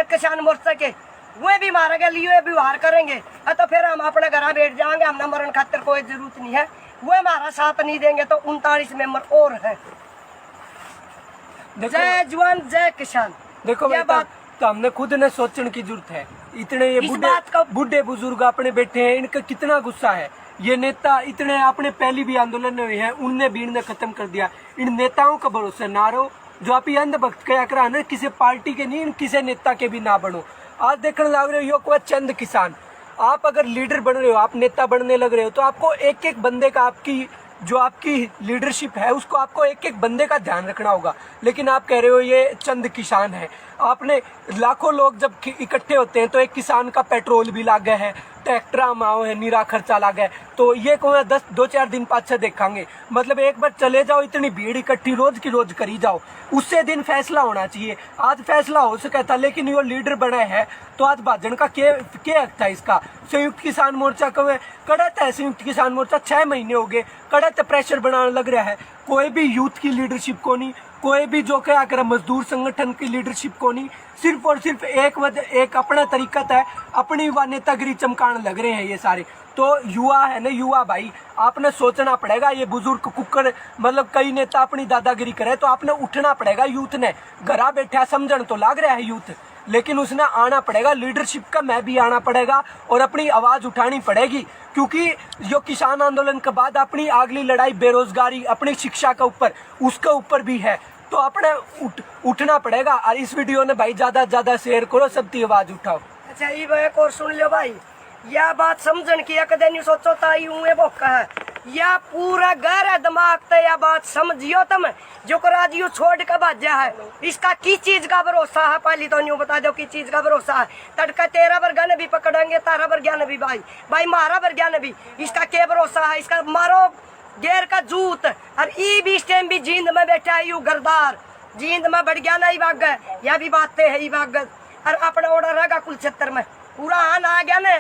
किसान मोर्चा के वो भी मारे गए लिए व्यवहार करेंगे तो फिर हम अपने घर बैठ जाएंगे, हमने मरण खातिर कोई जरूरत नहीं है, वो हमारा साथ नहीं देंगे। तो 39 मेंबर और है। जय जवान जय किसान। देखो बात तो हमने खुद ने सोचने की जरूरत है। इतने ये बुढ़े बुजुर्ग अपने बैठे हैं, इनका कितना गुस्सा है। ये नेता इतने अपने पहली भी आंदोलन में हुए हैं उनने भी इन्हें खत्म कर दिया। इन नेताओं का भरोसा ना रहो जो आप ये अंधभक्त क्या करा ना किसी पार्टी के नहीं किसी नेता के भी ना बनो। आज देखने लग रहे हो कोई चंद किसान, आप अगर लीडर बन रहे हो आप नेता बनने लग रहे हो तो आपको एक एक बंदे का आपकी लीडरशिप है उसको आपको एक एक बंदे का ध्यान रखना होगा। लेकिन आप कह रहे हो ये चंद किसान है। आपने लाखों लोग जब इकट्ठे होते हैं तो एक किसान का पेट्रोल भी लाग गया है, ट्रैक्टर माओ है, नीरा खर्चा लाग है। तो ये को 2-4 दिन पाछे देखांगे मतलब एक बार चले जाओ इतनी भीड़ इकट्ठी रोज की रोज करी जाओ उससे दिन फैसला होना चाहिए। आज फैसला हो सका था लेकिन ये लीडर बना है तो आज भाजन का क्या हक था इसका। संयुक्त किसान मोर्चा का कड़त है, संयुक्त किसान मोर्चा 6 महीने हो गए कड़त प्रेशर बनाने लग रहा है। कोई भी यूथ की लीडरशिप को नहीं, कोई भी जो क्या करे मजदूर संगठन की लीडरशिप को नहीं, सिर्फ और सिर्फ एक अपना तरीका है अपनी व नेतागिरी चमकाने लग रहे हैं ये सारे। तो युवा है ना युवा भाई आपने सोचना पड़ेगा। ये बुजुर्ग कुकर मतलब कई नेता अपनी दादागिरी करे तो आपने उठना पड़ेगा। यूथ ने घरा बैठा समझन तो लाग रहा है यूथ लेकिन उसने आना पड़ेगा, लीडरशिप का मैं भी आना पड़ेगा और अपनी आवाज उठानी पड़ेगी, क्योंकि जो किसान आंदोलन के बाद अपनी अगली लड़ाई बेरोजगारी, अपनी शिक्षा के ऊपर, उसके ऊपर भी है, तो अपने उठना पड़ेगा। और इस वीडियो ने भाई ज्यादा से ज्यादा शेयर करो, सबकी आवाज उठाओ। अच्छा ये एक और सुन लो भाई, यह बात समझन की कदे नहीं सोचो ताई हूँ बोका है, या पूरा गहरा दिमाग तो यह बात समझियो तुम, जो कराजियो छोड़ के भाजा है, इसका की चीज का भरोसा है, पहली तो न्यू बता दो की चीज का भरोसा है। तड़का तेरा वर्गा ने भी पकड़ेंगे, तारा वर्गा ने भी भाई मारा वर्गा ने भी, इसका क्या भरोसा है, इसका मारो गेर का जूत। और ई भी इस टाइम भी जींद में बैठा है यू गरदार, जींद में बढ़ गया ना ही भाग गए, यह भी बातें है ही भाग गए। और अपना ओडा रहेगा कुलछत्तर में पूरा हान आ गया ना,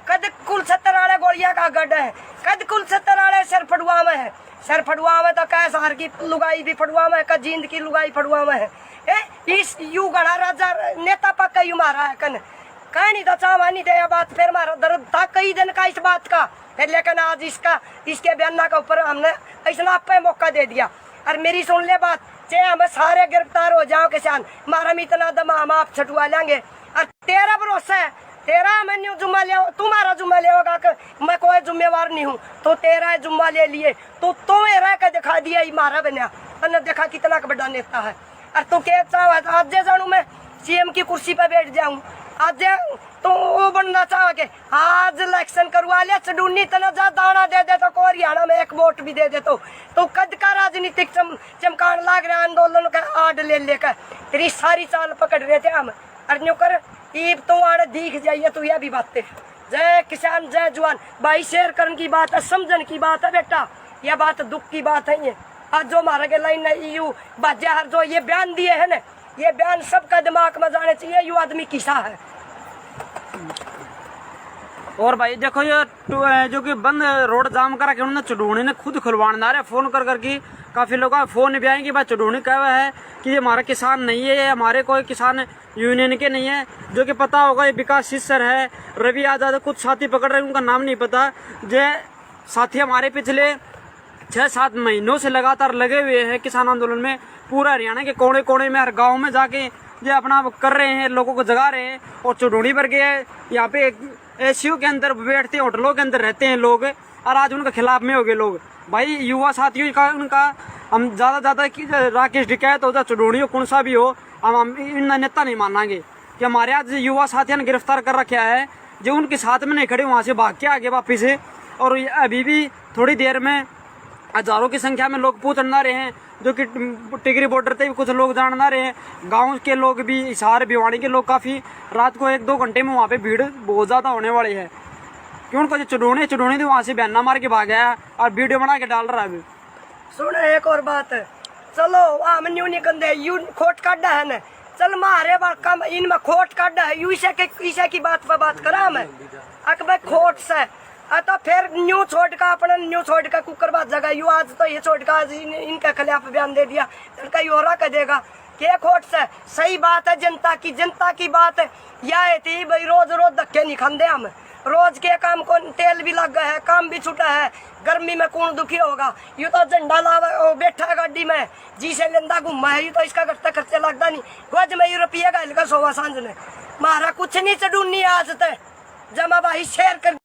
कद कुलछत्तर वाले गोलियां का गढ़ है, कद कुलछत्तर वाले सर फड़ुआ में है, सर फड़ुआ में तो कह सार की लुगाई भी फड़ुआ में, कद जींद की लुगाई फड़ुआ में है। इस यू गढ़ा राजा नेता पक्का यू मारा है कन कह नहीं तो चावानी थे बात, फिर मारा दर्द था कई दिन का इस बात का, फिर लेकिन आज इसके बयाना के ऊपर हमने ऐसा पे मौका दे दिया। और मेरी सुन ले बात, चाहे हमें सारे गिरफ्तार हो जाओ किसान, मारा में इतना दम हम आप छटवा लेंगे। और तेरा भरोसा है, तेरा मैं न्यू जुम्मा ले, तुम्हारा जुम्मा ले होगा कि मैं कोई जिम्मेवार नहीं हूँ, तो तेरा जुम्मा ले लिए, तो तुम्हें रह कर दिखा दिया ही मारा बना, और देखा कितना बड़ा नेता है। और तू क्या चाह आज जानू मैं सीएम की कुर्सी पर बैठ जाऊँ, आज तो वो बनना चाह के आज इलेक्शन करवा लिया, चडूनी तना जा दाना दे दे तो को हरियाणा में एक वोट भी दे दे तो कद का राजनीतिक चमकान लाग रहा आंदोलन का आड़ ले लेकर, तेरी सारी चाल पकड़ रहे थे हम। और न्यू कर ईब तो आड़ दिख जाइए, तो यह भी बातें जय किसान जय जवान भाई, शेयर करने की बात है, समझन की बात है बेटा, यह बात दुख की बात है। ये आज जो हमारा के लाइन यू बाजा हर जो ये बयान दिए है ना, ये बयान सबका दिमाग में जाने चाहिए, यू आदमी किसा है। और भाई देखो ये जो कि बंद रोड जाम करा के उन्होंने चुडूनी ने खुद खुलवाना रहे, फोन कर करके काफी लोग फोन भी आएंगे, भाई चुडूनी कहा है कि ये हमारा किसान नहीं है, ये हमारे कोई किसान यूनियन के नहीं है, जो कि पता होगा ये विकास सिस्सर है, रवि आजाद, कुछ साथी पकड़ रहे हैं, उनका नाम नहीं पता। जो साथी हमारे पिछले 6-7 महीनों से लगातार लगे हुए हैं किसान आंदोलन में, पूरा हरियाणा के कोने कोने में हर गाँव में जाके जो अपना कर रहे हैं, लोगों को जगा रहे हैं। और चुडूनी पर गए यहाँ पे एसीयू के अंदर बैठते हैं, होटलों के अंदर रहते हैं लोग, और आज उनके खिलाफ में हो गए लोग। भाई युवा साथियों का उनका हम ज्यादा कि राकेश डिकैत हो, चुडूनी हो, कौन सा भी हो, हम इन नेता नहीं मानेंगे कि हमारे आज युवा साथियों ने गिरफ्तार कर रखा है, जो उनके साथ में नहीं खड़े वहाँ से भाग के आगे वापिस। और अभी भी थोड़ी देर में हजारों की संख्या में लोग पूछना रहे हैं, जो कि टिकरी बॉर्डर पे भी कुछ लोग जानना रहे हैं, गांव के लोग भी, हिसार भिवानी के लोग काफ़ी रात को 1-2 घंटे में वहाँ पे भीड़ बहुत ज़्यादा होने वाली है, क्यों उनको जो चुडूनी तो वहाँ से बयाना मार के भाग गया और वीडियो बना के डाल रहा है। अभी सुन एक और बात, चलो आम न्यू निकंदे यू खोट काटा है न, चल मारे कम इनमें खोट काटा है, यू ईशा की बात पर बात करा मैं अकबर खोट से, तो फिर न्यू छोड़ का अपना न्यू छोड़ का कुकर बात जगह यू आज तो ये छोड़ का आज इनके खिलाफ बयान दे दिया, लड़का यू हो रहा कह देगा के खोट से। सही बात है, जनता की बात है, यह थी भाई रोज रोज धक्के नहीं खाते हम, रोज के काम को तेल भी लग गया है, काम भी छूटा है, गर्मी में कौन दुखी होगा, यू तो झंडा लावा बैठा गाड़ी में जी से लेंदा घूमा है, यू तो इसका खर्चा लगता नहीं, वज में रुपये का सोवा सांझ ने मारा कुछ नहीं चढ़ूनी आज तक जमा भाई शेयर कर